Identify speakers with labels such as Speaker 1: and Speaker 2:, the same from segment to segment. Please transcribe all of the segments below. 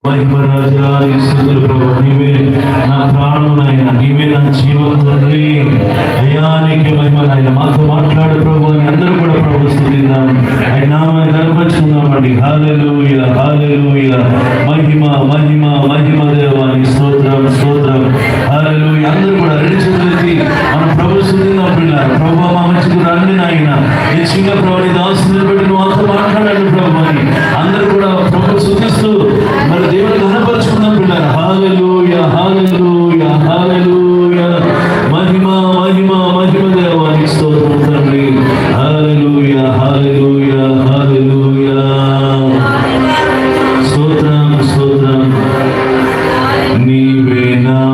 Speaker 1: మహిమరాజా యేసుక్రీస్తు ప్రభువా, నీవే నా ప్రాణమునైనా, నీవే నా జీవం తండ్రి. అయ్యా నీకే మహిమ నాయన. మాతో మాట్లాడు ప్రభు అని అందరూ కూడా ప్రభు స్తుతిద్దాం. ఆయన నామాన్ని కనపరుచుకుందామండి. హల్లెలూయా హల్లెలూయా. మహిమ మహిమ మహిమ దేవానికి స్తోత్రం స్తోత్రం. హల్లెలూయా. అందరూ కూడా రెండు చేతులెత్తి మనం ప్రభు స్తుతిద్దాం పిల్లలు. ప్రభు మా మధ్యకు రండి నాయన. ఈ చిన్న ప్రభుని దాసుని బట్టి నువ్వు అంతా మాట్లాడండి ప్రభు అని అందరూ కూడా ప్రభు స్తుతిస్తూ మరి దేవుని ఘనపరుచుకున్నాం పిల్లలు. హల్లెలూయా హల్లెలూయా హల్లెలూయా. మహిమ మహిమ మహిమ దేవానికి స్తోత్రం తండ్రి. హల్లెలూయా హల్లెలూయా హల్లెలూయా. స్తోత్రం స్తోత్రం. నీవే నా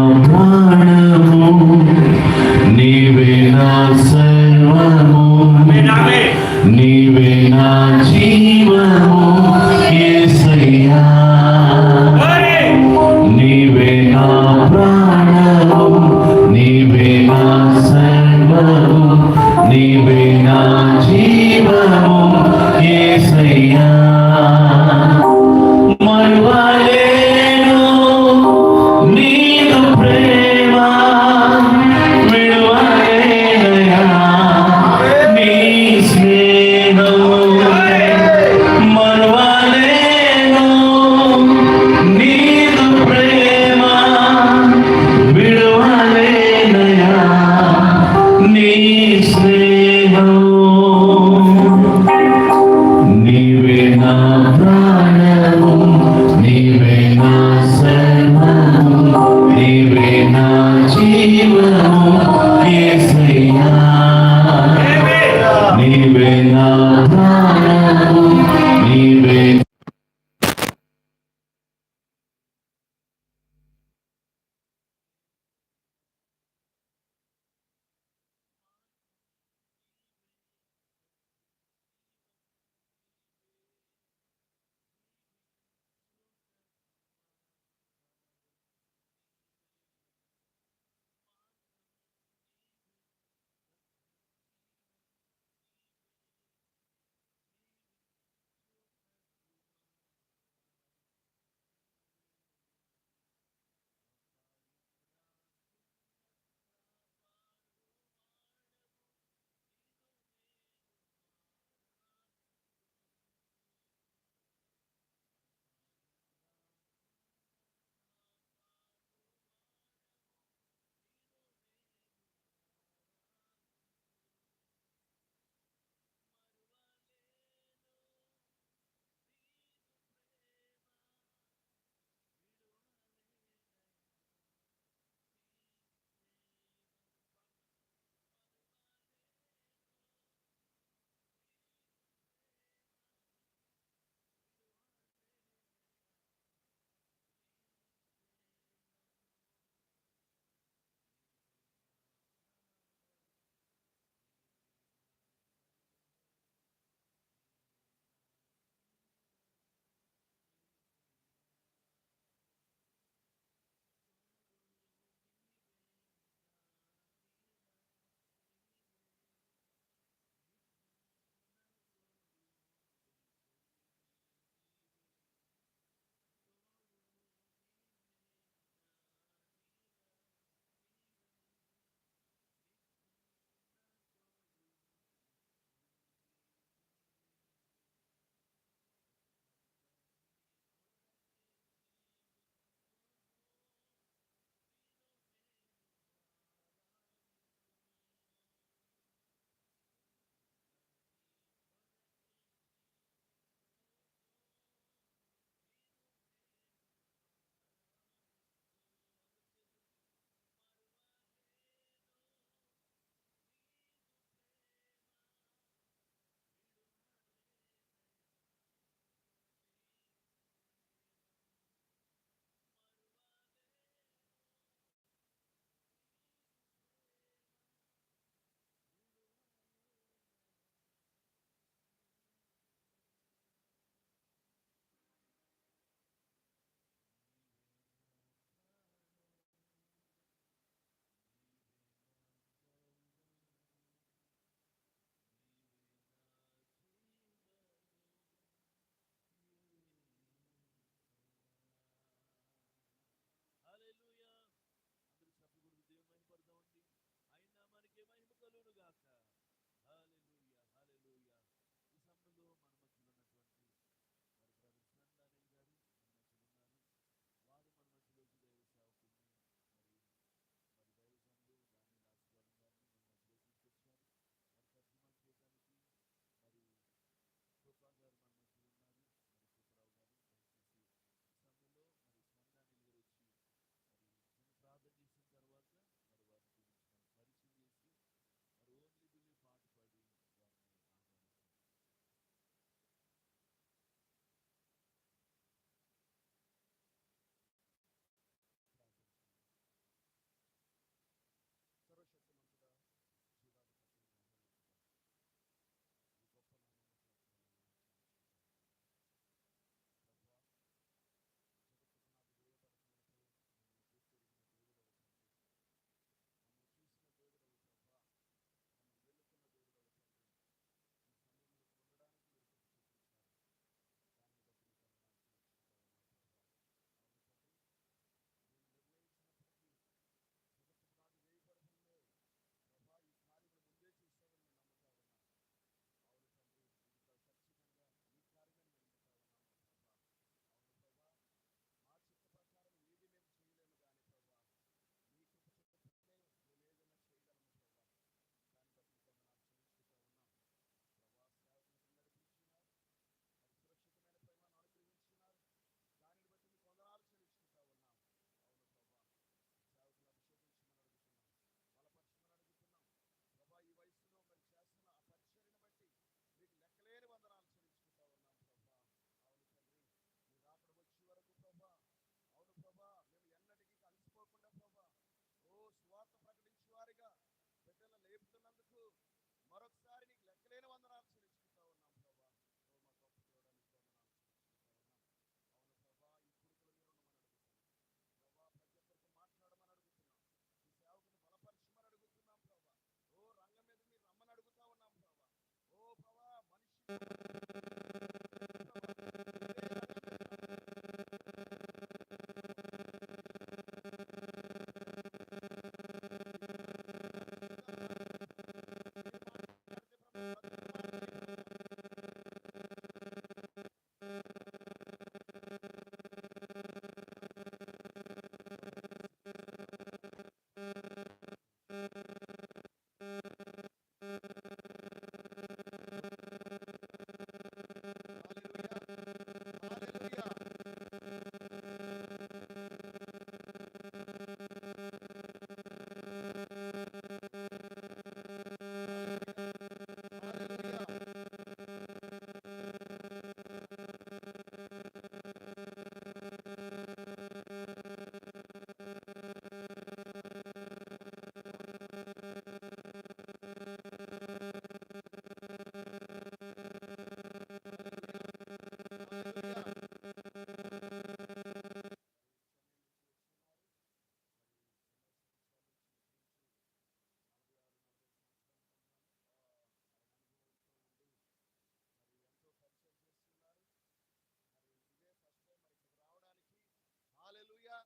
Speaker 2: హల్లెలూయా.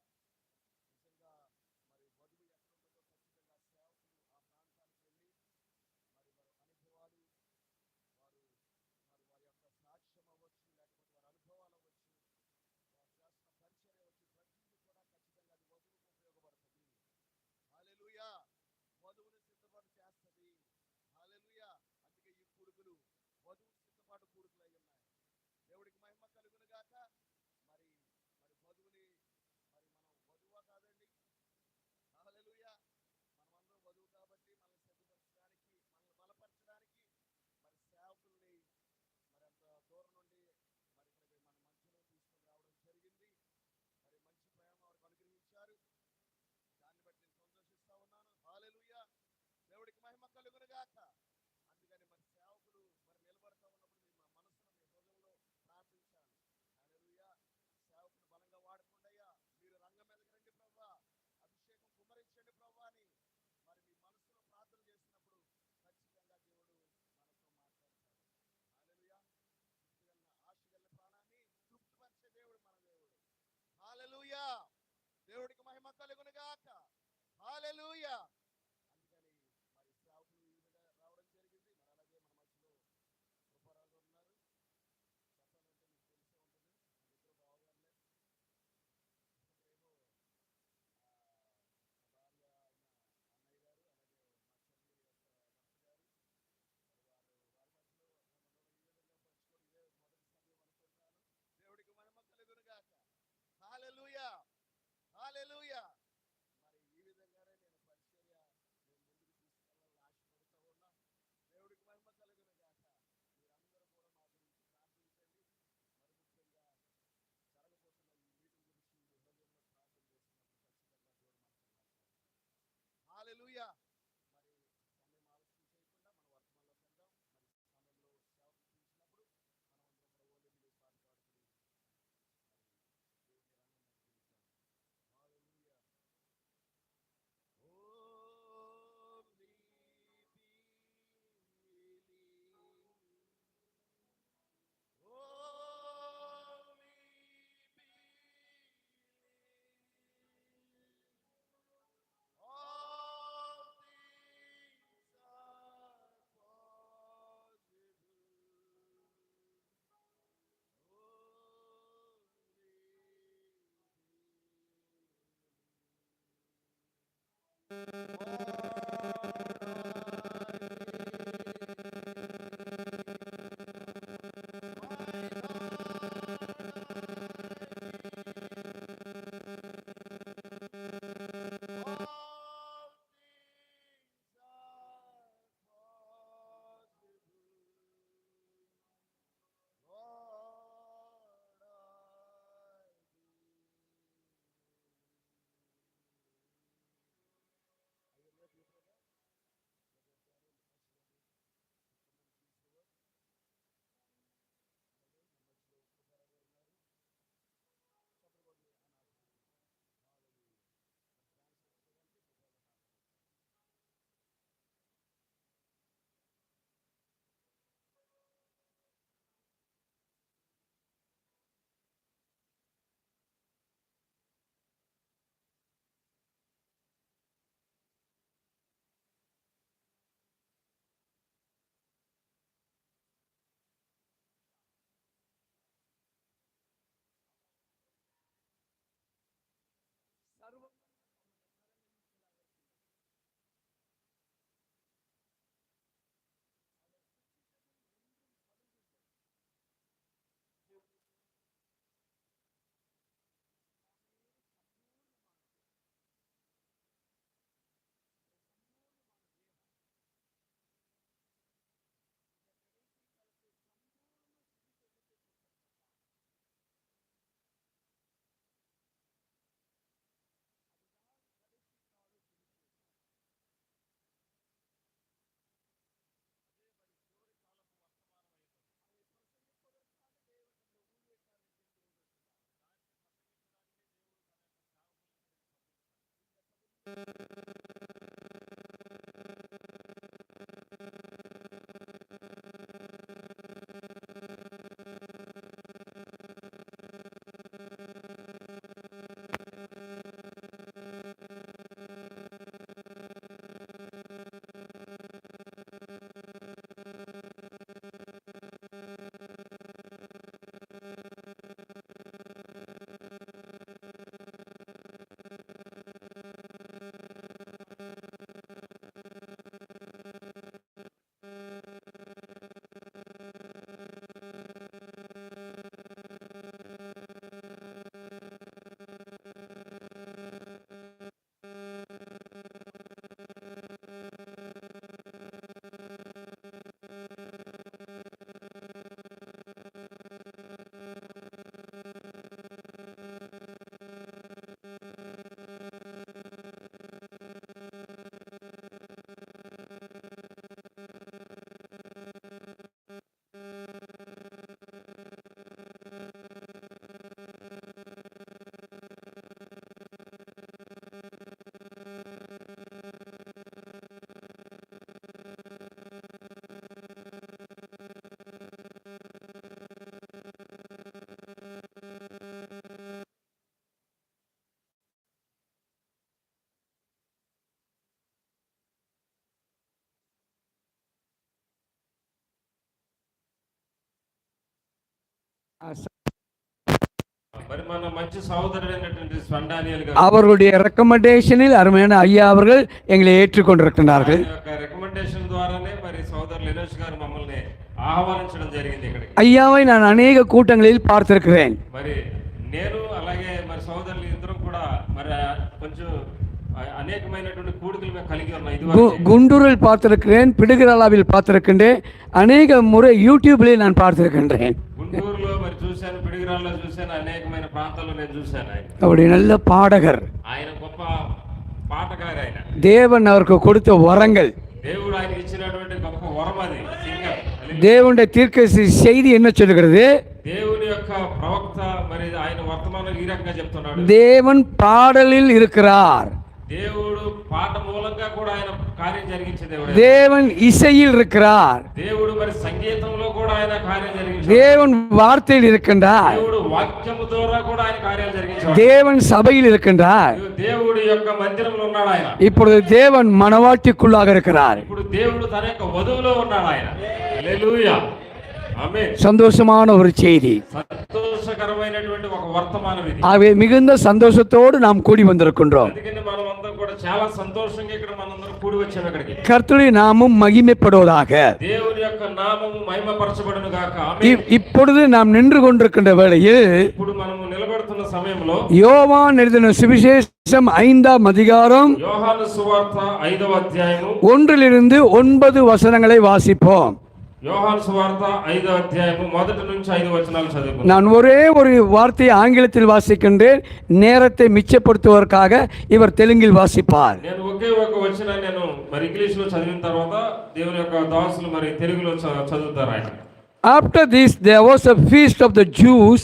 Speaker 2: నిజంగా మరి వధువు ఎక్కడ ఉన్నదో ఖచ్చితంగా సేవకులు ఆ ప్రాంతానికి వెళ్ళి మరి వారి అనుభవాలు, వారు వారి యొక్క సాక్ష్యం అవ్వచ్చు, లేకపోతే వారి అనుభవాలు అవ్వచ్చు, వారు చేస్తున్న పరిచయం అవ్వచ్చు, ప్రతిదీ కూడా ఖచ్చితంగా అది వధువుకు ఉపయోగపడుతుంది. హల్లెలూయా. వధువుని సిద్ధపాటు చేస్తుంది. హల్లెలూయా. అందుకే ఈ కూడుకులు వధువు సిద్ధపాటు కూడుకులు అయి ఉన్నాయి. దేవుడికి మహిమ కలుగును గాక. మరి మరి వధువుని మరి మనం వధువా కాదండి. హల్లెలూయా. మనమందరం వధువు కాబట్టి మనల్ని సిద్ధపరచడానికి, మనల్ని బలపరచడానికి మరి సేవకుల్ని మరి అంత దూరం నుండి మరి ఇక్కడికి మన మధ్యలో తీసుకొని రావడం జరిగింది. మరి మంచి ప్రేమ వారికి అనుగ్రహించారు. దాన్ని బట్టి నేను సంతోషిస్తా ఉన్నాను. హల్లెలూయా. దేవుడికి మహిమ కలుగును గాక. అందుకని మరి సేవకుడు మరి నిలబడతా ఉన్నప్పుడు మీ మనసును, మీ హృదయంలో ప్రార్థించాలి. హల్లెలూయా. సేవకుని బలంగా వాడుకోండి అయ్యా, మీరు రంగం మీదకి రండి ప్రభువా, అభిషేకం కుమ్మరించండి ప్రభువా అని మరి మీ మనసులో ప్రార్థన చేసినప్పుడు ఖచ్చితంగా దేవుడు మనతో మాట్లాడతాడు. హల్లెలూయా. ఆశ గల ప్రాణాన్ని తృప్తిపరిచే దేవుడు మన దేవుడు. హల్లెలూయా. దేవుడికి మహిమ కలుగును గాక. హల్లెలూయా. అందుకని మరి సేవకులు ఈ విధంగా రావడం జరిగింది. మరి అలాగే మన మధ్యలో కృపారావు ఉన్నారు. చెప్పాలంటే మీకు తెలిసే ఉంటుంది, మన ఇద్దరు బావగారులే. ఏమో మా భార్య అయిన అన్నయ్య గారు, అలాగే మా చెల్లి యొక్క భర్త గారు, మరి వారి మధ్యలో ఈ విధంగా పంచుకొని ఇదే మొదటి సమయం అనుకుంటున్నాను. దేవుడికి మహిమ కలుగును గాక. హల్లెలూయా. హల్లెలూయా. మరి ఈ విధంగానే నేను పరిచర్య
Speaker 3: మరి మన మంచి సహోదరుడైనటువంటి స్పండానియల్ గారు
Speaker 4: அவர்களுடைய ரெக்கமெண்டேஷனில் அருமையான ஐயா அவர்கள் எங்களை ஏற்றுக்கொண்டிருக்கிறார்கள்.
Speaker 3: ఆయన యొక్క రికమెండేషన్ ద్వారానే మరి సోదరు లినోష్ గారు మమ్మల్ని ఆహ్వానించడం జరిగింది ఇక్కడికి.
Speaker 4: ஐயாவை நான் அநேக கூட்டங்களில் பார்த்திருக்கிறேன்.
Speaker 3: మరి నేను అలాగే మరి సోదరులు ఇద్దరం కూడా మరి కొంచెం అనేకమైనటువంటి కూడికలు మేము కలిగి ఉన్నాం. ఇది
Speaker 4: குண்டூரில் பார்த்திருக்கிறேன், பிடுகிராலாவில் பார்த்திருக்கின்றேன், அநேக முறை யூடியூப்லேயே நான் பார்த்திருக்கின்றேன்.
Speaker 3: గుంటూరులో మరి చూశాను, పిడిగిరాల్లో చూశాను, అనేకమైన ప్రాంతాల్లో నేను చూశాను. ఆయన
Speaker 4: அவருடைய நல்ல பாடகர்,
Speaker 3: ఆయన గొప్ప పాటగారు. ఆయన
Speaker 4: தேவன் அவருக்கு கொடுத்த வரங்கள்,
Speaker 3: దేవుడు ఆయనకి ఇచ్చినటువంటి గొప్ప వరం అది. సింగర్.
Speaker 4: தேவனுடைய தீர்க்கதரிசி செய்தி என்ன சொல்லுகிறது?
Speaker 3: దేవుని యొక్క ప్రవక్త మరి ఆయన వర్తమానం ఈ రకంగా చెప్తున్నాడు.
Speaker 4: தேவன் பாடலில் இருக்கிறார்,
Speaker 3: దేవుడు పాట మూలంగా కూడా ఆయన కార్యం జరిగించే దేవుడు.
Speaker 4: தேவன் இசையில் இருக்கிறார்,
Speaker 3: దేవుడు మరి సంగీతంలో కూడా ఆయన కార్యం జరిగించాడు.
Speaker 4: தேவன் வார்த்தையில் இருக்கின்றார்,
Speaker 3: దేవుడు వాక్యము ద్వారా కూడా ఆయన కార్యాలు జరిగించాడు.
Speaker 4: தேவன் சபையில் இருக்கின்றார்.
Speaker 3: దేవుడి యొక్క మందిరంలో ఉన్నాడు ఆయన.
Speaker 4: இப்பொழுது தேவன் மனவாட்டிக்குள்ளாக இருக்கிறார்.
Speaker 3: ఇప్పుడు దేవుడు తన యొక్క వధువులో ఉన్నాడు ఆయన. హల్లెలూయా, ఆమేన్.
Speaker 4: சந்தோஷமான ஒரு செய்தி.
Speaker 3: సంతోషకరమైనటువంటి ఒక వర్తమానం ఇది.
Speaker 4: ஆகவே மிகுந்த சந்தோஷத்தோடு நாம் கூடி வந்திருக்கின்றோம்.
Speaker 3: అందుకని మనం అందరం కూడా చాలా సంతోషంగా ఇక్కడ మనందరం కూడి వచ్చాము ఇక్కడికి.
Speaker 4: கர்த்தருடைய நாமம் மகிமைப்படுவதாக.
Speaker 3: దేవుని యొక్క నామము మహిమపరచబడును గాక. ఆమేన్.
Speaker 4: இப்பொழுது நாம் நின்று கொண்டிருக்கின்ற வேளையில்
Speaker 3: ఇప్పుడు మనము నిలబడుతున్న సమయంలో
Speaker 4: யோவான் எழுதின சுவிசேஷம் 5ஆம் அதிகாரம்
Speaker 3: యోహాను సువార్త 5వ అధ్యాయము
Speaker 4: 1-9 வசனங்களை வாசிப்போம்.
Speaker 3: యోహాను సువార్త 5వ అధ్యాయము 1 నుంచి 5 వచనాలు చదువుకుందాం.
Speaker 4: நான் ஒரே ஒரு வார்த்தையை ஆங்கிலத்தில் வாசிக்கின்றேன், நேரத்தை மிச்சப்படுத்துவதற்காக இவர் தெலுங்கில் வாசிப்பார்.
Speaker 3: నేను ఒకే ఒక వచనాన్ని నేను మరి ఇంగ్లీష్ లో చదివిన తర్వాత దేవుని యొక్క దాసులు మరి తెలుగులో చదువుతారు ఆయన.
Speaker 4: After this there was a feast of the Jews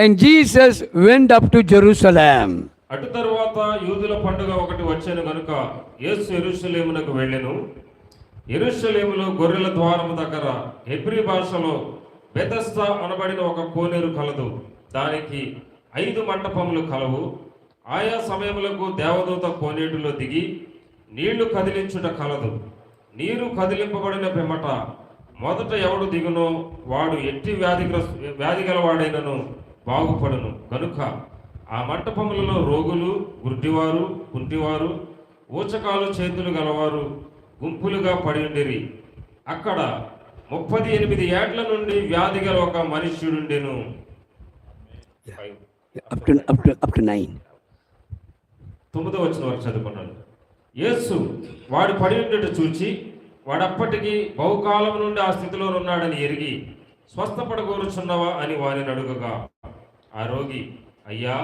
Speaker 4: and Jesus went up to Jerusalem.
Speaker 3: అటు తరువాత యూదుల పండుగ ఒకటి వచ్చెను గనుక యేసు యెరూషలేమునకు వెళ్ళెను. యెరూషలేములో గొర్రెల ద్వారము దగ్గర హెబ్రీ భాషలో బెతస్దా అనబడిన ఒక కోనేరు కలదు. దానికి 5 మంటపములు కలవు. ఆయా సమయములకు దేవదూత కోనేటిలో దిగి నీళ్లు కదిలించుట కలదు. నీరు కదిలింపబడిన పిమ్మట మొదట ఎవడు దిగునో వాడు ఎట్టి వ్యాధి గలవాడైనను బాగుపడును. కనుక ఆ మంటపములలో రోగులు, గుడ్డివారు, కుంటివారు, ఊచకాలు చేతులు గలవారు గుంపులుగా పడి ఉండిరి. అక్కడ 38 ఏళ్ల నుండి వ్యాధి గల ఒక మనుష్యుడుండెను.
Speaker 4: up to 9.
Speaker 3: 9వ వచనం వరకు చదువుకున్నాను. యేసు వాడు పడి ఉండేట చూచి వాడప్పటికి బహుకాలం నుండి ఆ స్థితిలో ఉన్నాడని ఎరిగి స్వస్థపడగోరుచున్నవా అని వారిని అడుగగా ఆ రోగి, అయ్యా,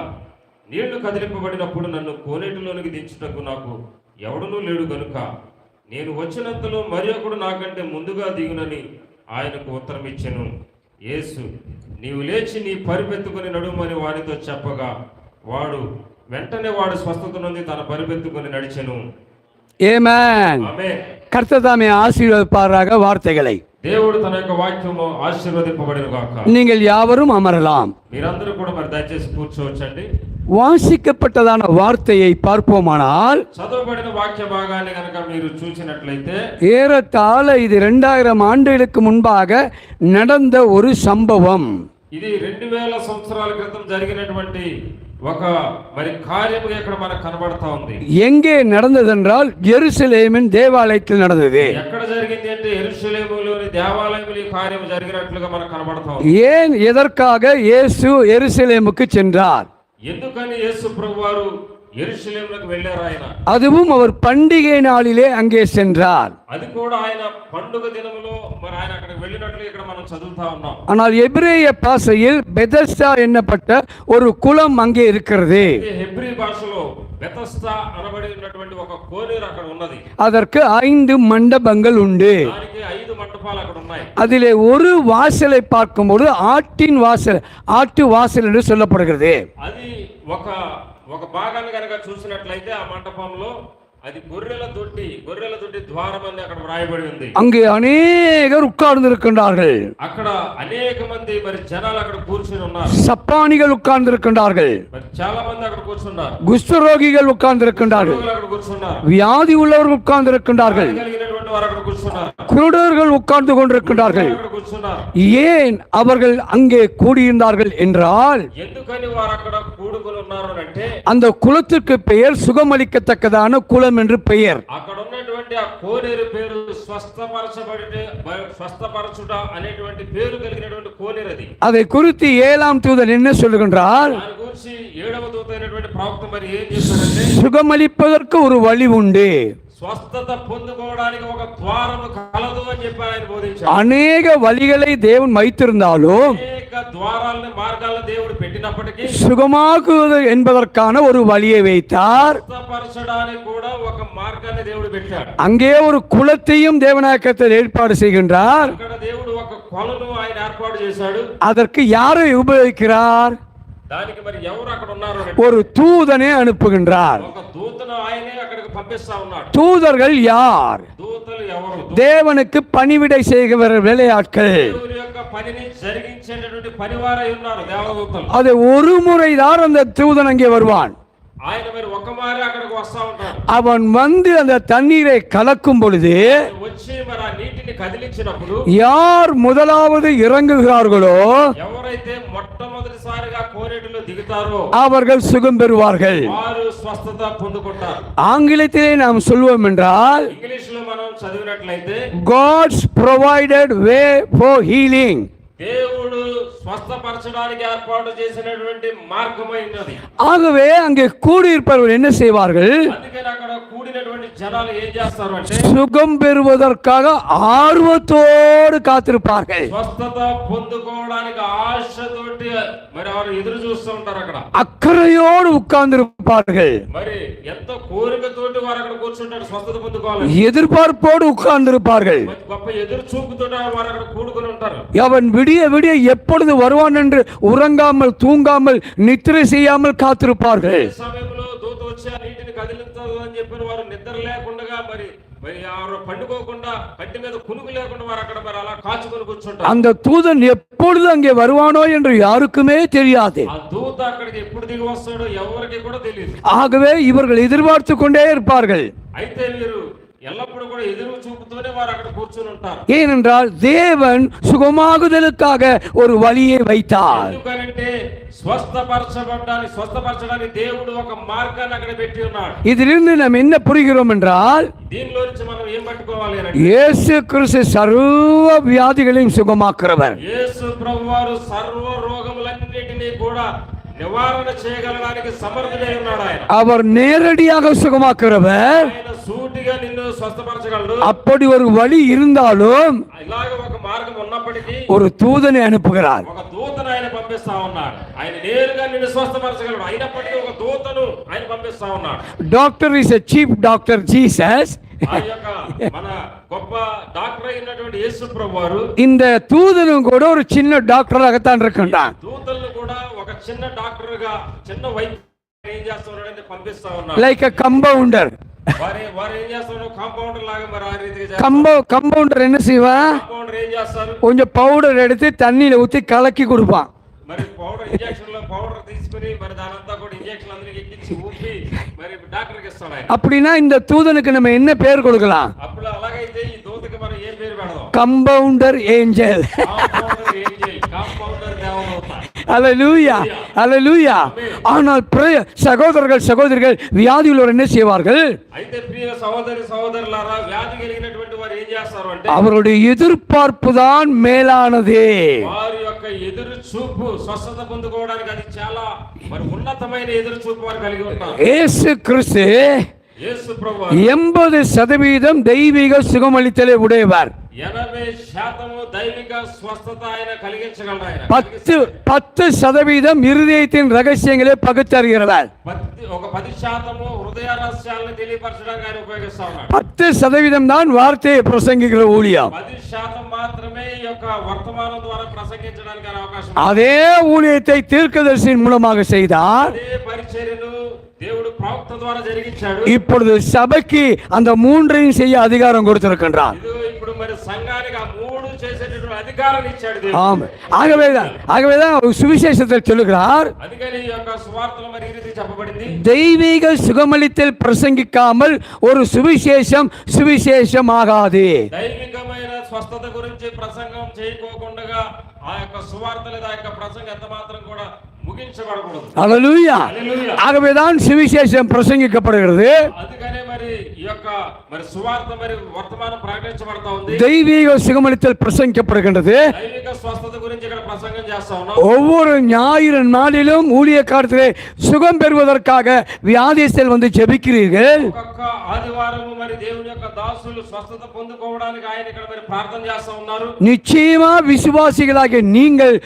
Speaker 3: నీళ్లు కదిలింపబడినప్పుడు నన్ను కోనేటిలోనికి దించుటకు నాకు ఎవడనూ లేడు గనుక నేను వచ్చినంతలో మరి ఒకడు నాకంటే ముందుగా దిగునని ఆయనకు ఉత్తరం ఇచ్చెను. యేసు, నీవు లేచి నీ పరిపెత్తుకుని నడుమని వారితో చెప్పగా వాడు వెంటనే వాడు స్వస్థత నుండి తన పరిపెత్తుకొని నడిచెను.
Speaker 4: ஆமென்.
Speaker 3: ఆమేన్.
Speaker 4: கர்த்தர் தாமே ஆசீர்வதிப்பாராக வார்த்தைகளை.
Speaker 3: దేవుడు తన యొక్క వాక్యము ఆశీర్వదింపబడిన గాక.
Speaker 4: நீங்கள் யாவரும் அமரலாம்.
Speaker 3: మీరందరూ కూడా మరి దయచేసి కూర్చోవచ్చండి.
Speaker 4: வாசிக்கப்பட்டதான வார்த்தையை பார்ப்போமானால்
Speaker 3: చదవబడిన వాక్య భాగాన్ని కనుక మీరు చూసినట్లయితే
Speaker 4: ஏறத்தாழ இது 2000 ஆண்டுகளுக்கு முன்பாக நடந்த ஒரு சம்பவம்.
Speaker 3: ఇది 2000 సంవత్సరాల క్రితం జరిగినటువంటి ఒక మరి కార్యముగా ఇక్కడ మనకు కనబడతా ఉంది.
Speaker 4: எங்கே நடந்ததென்றால் எருசலேமின் தேவாலயத்தில் நடந்தது.
Speaker 3: ఎక్కడ జరిగింది అంటే యెరూషలేములోని దేవాలయంలో ఈ కార్యం జరిగినట్లుగా మనకు కనబడతా ఉంది.
Speaker 4: ஏன் எதற்காக இயேசு எருசலேமுக்கு சென்றார்?
Speaker 3: ఎందుకని యేసు ప్రభువారు యెరూషలేములకు వెళ్ళారు ఆయన?
Speaker 4: அதுவும் அவர் பண்டிகை நாளிலே அங்கே சென்றார்.
Speaker 3: అది కూడా ఆయన పండుగ దినములో మరి ఆయన అక్కడికి వెళ్ళినట్లు ఇక్కడ మనం చదువుతా ఉన్నాం.
Speaker 4: ஆனால் எபிரேய பாஷையில் பெதஸ்தா என்னப்பட்ட ஒரு குளம் அங்கே இருக்கிறது.
Speaker 3: హెబ్రీ భాషలో బెతస్దా అనబడి ఉన్నటువంటి ఒక కోనేరు అక్కడ ఉన్నది.
Speaker 4: அதற்கு 5 மண்டபங்கள் உண்டு.
Speaker 3: దానికి 5 మంటపాలు అక్కడ ఉన్నాయి.
Speaker 4: அதிலே ஒரு வாசலை பார்க்கும்போது ஆட்டின் வாசல், ஆட்டு வாசல் என்று சொல்லப்படுகிறது.
Speaker 3: అది ఒక భాగాన్ని కనుక చూసినట్లయితే ఆ మంటపంలో అది గొర్రెల దొడ్డి ద్వారం అని అక్కడ వ్రాయబడి ఉంది.
Speaker 4: அங்கே அநேகர் உட்கார்ந்து இருக்கின்றார்கள்.
Speaker 3: అక్కడ అనేక మంది మరి జనాలు అక్కడ కూర్చుని ఉన్నారు.
Speaker 4: சப்பானிகள் உட்கார்ந்து இருக்கின்றார்கள்.
Speaker 3: మరి చాలా మంది అక్కడ కూర్చున్నారు.
Speaker 4: குஷ்டரோகிகள் உட்கார்ந்து இருக்கின்றார்கள்.
Speaker 3: అక్కడ కూర్చున్నారు.
Speaker 4: வியாதி உள்ளவர்கள் உட்கார்ந்து இருக்கின்றார்கள்.
Speaker 3: కలిగినటువంటి వారు అక్కడ కూర్చున్నారు.
Speaker 4: குருடர்கள் உட்கார்ந்து கொண்டிருக்கின்றார்கள்.
Speaker 3: అక్కడ కూర్చున్నారు.
Speaker 4: ஏன் அவர்கள் அங்கே கூடியிருந்தார்கள் என்றால்
Speaker 3: ఎందుకని వారు అక్కడ కూడుకొని ఉన్నారు అంటే
Speaker 4: அந்த குலத்துக்கு பெயர் சுகமளிக்கத்தக்கதான குலம் என்று பெயர்.
Speaker 3: అక్కడ ఉన్నటువంటి ఆ కోనేరు పేరు స్వస్థపరచుట అనేటువంటి పేరు కలిగినటువంటి కోనేరు అది.
Speaker 4: அதை குறித்து 7ஆம் தூதன் என்ன சொல்லுகின்றார்?
Speaker 3: దాని గురించి 7వ దూత అయినటువంటి ప్రవక్త మరి ఏం చేశాడంటే
Speaker 4: சுகமளிப்பதற்கு ஒரு வழி உண்டு.
Speaker 3: స్వస్థత పొందుకోవడానికి ఒక ద్వారము కలదు అని చెప్పి ఆయన బోధించాడు.
Speaker 4: அநேக வழிகளை தேவன் வைத்திருந்தாலும்
Speaker 3: అనేక ద్వారాలను మార్గాలను దేవుడు పెట్టినప్పటికీ
Speaker 4: சுகமாக்குவது என்பதற்கான ஒரு வழியை வைத்தார்.
Speaker 3: స్వస్థపరచడానికి కూడా ఒక మార్గాన్ని దేవుడు పెట్టాడు.
Speaker 4: அங்கே ஒரு குளத்தையும் தேவநாயகத்தில் ஏற்பாடு செய்கின்றார்.
Speaker 3: అక్కడ దేవుడు ఒక కొలను ఆయన ఏర్పాటు చేశాడు.
Speaker 4: அதற்கு யாரை உபயோகிக்கிறார்?
Speaker 3: దానికి మరి ఎవరు అక్కడ ఉన్నారు?
Speaker 4: ஒரு தூதனை அனுப்புகின்றார்.
Speaker 3: ఒక దూతను ఆయనే అక్కడికి పంపిస్తా ఉన్నాడు.
Speaker 4: தூதர்கள் யார்?
Speaker 3: దూతలు ఎవరు?
Speaker 4: தேவனுக்கு பணிவிடை செய்கிற வேலையாட்கள்.
Speaker 3: దేవుని యొక్క పనిని జరిగించేటటువంటి పనివారై ఉన్నారు దేవదూతలు.
Speaker 4: அது ஒரு முறைதான் அந்த தூதன் அங்கே வருவான்.
Speaker 3: ఆయన మరి ఒక మారి అక్కడికి వస్తా ఉంటాడు.
Speaker 4: அவன் வந்து அந்த தண்ணீரை கலக்கும் பொழுது
Speaker 3: వచ్చి మరి ఆ నీటిని కదిలించినప్పుడు
Speaker 4: யார் முதலாவது இறங்குகிறார்களோ
Speaker 3: ఎవరైతే మొట్టమొదటిసారిగా కోనేటిలో దిగుతారో
Speaker 4: அவர்கள் சுகம் பெறுவார்கள்.
Speaker 3: వారు స్వస్థత పొందుకుంటారు.
Speaker 4: ஆங்கிலத்திலே நாம் சொல்வோம் என்றால்
Speaker 3: ఇంగ్లీష్ లో మనం చదివినట్లయితే
Speaker 4: God's provided way for healing.
Speaker 3: దేవుడు స్వస్థపరచడానికి ఏర్పాటు చేసినటువంటి మార్గమైనది.
Speaker 4: ஆகவே அங்கே கூடியிருப்பவர்கள் என்ன செய்வார்கள்?
Speaker 3: అందుకని అక్కడ కూడినటువంటి జనాలు ఏం చేస్తారు అంటే
Speaker 4: சுகம் பெறுவதற்காக ஆர்வத்தோடு காத்திருப்பார்கள்.
Speaker 3: స్వస్థత పొందుకోవడానికి ఆశతోటి మరి వారు ఎదురు చూస్తూ ఉంటారు. అక్కడ
Speaker 4: அக்கறையோடு உட்கார்ந்திருப்பார்கள்.
Speaker 3: మరి ఎంత కోరికతోటి వారు అక్కడ కూర్చుంటారు స్వస్థత పొందుకోవాలి.
Speaker 4: எதிர்பார்ப்போடு உட்கார்ந்திருப்பார்கள்.
Speaker 3: గొప్ప ఎదురు చూపుతోటి వారు అక్కడ కూడుకొని ఉంటారు.
Speaker 4: அவன் விடிய விடிய எப்பொழுது வருவான் என்று உறங்காமல் தூங்காமல் நித்திரை செய்யாமல் காத்திருப்பார்கள்.
Speaker 3: ఈ సమయంలో దూత వచ్చి ఆ నీటిని కదిలించదు అని చెప్పిన వారు నిద్ర లేకుండా మరి ఎవరు పండుకోకుండా కంటి మీద కునుకు లేకుండా వారు అక్కడ మరి అలా కాచుకొని కూర్చుంటారు.
Speaker 4: அந்த தூதன் எப்பொழுது அங்கே வருவானோ என்று யாருக்குமே தெரியாது.
Speaker 3: ఆ దూత అక్కడికి ఎప్పుడు దిగి వస్తాడో ఎవరికి కూడా తెలియదు.
Speaker 4: ஆகவே இவர்கள் எதிர்பார்த்து கொண்டே இருப்பார்கள்.
Speaker 3: అయితే మీరు ఎల్లప్పుడూ కూడా ఎదురు చూపుతూనే వారు అక్కడ కూర్చుని ఉంటారు.
Speaker 4: ஏனென்றால் தேவன் சுகமாகுதலுக்காக ஒரு வழியை வைத்தார்.
Speaker 3: ఎందుకంటే స్వస్థపరచడానికి దేవుడు ఒక మార్గాన్ని అక్కడ పెట్టి ఉన్నాడు.
Speaker 4: இதிலிருந்து நாம் என்ன புரிகிறோம் என்றால்
Speaker 3: దీనిలో నుంచి మనం ఏం పట్టుకోవాలి అంటే
Speaker 4: இயேசு கிறிஸ்து சர்வ வியாதிகளையும் சுகமாக்குறவர்.
Speaker 3: యేసు ప్రభువారు సర్వ రోగములన్నిటినీ కూడా నివారణ చేయగలడానికి సమర్థుడై ఉన్నాడు.
Speaker 4: அவர் நேரடியாக சுகமாக்குறவர்.
Speaker 3: ఆయన సూటిగా నిన్ను స్వస్థపరచగలడు.
Speaker 4: அப்படி ஒரு வழி இருந்தாலும்
Speaker 3: ఇలాగ ఒక మార్గం ఉన్నప్పటికీ
Speaker 4: ஒரு தூதனை அனுப்புகிறார்.
Speaker 3: ఒక దూతను ఆయన పంపిస్తా ఉన్నాడు. ఆయన నేరుగా నిన్ను స్వస్థపరచగలడు. అయినప్పటికీ ఒక దూతను ఆయన పంపిస్తా ఉన్నాడు.
Speaker 4: Doctor is a chief doctor Jesus.
Speaker 3: ఆ యొక్క మన గొప్ప డాక్టర్ అయినటువంటి యేసు ప్రభువారు
Speaker 4: இந்த தூதனும் கூட ஒரு சின்ன டாக்டராகத்தான் இருக்கின்றான்.
Speaker 3: దూతలను కూడా ఒక చిన్న డాక్టర్ గా చిన్న వైద్యుడిగా ఏం చేస్తున్నాడంటే పంపిస్తా ఉన్నారు.
Speaker 4: like a compounder.
Speaker 3: వారు ఏం చేస్తున్నారు? కాంపౌండర్ లాగా మరి ఆ రీతిగా
Speaker 4: கம்பவுண்டர் என்ன செய்வான்?
Speaker 3: కాంపౌండర్ ఏం చేస్తారు?
Speaker 4: கொஞ்சம் பவுடர் எடுத்து தண்ணியில ஊற்றி கலக்கி கொடுப்பான்.
Speaker 3: మరి పౌడర్ ఇంజెక్షన్ లో పౌడర్ తీసుకుని మరి దానంతా కూడా ఇంజెక్షన్ అందరికి ఎక్కించి ఊపి మరి డాక్టర్కి ఇస్తాడు ఆయన.
Speaker 4: அப்படின்னா இந்த தூதனுக்கு நம்ம என்ன பேர் கொடுக்கலாம்?
Speaker 3: అప్పుడు అలాగైతే ఈ దూతకి మనం ఏం పేరు పెడదాం?
Speaker 4: Compounder angel.
Speaker 3: Compounder Angel, compounder దేవదూత.
Speaker 4: அல்லேலூயா, அல்லேலூயா. ஆனால் சகோதரர்கள் சகோதரிகள் வியாதியுள்ளவர் என்ன செய்வார்கள்?
Speaker 3: అయితే ప్రియ సహోదరి సహోదరులారా, వ్యాధి కలిగినటువంటి వారు ఏం చేస్తారు అంటే
Speaker 4: அவருடைய எதிர்பார்ப்பு தான் மேலானது.
Speaker 3: వారి యొక్క ఎదురు చూపు స్వస్థత పొందుకోవడానికి అది చాలా మరి ఉన్నతమైన ఎదురు చూపు వారు కలిగి ఉంటారు.
Speaker 4: இயேசு கிறிஸ்து
Speaker 3: యేసు ప్రభువు
Speaker 4: 80% தெய்வீக சுகமளித்தலை உடையவர்.
Speaker 3: 80% దైవిక స్వస్థత ఆయన కలిగించగలరు. ఆయన
Speaker 4: 10% இருதயத்தின் ரகசியங்களை பகுத்தறிகிறவர்.
Speaker 3: ఒక 10% హృదయ రహస్యాలను తెలియపరచడానికి ఆయన ఉపయోగిస్తా ఉన్నాడు.
Speaker 4: 10% தான் வார்த்தையை பிரசங்கிக்கிற ஊழியம்.
Speaker 3: 10% మాత్రమే ఈ యొక్క వర్తమానం ద్వారా ప్రసంగించడానికి ఆయన అవకాశం.
Speaker 4: அதே ஊழியத்தை தீர்க்கதரிசியின் மூலமாக செய்தார்.
Speaker 3: అదే పరిచర్యను దేవుడు ప్రవక్త ద్వారా జరిగించాడు.
Speaker 4: இப்பொழுது சபைக்கு அந்த மூன்றையும் செய்ய அதிகாரம் கொடுத்திருக்கின்றார்.
Speaker 3: ఇప్పుడు మరి సంఘానికి ఆ మూడు చేసేటటువంటి అధికారం ఇచ్చాడు దేవుడు.
Speaker 4: ஆம், ஆகவேதான் சுவிசேஷத்தில் சொல்லுகிறார்,
Speaker 3: అందుకని ఈ యొక్క సువార్తలో మరి ఈ రీతి చెప్పబడింది,
Speaker 4: தெய்வீக சுகமளித்தல் பிரசங்கிக்காமல் ஒரு சுவிசேஷம் ஆகாது.
Speaker 3: దైవికమైన స్వస్థత గురించి ప్రసంగం చేయకోకుండా ఆ యొక్క సువార్త లేదా ఆ యొక్క ప్రసంగం ఎంత మాత్రం కూడా ముగించబడకూడదు.
Speaker 4: హల్లెలూయా. ఆగవేதான் సువిశేషం ప్రసంగిக்கப்படுகிறது.
Speaker 3: అందుకనే మరి ఈ యొక్క మరి సువార్త మరి వర్తమానం ప్రకటించబడతా ఉంది.
Speaker 4: தெய்வீக சுகமளித்தல் பிரசங்கிக்கப்படுகின்றது.
Speaker 3: దైవిక స్వస్థత గురించి ఇక్కడ ప్రసంగం చేస్తా ఉన్నాం.
Speaker 4: ஒவ்வொரு ஞாயிறு நாளிலும் ஊழிய காலத்திலே சுகம் பெறுவதற்காக வியாதிஸ்தர் வந்து ஜெபிக்கிறீர்கள்.
Speaker 3: ఒక్కొక్క ఆదివారము మరి దేవుని యొక్క దాసులు స్వస్థత పొందుకోవడానికి ఆయన ఇక్కడ మరి ప్రార్థన చేస్తా ఉన్నారు.
Speaker 4: நிச்சயமா விசுவாசிகளாகிய நீங்கள்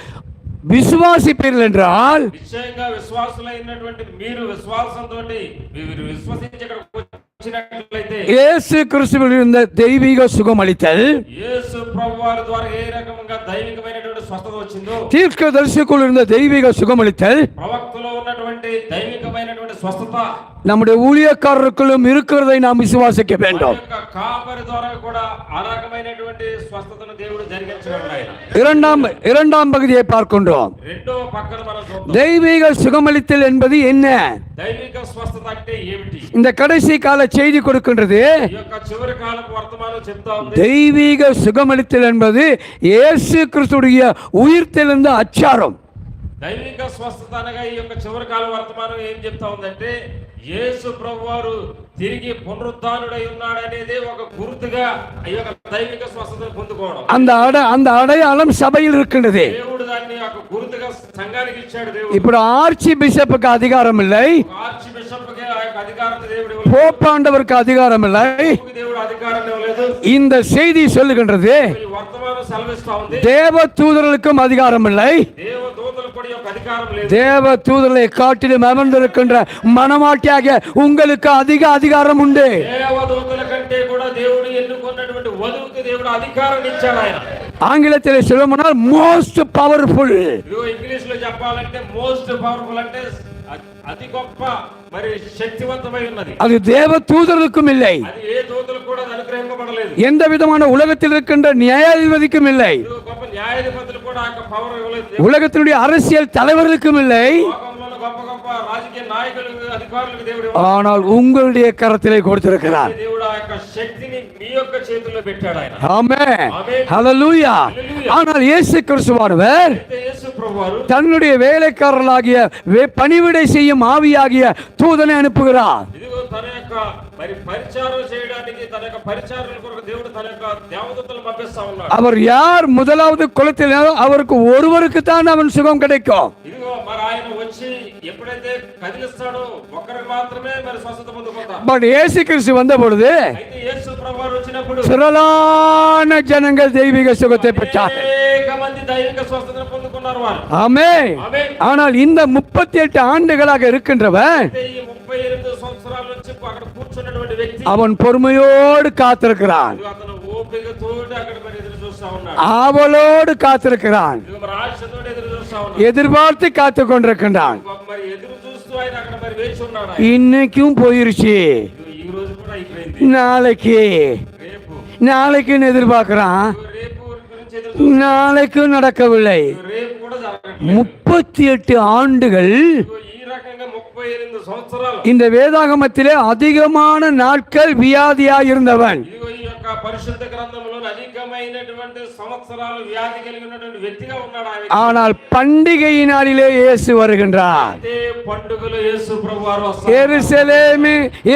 Speaker 4: விசுவாசிப்பீர்கள் என்றால்,
Speaker 3: నిశ్చయంగా విశ్వాసులైనటువంటి మీరు విశ్వాసంతో మీరు విశ్వసించి ఇక్కడికి వచ్చినట్లయితే
Speaker 4: இயேசு கிறிஸ்துவில் இருந்த தெய்வீக சுகமளித்தல்,
Speaker 3: యేసు ప్రభువారి ద్వారా ఏ రకంగా దైవికమైనటువంటి స్వస్థత వచ్చిందో,
Speaker 4: தீர்க்கதரிசிக்குள் இருந்த தெய்வீக சுகமளித்தல்
Speaker 3: ప్రవక్తలో ఉన్నటువంటి దైవికమైనటువంటి స్వస్థత
Speaker 4: நம்முடைய ஊழியக்காரருக்குள்ளும் இருக்கிறதை நாம் விசுவாசிக்க
Speaker 3: మన
Speaker 4: வேண்டும்.
Speaker 3: యొక్క కాపరి ద్వారా కూడా ఆ రకమైనటువంటి స్వస్థతను దేవుడు జరిగించగలడు. ఆయన
Speaker 4: இரண்டாம் பகுதியை பார்க்கின்றோம்.
Speaker 3: రెండో పక్కన మనం చూద్దాం,
Speaker 4: தெய்வீக சுகமளித்தல் என்பது என்ன?
Speaker 3: దైవిక స్వస్థత అంటే ఏమిటి?
Speaker 4: இந்த கடைசி கால செய்தி கொடுக்கின்றது.
Speaker 3: ఈ యొక్క చివరి కాలపు వర్తమానం చెప్తా ఉంది.
Speaker 4: தெய்வீக சுகமளித்தல் என்பது இயேசு கிறிஸ்துடைய உயிர்த்தெழுந்த அச்சாரம்.
Speaker 3: దైవిక స్వస్థత అనగా ఈ యొక్క చివరి కాల వర్తమానం ఏం చెప్తా ఉందంటే యేసు ప్రభువారు తిరిగి పునరుద్ధానుడై ఉన్నాడనేదే ఒక గుర్తుగా ఈ యొక్క దైవిక స్వస్థతను పొందుకోవడం.
Speaker 4: அந்த அடையாளம் சபையில் இருக்கின்றது.
Speaker 3: దేవుడు దాన్ని ఒక గుర్తుగా సంఘానికి ఇచ్చాడు. దేవుడు
Speaker 4: ఇప్పుడు ஆர்ச்சி பிஷப்புக்கு அதிகாரம் இல்லை,
Speaker 3: ఆర్చ్ బిషప్‌కి ఆ యొక్క అధికారాన్ని దేవుడు ఇవ్వలేదు.
Speaker 4: போப்பாண்டவருக்கு அதிகாரம் இல்லை.
Speaker 3: దేవుడు అధికారాన్ని ఇవ్వలేదు.
Speaker 4: இந்த செய்தி சொல்லுகின்றது
Speaker 3: ఈ వర్తమానం సెలవిస్తా ఉంది
Speaker 4: தேவ தூதர்களுக்கும் அதிகாரம் இல்லை.
Speaker 3: దేవదూతలకు కూడా ఈ యొక్క అధికారం లేదు.
Speaker 4: தேவ தூதர்களை காட்டிலும் அமர்ந்திருக்கின்ற மனமாட்டியாக உங்களுக்கு அதிகாரம் உண்டு.
Speaker 3: దేవదూతల కంటే కూడా దేవుడు ఎన్నుకున్నటువంటి వధువుకి దేవుడు అధికారం ఇచ్చాడు. ఆయన
Speaker 4: ஆங்கிலத்தில் சொல்லணும்னால் மோஸ்ட் பவர்ஃபுல்.
Speaker 3: ఇదిగో ఇంగ్లీష్ లో చెప్పాలంటే మోస్ట్ పవర్ఫుల్ అంటే అతి గొప్ప మరి శక్తివంతమై ఉన్నది.
Speaker 4: அது தேவ தூதர்களுக்கும் இல்லை,
Speaker 3: అది ఏ దూతలకు కూడా అనుగ్రహింపబడలేదు.
Speaker 4: எந்த விதமான உலகத்தில் இருக்கின்ற நியாயாதிபதிக்கும் இல்லை,
Speaker 3: ఇదిగో గొప్ప న్యాయాధిపతులు కూడా ఆ యొక్క పవర్ ఇవ్వలేదు.
Speaker 4: உலகத்தினுடைய அரசியல் தலைவர்களுக்கும் இல்லை.
Speaker 3: లోకంలోని గొప్ప గొప్ప రాజకీయ నాయకులకు అధికారులకు దేవుడు ఇవ్వలేదు.
Speaker 4: ஆனால் உங்களுடைய கரத்திலே கொடுத்திருக்கிறார்.
Speaker 3: దేవుడు ఆ యొక్క శక్తిని మీ యొక్క చేతుల్లో పెట్టాడు. ఆయన
Speaker 4: ஆமென்,
Speaker 3: ఆమేన్.
Speaker 4: ஹல்லேலூயா. ஆனால் இயேசு கிறிஸ்துவானவர்
Speaker 3: అయితే యేసు ప్రభువారు
Speaker 4: தன்னுடைய வேலைக்காரர்களாகிய பணிவிடை செய்யும் ஆவியாகிய தூதனை அனுப்புகிறார்.
Speaker 3: ఇదిగో తన యొక్క మరి పరిచారం చేయడానికి తన యొక్క పరిచారణ కొరకు దేవుడు తన యొక్క దేవదూతలను పంపిస్తా ఉన్నాడు.
Speaker 4: அவர் யார் முதலாவது குலத்தில் அவருக்கு ஒருவருக்கு தான் அவன் சுகம் கிடைக்கும்.
Speaker 3: ఇదిగో మరి ఆయన వచ్చి ఎప్పుడైతే కదిలిస్తాడో ఒక్కరికి మాత్రమే మరి స్వస్థత పొందుకుంటారు.
Speaker 4: பட் இயேசு கிறிஸ்து வந்த பொழுது
Speaker 3: అయితే యేసు ప్రభువారు వచ్చినప్పుడు
Speaker 4: திரளான ஜனங்கள் தெய்வீக சுகத்தை பெற்றார்கள்.
Speaker 3: అనేక మంది దైవిక స్వస్థతను పొందుకున్నారు వారు.
Speaker 4: ஆமென்.
Speaker 3: ఆమేన్.
Speaker 4: ஆனால் இந்த 38 ஆண்டுகளாக இருக்கின்றவன்
Speaker 3: అయితే ఈ 38 సంవత్సరాల నుంచి అక్కడ కూర్చున్నటువంటి వ్యక్తి
Speaker 4: அவன் பொறுமையோடு காத்திருக்கிறான்,
Speaker 3: ఇదిగో అతను ఓపికతోటి అక్కడ మరి ఎదురు చూస్తా ఉన్నాడు.
Speaker 4: ஆவலோடு காத்திருக்கிறான்,
Speaker 3: ఇదిగో మరి ఆశతోటి ఎదురు చూస్తా ఉన్నాడు.
Speaker 4: எதிர்பார்த்து காத்து கொண்டிருக்கின்றான்.
Speaker 3: మరి ఎదురు చూస్తూ ఆయన అక్కడ మరి వేచి ఉన్నాడు ఆయన.
Speaker 4: இன்னைக்கும் போயிருச்சு,
Speaker 3: ఈ రోజు కూడా అయిపోయింది.
Speaker 4: நாளைக்கு
Speaker 3: రేపు
Speaker 4: நாளைக்குன்னு எதிர்பார்க்கிறான்,
Speaker 3: రేపు గురించి ఎదురు
Speaker 4: நாளைக்கும் நடக்கவில்லை.
Speaker 3: రేపు కూడా జరగట్లేదు.
Speaker 4: 38 ஆண்டுகள்
Speaker 3: ఈ రకంగా 38 సంవత్సరాలు
Speaker 4: இந்த வேதாகமத்திலே அதிகமான நாட்கள் வியாதியா இருந்தவன்.
Speaker 3: ఇదిగో ఈ యొక్క పరిశుద్ధ గ్రంథంలో అధికమైనటువంటి సంవత్సరాలు వ్యాధి కలిగి ఉన్నటువంటి వ్యక్తిగా ఉన్నాడు ఆయన.
Speaker 4: ஆனால் பண்டிகையினாலே இயேசு வருகின்றார்.
Speaker 3: అదే పండుగలో యేసు ప్రభువారు వస్తారు.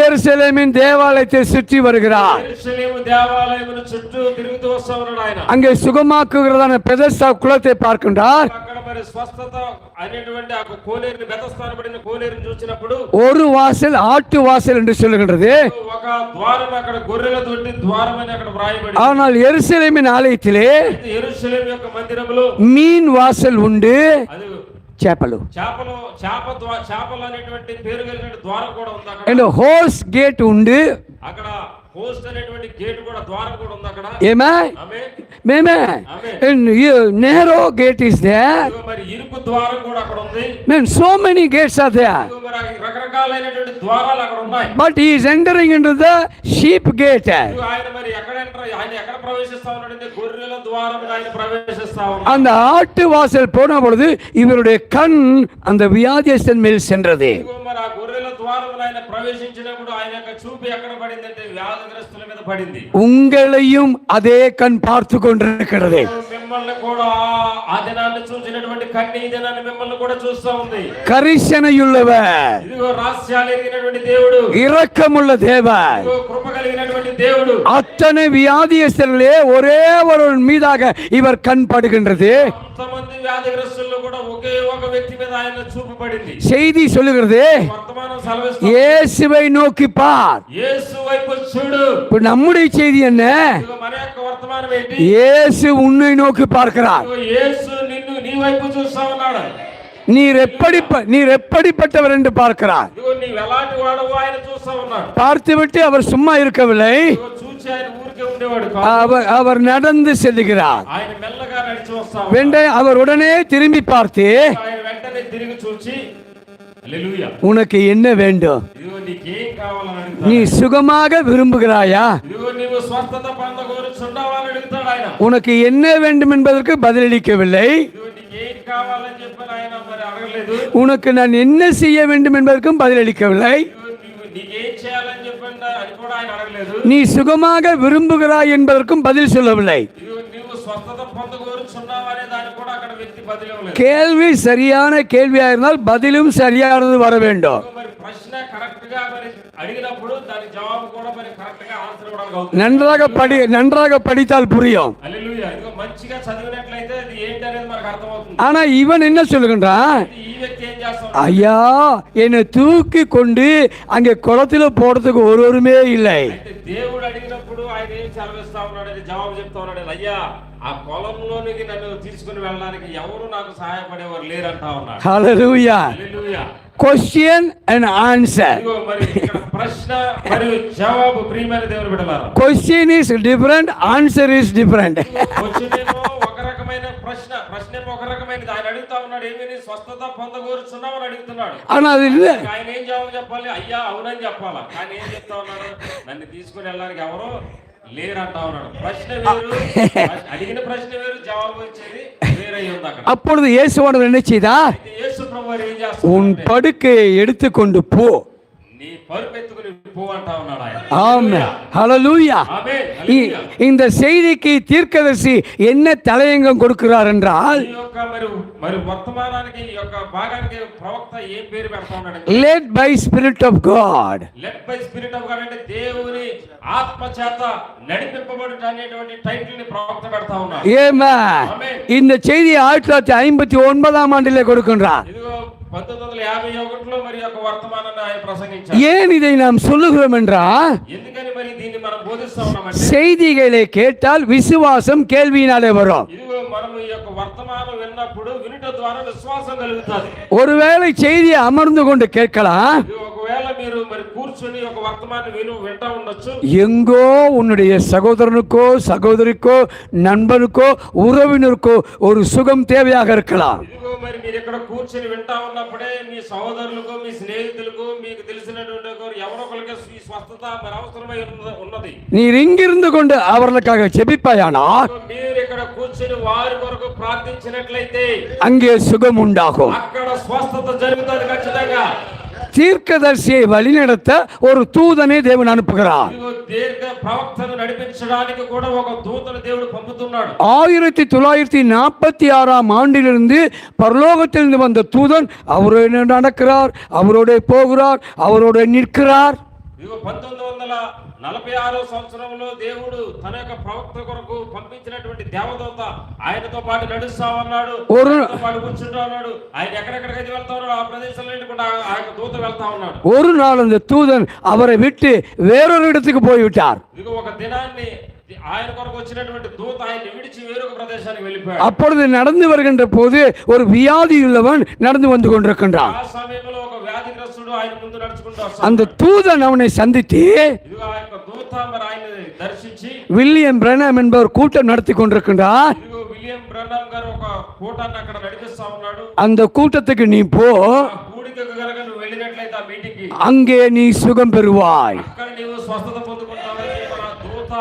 Speaker 4: எருசலேமின் தேவாலயத்தை சுற்றி வருகிறார்.
Speaker 3: యెరూషలేము దేవాలయమును చుట్టూ తిరుగుతూ వస్తా ఉన్నాడు ఆయన.
Speaker 4: அங்கே சுகமாக்குகிறதான பெதஸ்தா குளத்தை பார்க்கின்றார்.
Speaker 3: అక్కడ మరి స్వస్థత అనేటువంటి ఆ కోనేరుని బెతస్థానబడిన కోనేరుని చూసినప్పుడు
Speaker 4: ஒரு வாசல் ஆட்டு வாசல் என்று சொல்லுகின்றது.
Speaker 3: ఒక ద్వారం అక్కడ గొర్రెల దొడ్డి ద్వారం అని అక్కడ వ్రాయబడి.
Speaker 4: ஆனால் எருசலேமின் ఆలయத்திலே
Speaker 3: యెరూషలేము యొక్క మందిరములో
Speaker 4: மீன் வாசல் உண்டு,
Speaker 3: అది
Speaker 4: చేపలు
Speaker 3: చేపలు అనేటువంటి పేరు కలిగిన ద్వారం కూడా ఉంది అక్కడ.
Speaker 4: అండ్ హోర్స్ గేట్ ఉండు,
Speaker 3: అక్కడ హోస్ట్ అనేటువంటి గేట్ కూడా ద్వారం కూడా ఉంది అక్కడ.
Speaker 4: ఏమే
Speaker 3: ఆమేన్.
Speaker 4: మేమే నేరో గేట్ ఇస్ దేర్,
Speaker 3: ఇదిగో మరి ఇరుకు ద్వారం కూడా అక్కడ ఉంది.
Speaker 4: man so many gates are there,
Speaker 3: ఇదిగో మరి రకరకాలైనటువంటి ద్వారాలు అక్కడ ఉన్నాయి.
Speaker 4: but he is entering into the sheep gate.
Speaker 3: ఇదిగో ఆయన మరి ఆయన ఎక్కడ ప్రవేశిస్తా ఉన్నాడంటే గొర్రెల ద్వారం ఆయన ప్రవేశిస్తా ఉన్నాడు.
Speaker 4: அந்த ஆட்டு வாசல் போன பொழுது இவருடைய கண் அந்த வியாதியஸ்தன் மேல் சென்றது.
Speaker 3: ఇదిగో మరి ఆ గొర్రెల ద్వారం ఆయన ప్రవేశించినప్పుడు ఆయన యొక్క చూపు ఎక్కడ పడిందంటే వ్యాధిగ్రస్తుల మీద పడింది.
Speaker 4: உங்களையும் அதே கண் பார்த்து கொண்டிருக்கிறது.
Speaker 3: మిమ్మల్ని కూడా ఆ దినాన్ని చూసినటువంటి కన్ను ఈ దినాన్ని మిమ్మల్ని కూడా చూస్తా ఉంది.
Speaker 4: கரிசனையுள்ளவர்,
Speaker 3: ఇదిగో రాస్యాలు ఎరిగినటువంటి దేవుడు,
Speaker 4: இரக்கமுள்ள தேவன்,
Speaker 3: ఇదిగో కృప కలిగినటువంటి దేవుడు.
Speaker 4: அத்தனை வியாதியஸ்தர்களே ஒரே ஒருவன் மீதாக இவர் கண் படுகின்றது.
Speaker 3: కొంతమంది వ్యాధిగ్రస్తుల్లో కూడా ఒకే ఒక వ్యక్తి మీద ఆయన చూపు పడింది.
Speaker 4: செய்தி சொல்லுகிறது,
Speaker 3: వర్తమానం సెలవిస్తుంది,
Speaker 4: இயேசுவை நோக்கி பார்.
Speaker 3: యేసు వైపు చూడు.
Speaker 4: இப்ப நம்முடைய செய்தி என்ன?
Speaker 3: ఇదిగో మన యొక్క వర్తమానం ఏంటి?
Speaker 4: இயேசு உன்னை நோக்கி பார்க்கிறார்.
Speaker 3: ఇదిగో యేసు నిన్ను నీ వైపు చూస్తా ఉన్నాడు.
Speaker 4: நீர் எப்படிப்பட்டவர் என்று பார்க்கிறார்.
Speaker 3: ఇదిగో నీవు ఎలాంటి వాడవో ఆయన చూస్తా ఉన్నాడు.
Speaker 4: பார்த்துவிட்டு அவர் சும்மா இருக்கவில்லை,
Speaker 3: ఇదిగో చూసి ఆయన ఊరికే ఉండేవాడు కాదు.
Speaker 4: அவர் நடந்து செல்லுகிறார்.
Speaker 3: ఆయన మెల్లగా నడిచి వస్తా ఉన్నాడు.
Speaker 4: அவர் ఉடனே திரும்பி பார்த்து,
Speaker 3: ఆయన వెంటనే తిరిగి చూసి హల్లెలూయా,
Speaker 4: உனக்கு என்ன வேண்டும்?
Speaker 3: ఇదిగో నీకేం కావాలని
Speaker 4: நீ
Speaker 3: అడుగుతాడు.
Speaker 4: சுகமாக விரும்புகிறாயா?
Speaker 3: ఇదిగో నీవు స్వస్థత పొందగోరుచున్నావా అని అడుగుతాడు ఆయన.
Speaker 4: உனக்கு என்ன வேண்டும் என்பதற்கு பதிலளிக்கவில்லை.
Speaker 3: ఇదిగో నీకేం కావాలని చెప్పని ఆయన మరి అడగలేదు.
Speaker 4: உனக்கு நான் என்ன செய்ய வேண்டும் என்பதற்கும் பதிலளிக்கவில்லை.
Speaker 3: ఇదిగో నీకేం చేయాలని చెప్పండి అని కూడా ఆయన అడగలేదు.
Speaker 4: நீ சுகமாக விரும்புகிறாய் என்பதற்கும் பதில் சொல்லவில்லை.
Speaker 3: ఇదిగో నీవు స్వస్థత పొందగోరుచున్నావా అనే దానికి కూడా అక్కడ వ్యక్తి బదిలవలేదు.
Speaker 4: கேள்வி சரியான கேள்வியா இருந்தால் பதிலும் சரியானது வர வேண்டும்.
Speaker 3: మరి ప్రశ్న కరెక్ట్ గా మరి అడిగినప్పుడు దాని జవాబు కూడా మరి కరెక్ట్ గా ఆన్సర్ కూడా అవుతుంది.
Speaker 4: நன்றாக படித்தால் புரியும்.
Speaker 3: హల్లెలూయా. ఇదిగో మంచిగా చదివినట్లయితే అది ఏంటి అనేది మనకు అర్థమవుతుంది.
Speaker 4: ஆனா இவன் என்ன சொல்லுகின்றான்?
Speaker 3: ఈ వ్యక్తి ఏం చేస్తాడు?
Speaker 4: ஐயா, என்னை தூக்கி கொண்டு அங்கே குளத்துல போறதுக்கு ஒருவருமே இல்லை.
Speaker 3: అయితే దేవుడు అడిగినప్పుడు ఆయన ఏం సెలవిస్తా ఉన్నాడు అని జవాబు చెప్తా ఉన్నాడు. అయ్యా, ఆ కొలంలోనికి నన్ను తీసుకుని వెళ్ళడానికి ఎవరు నాకు సహాయపడేవారు లేరంటా ఉన్నాడు.
Speaker 4: హల్లెలూయా.
Speaker 3: హల్లెలూయా.
Speaker 4: Question and answer.
Speaker 3: ఇదిగో మరి ఇక్కడ ప్రశ్న మరియు జవాబు ప్రియమైన దేవుని బిడ్డలారా.
Speaker 4: Question is different, answer is different.
Speaker 3: వచ్చేదేమో ఒక రకమైన ప్రశ్నేమో ఒక రకమైనది. ఆయన అడుగుతా ఉన్నాడు, ఏమీ స్వస్థత పొందగోరుచున్నావు అని అడుగుతున్నాడు.
Speaker 4: ஆனா அது இல்ல.
Speaker 3: ఆయన ఏం జవాబు చెప్పాలి? అయ్యా అవునని చెప్పాలా. కానీ ఏం చెప్తా ఉన్నాడు? నన్ను తీసుకుని వెళ్ళడానికి ఎవరు లేరంటా ఉన్నాడు. ప్రశ్న వేరు, అడిగిన ప్రశ్న వేరు, జవాబు వచ్చేది వేరే ఉంది అక్కడ.
Speaker 4: அப்பொழுது இயேசுவானவர் என்ன செய்தார்?
Speaker 3: అయితే యేసు ప్రభువారు ఏం
Speaker 4: உன்
Speaker 3: చేస్తాడు?
Speaker 4: படுக்கையை எடுத்துக்கொண்டு போ.
Speaker 3: నీ పరుపు ఎత్తుకుని పో అంటా ఉన్నాడు ఆయన.
Speaker 4: ஆமென். ஹalleluya.
Speaker 3: ఆమేన్. హల్లెలూయా.
Speaker 4: இந்த செய்திக்கு தீர்க்கதரிசி என்ன தலையங்கம் கொடுக்கிறார் என்றால்,
Speaker 3: ఈ యొక్క మరి వర్తమానానికి ఈ యొక్క భాగానికి ప్రవక్త ఏం పేరు పెడతా ఉన్నాడు?
Speaker 4: led by spirit of God.
Speaker 3: Led by spirit of God అంటే దేవుని ఆత్మ చేత నడిపింపబడుట అనేటువంటి టైటిల్ ని ప్రవక్త పెడతా ఉన్నాడు.
Speaker 4: ஆமென். இந்த செய்தியை 1959 ஆண்டிலே கொடுக்கின்றார்.
Speaker 3: ఇదిగో 1951లో మరి యొక్క వర్తమానాన్ని ఆయన ప్రసంగించారు.
Speaker 4: ஏன் இதை நாம் சொல்லுகிறோம் என்றால்,
Speaker 3: ఎందుకని మరి దీన్ని మనం బోధిస్తా ఉన్నామంటే,
Speaker 4: செய்திகளை கேட்டால் விசுவாசம் கேள்வியினாலே வரும்.
Speaker 3: ఇదిగో మనం ఈ యొక్క వర్తమానం విన్నప్పుడు వినుట ద్వారా విశ్వాసం కలుగుతుంది.
Speaker 4: ஒருவேளை செய்தியை அமர்ந்து கொண்டு கேட்கலாம்,
Speaker 3: ఇది ఒకవేళ ఒకవేళ మీరు మరి కూర్చొని ఒక వర్తమానం వింటా ఉండొచ్చు.
Speaker 4: எங்கோ உன்னுடைய சகோதரனுக்கோ சகோதரிக்கோ நண்பனுக்கோ உறவினருக்கோ ஒரு சுகம் தேவையாக இருக்கலாம்.
Speaker 3: ఇదిగో మరి మీరు ఇక్కడ కూర్చొని వింటా ఉన్నప్పుడే మీ సహోదరులకు మీ స్నేహితులకు మీకు తెలిసినటువంటి ఎవరో ఒకరికి ఈ స్వస్థత మరి అవసరమై ఉన్నది.
Speaker 4: நீர் இங்கிருந்து கொண்டு அவர்களுக்காக ஜெபிப்பாயானால்
Speaker 3: మీరు ఇక్కడ కూర్చొని వారి కొరకు ప్రార్థించినట్లయితే
Speaker 4: அங்கே சுகம் உண்டாகும்.
Speaker 3: అక్కడ స్వస్థత జరుగుతుంది ఖచ్చితంగా.
Speaker 4: தீர்க்கதரிசியை வழிநடத்த ஒரு தூதனை தேவன் அனுப்புகிறார்.
Speaker 3: ఇదిగో దీర్ఘ ప్రవక్తను నడిపించడానికి కూడా ఒక దూతను దేవుడు పంపుతున్నాడు.
Speaker 4: 1946ஆம் ஆண்டிலிருந்து பரலோகத்திலிருந்து வந்த தூதன் அவரோடு நடக்கிறார், அவரோட போகிறார், அவரோட நிற்கிறார்.
Speaker 3: ఇదిగో 1946 సంవత్సరంలో దేవుడు తన యొక్క ప్రవక్త కొరకు పంపించినటువంటి దేవదూత ఆయనతో పాటు నడుస్తా ఉన్నాడు, ఆయనతో పాటు కూర్చుంటా ఉన్నాడు. ఆయన ఎక్కడెక్కడికైతే వెళ్తా ఉన్నాడు ఆ ప్రదేశంలో కూడా ఆ యొక్క దూత వెళ్తా ఉన్నాడు.
Speaker 4: ஒரு நாள் அந்த தூதன் அவரை விட்டு வேறொரு இடத்துக்கு போய்விட்டார்.
Speaker 3: ఇదిగో ఒక దినాన్ని ఆయన కొరకు వచ్చినటువంటి దూత ఆయన్ని విడిచి వేరొక ప్రదేశానికి వెళ్ళిపోయాడు.
Speaker 4: அப்பொழுது நடந்து வருகின்ற போது ஒரு வியாதியுள்ளவன் நடந்து வந்து கொண்டிருக்கின்றான்.
Speaker 3: ఆ సమయంలో ఒక వ్యాధిగ్రస్తుడు ఆయన ముందు నడుచుకుంటూ వస్తాడు.
Speaker 4: அந்த தூதன் அவனை சந்தித்து
Speaker 3: ఇదిగో ఆ యొక్క దూత మరి ఆయన్ని దర్శించి
Speaker 4: வில்லியம் பிரெனம் என்பவர் கூட்டம் நடத்தி கொண்டிருக்கின்றார்.
Speaker 3: ఇదిగో విలియం బ్రనమ్ గారు ఒక కూటాన్ని అక్కడ నడిపిస్తా ఉన్నాడు.
Speaker 4: அந்த கூட்டத்துக்கு நீ போ,
Speaker 3: ఆ కూడికకు గనుక నువ్వు వెళ్ళినట్లయితే ఆ మీటింగ్ కి
Speaker 4: அங்கே நீ சுகம் பெறுவாய்.
Speaker 3: అక్కడ నీవు స్వస్థత పొందుకుంటావని మన దూత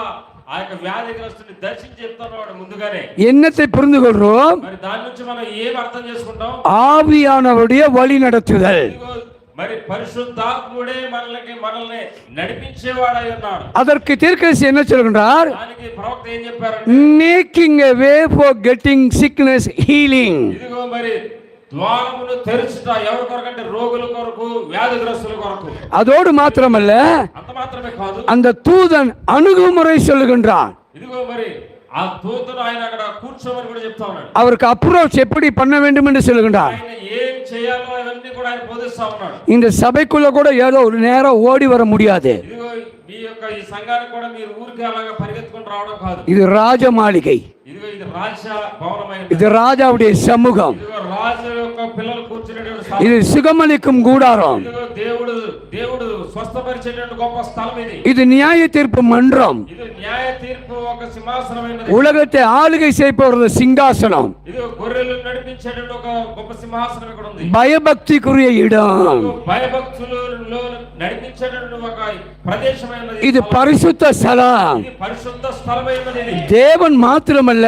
Speaker 3: ఆ యొక్క వ్యాధిగ్రస్తుని దర్శించి చెప్తున్నాడు ముందుగానే.
Speaker 4: என்னத்தை புரிந்து கொள்றோம்?
Speaker 3: మరి దాని నుంచి మనం ఏం అర్థం చేసుకుంటాం?
Speaker 4: ஆவியானவருடைய வழி நடத்துதல்.
Speaker 3: ఇదిగో మరి పరిశుద్ధాత్ముడే మనల్ని నడిపించేవాడై ఉన్నాడు.
Speaker 4: அதற்கு தீர்க்கதரிசி என்ன சொல்கின்றார்?
Speaker 3: దానికి ప్రవక్త ఏం చెప్పారు?
Speaker 4: Making a way for getting sickness healing.
Speaker 3: ఇదిగో మరి ద్వారమును తెరుచుట ఎవరి కొరకు అంటే రోగుల కొరకు, వ్యాధిగ్రస్తుల కొరకు.
Speaker 4: அதோடு மாத்திரமல்ல,
Speaker 3: అంత మాత్రమే కాదు,
Speaker 4: அந்த தூதன் அணுகுமுறை சொல்லுகின்றான்.
Speaker 3: ఇదిగో మరి ఆ దూతను ఆయన అక్కడ కూర్చోమని కూడా చెప్తా ఉన్నాడు.
Speaker 4: அவருக்கு அப்ரோச் எப்படி பண்ண வேண்டும் என்று சொல்லுகின்றார்.
Speaker 3: ఆయన ఏం చేయాలో అవన్నీ కూడా ఆయన బోధిస్తా ఉన్నాడు.
Speaker 4: இந்த సభைக்குள்ள கூட ஏதோ ஒரு நேரம் ஓடி வர முடியாது.
Speaker 3: ఇదిగో మీ యొక్క ఈ సంఘానికి కూడా మీరు ఊరికే అలాగా పరిగెత్తుకొని రావడం కాదు.
Speaker 4: இது రాజ మాళిகை,
Speaker 3: ఇదిగో ఇది రాజ భవనమైన,
Speaker 4: இது ராஜாவுடைய சமூகம்,
Speaker 3: ఇదిగో రాజు యొక్క పిల్లలు కూర్చునేటువంటి స్థలం.
Speaker 4: இது சுகமளிக்கும் கூடாரம்,
Speaker 3: ఇదిగో దేవుడు స్వస్థపరిచేటువంటి గొప్ప స్థలం ఇది.
Speaker 4: இது நியாய தீர்ப்பு மன்றம்,
Speaker 3: ఇది న్యాయ తీర్పు ఒక సింహాసనమైనది.
Speaker 4: உலகத்தை ஆளுகை செய்பவரது சிங்காசனம்,
Speaker 3: ఇదిగో గొర్రెలు నడిపించేటువంటి ఒక గొప్ప సింహాసనం ఇక్కడ ఉంది.
Speaker 4: பயபக்திக்குரிய இடம்,
Speaker 3: ఇదిగో భయభక్తులలో నడిపించేటువంటి ఒక ప్రదేశమైనది.
Speaker 4: இது பரிசுத்த ஸ்தலம்.
Speaker 3: ఇది పరిశుద్ధ స్థలమైనది. ఇది
Speaker 4: தேவன் மாத்திரமல்ல,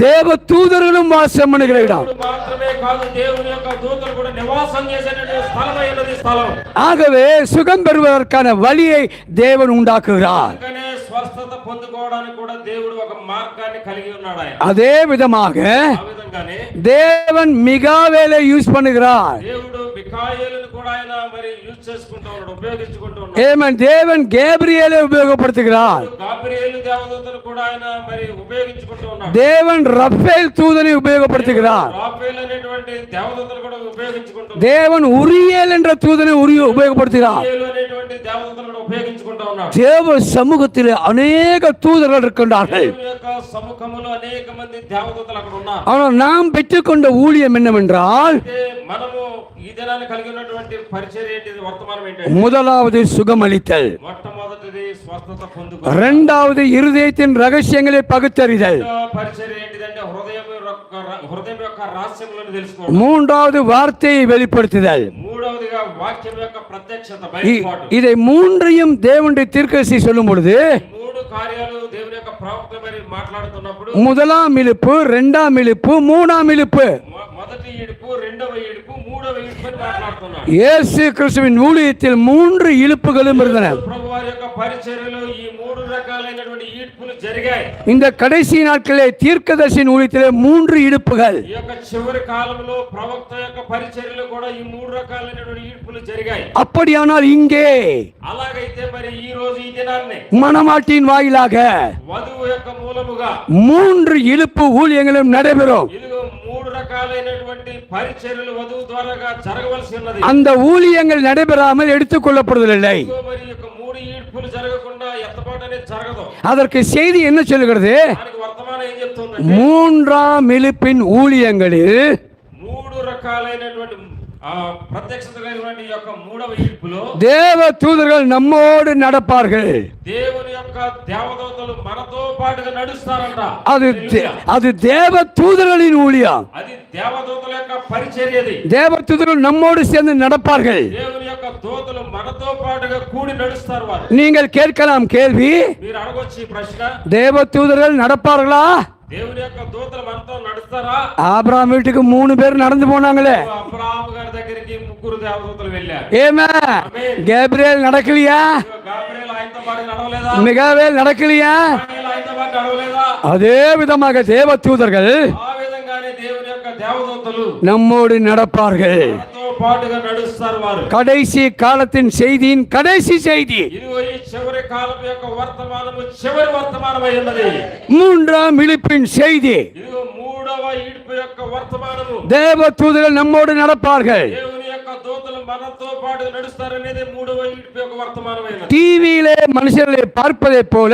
Speaker 4: தேவ தூதர்களும் வாசம் பண்ணுகிற இடம்.
Speaker 3: దేవుడు మాత్రమే కాదు, దేవుని యొక్క దూతలు కూడా నివాసం చేసేటువంటి స్థలమైనది స్థలం.
Speaker 4: ஆகவே சுகம் பெறுவதற்கான வழியை தேவன் உண்டாக்குகிறார்.
Speaker 3: అందుకనే స్వస్థత పొందుకోవడానికి కూడా దేవుడు ఒక మార్గాన్ని కలిగి ఉన్నాడు. ఆయన
Speaker 4: அதே விதமாக
Speaker 3: ఆ విధంగానే
Speaker 4: தேவன் மிகாவேலை யூஸ் பண்ணுகிறார்.
Speaker 3: దేవుడు మిఖాయేలును కూడా ఆయన మరి యూజ్ చేసుకుంటూ ఉన్నాడు, ఉపయోగించుకుంటూ ఉన్నాడు.
Speaker 4: ஏமன் தேவன் கேப்ரியலை உபயோகப்படுத்துகிறார்.
Speaker 3: గాబ్రియేలు దేవదూతను కూడా ఆయన మరి ఉపయోగించుకుంటూ ఉన్నాడు.
Speaker 4: தேவன் ரஃபேல் தூதனை உபயோகப்படுத்துகிறார்.
Speaker 3: రాఫేల్ అనేటువంటి దేవదూతను కూడా ఉపయోగించుకుంటూ
Speaker 4: தேவன் உரியேல் என்ற தூதனை உபயோகப்படுத்துகிறார்.
Speaker 3: గాబ్రియేలు అనేటువంటి దేవదూతను కూడా ఉపయోగించుకుంటూ ఉన్నాడు.
Speaker 4: தேவ சமூகத்திலே அநேக தூதர்கள் இருக்கின்றார்கள்.
Speaker 3: దేవుని యొక్క సముఖములో అనేక మంది దేవదూతలు అక్కడ ఉన్నారు.
Speaker 4: ஆனால் நாம் பெற்றுக்கொண்ட ஊழியம் என்னவென்றால்,
Speaker 3: అయితే మనము ఈ దినాన్ని కలిగి ఉన్నటువంటి పరిచర్య ఏంటిది? వర్తమానం ఏంటి?
Speaker 4: முதலாவது சுகமளித்தல்,
Speaker 3: మొట్టమొదటిది స్వస్థత పొందుకో.
Speaker 4: இரண்டாவது இருதயத்தின் ரகசியங்களை பகுத்தறிதல்,
Speaker 3: రెండో పరిచర్య ఏంటిదంటే హృదయం యొక్క రహస్యములను తెలుసుకోవడం.
Speaker 4: மூன்றாவது வார்த்தையை வெளிப்படுத்துதல்.
Speaker 3: మూడవదిగా వాక్యం యొక్క ప్రత్యక్షత,
Speaker 4: இ-
Speaker 3: బయలుపాటు.
Speaker 4: இதை மூன்றையும் தேவனுடைய தீர்க்கதரிசி சொல்லும் பொழுது,
Speaker 3: మూడు కార్యాలు దేవుని యొక్క ప్రవక్త మరి మాట్లాడుతున్నప్పుడు
Speaker 4: முதலாம் இழுப்பு, இரண்டாம் இழுப்பு, மூணாம் இழுப்பு,
Speaker 3: మొదటి ఈడుపు, రెండవ ఈడుపు, మూడవ ఈడుపు అని మాట్లాడుతున్నాడు.
Speaker 4: இயேசு கிறிஸ்துவின் ஊழியத்தில் 3 இழுப்புகளும் இருந்தன.
Speaker 3: ప్రభు వారి యొక్క పరిచర్యలో ఈ మూడు రకాలైనటువంటి ఈడ్పులు జరిగాయి.
Speaker 4: இந்த கடைசி நாட்களே தீர்க்கதரிசியின் ஊழியத்திலே 3 இழுப்புகள்.
Speaker 3: ఈ యొక్క చివరి కాలంలో ప్రవక్త యొక్క పరిచర్యలో కూడా ఈ మూడు రకాలైనటువంటి ఈడ్పులు జరిగాయి.
Speaker 4: அப்படியானால் இங்கே
Speaker 3: అలాగైతే మరి ఈ రోజు ఈ దినాన్ని
Speaker 4: மணமாட்டின் வாயிலாக
Speaker 3: వధువు యొక్క మూలముగా
Speaker 4: 3 இழுப்பு ஊழியங்களும் நடைபெறும்.
Speaker 3: ఇదిగో మూడు రకాలైనటువంటి పరిచర్యలు వధువు ద్వారాగా జరగవలసి ఉన్నది.
Speaker 4: அந்த ஊழியங்கள் நடைபெறாமல் எடுத்துக்கொள்ளப்படுவதில்லை.
Speaker 3: ఇదిగో మరి ఈ యొక్క మూడు ఈడ్పులు జరగకుండా ఎత్తపాటు అనేది జరగదు.
Speaker 4: அதற்கு செய்தி என்ன சொல்கிறது?
Speaker 3: దానికి వర్తమానం ఏం చెప్తుందంటే,
Speaker 4: 3ஆம் இழுப்பின் ஊழியங்களில்
Speaker 3: మూడు రకాలైనటువంటి ఆ ప్రత్యక్షత కలిగినటువంటి ఈ యొక్క మూడవ ఈడ్పులో
Speaker 4: தேவ தூதர்கள் நம்மோடு நடப்பார்கள்.
Speaker 3: దేవుని యొక్క దేవదూతలు మనతో పాటుగా నడుస్తారంట.
Speaker 4: அது தேவ தூதர்களின் ஊழியம்.
Speaker 3: అది దేవదూతల యొక్క పరిచర్యది.
Speaker 4: தேவ தூதர்கள் நம்மோடு சேர்ந்து நடப்பார்கள்.
Speaker 3: దేవుని యొక్క దూతలు మనతో పాటుగా కూడి నడుస్తారు వారు.
Speaker 4: நீங்கள் கேட்கலாம் கேள்வி,
Speaker 3: మీరు అడగొచ్చు ఈ ప్రశ్న,
Speaker 4: தேவ தூதர்கள் நடப்பார்களா?
Speaker 3: దేవుని యొక్క దూతలు మనతో నడుస్తారా?
Speaker 4: ஆபிரகாம் வீட்டுக்கு 3 பேர் நடந்து போனாங்களே.
Speaker 3: అబ్రహాము గారి దగ్గరికి 3 దేవదూతలు వెళ్ళారు.
Speaker 4: ஏமே கேப்ரியேல் நடக்கலையா?
Speaker 3: గాబ్రియల్ ఆయనతో పాటు నడవలేదా?
Speaker 4: மிகாவேல் நடக்கலையா?
Speaker 3: మిఖాయేలు ఆయనతో పాటు నడవలేదా?
Speaker 4: அதே விதமாக தேவ தூதர்கள்
Speaker 3: ఆ విధంగానే దేవుని యొక్క దేవదూతలు
Speaker 4: நம்மோடு நடப்பார்கள்.
Speaker 3: మనతో పాటుగా నడుస్తారు వారు.
Speaker 4: கடைசி காலத்தின் செய்தியின் கடைசி செய்தி,
Speaker 3: ఇదిగో ఈ చివరి కాలం యొక్క వర్తమానము చివరి వర్తమానమై ఉన్నది.
Speaker 4: மூன்றாம் இழுப்பின் செய்தி.
Speaker 3: ఇదిగో మూడవ ఈడ్పు యొక్క వర్తమానము.
Speaker 4: தேவ தூதர்கள் நம்மோடு நடப்பார்கள்.
Speaker 3: దేవుని యొక్క దూతలు మనతో పాటు నడుస్తారనేది మూడవ ఈడ్పు యొక్క వర్తమానమైనది.
Speaker 4: டிவியிலே மனுஷர்களை பார்ப்பதை போல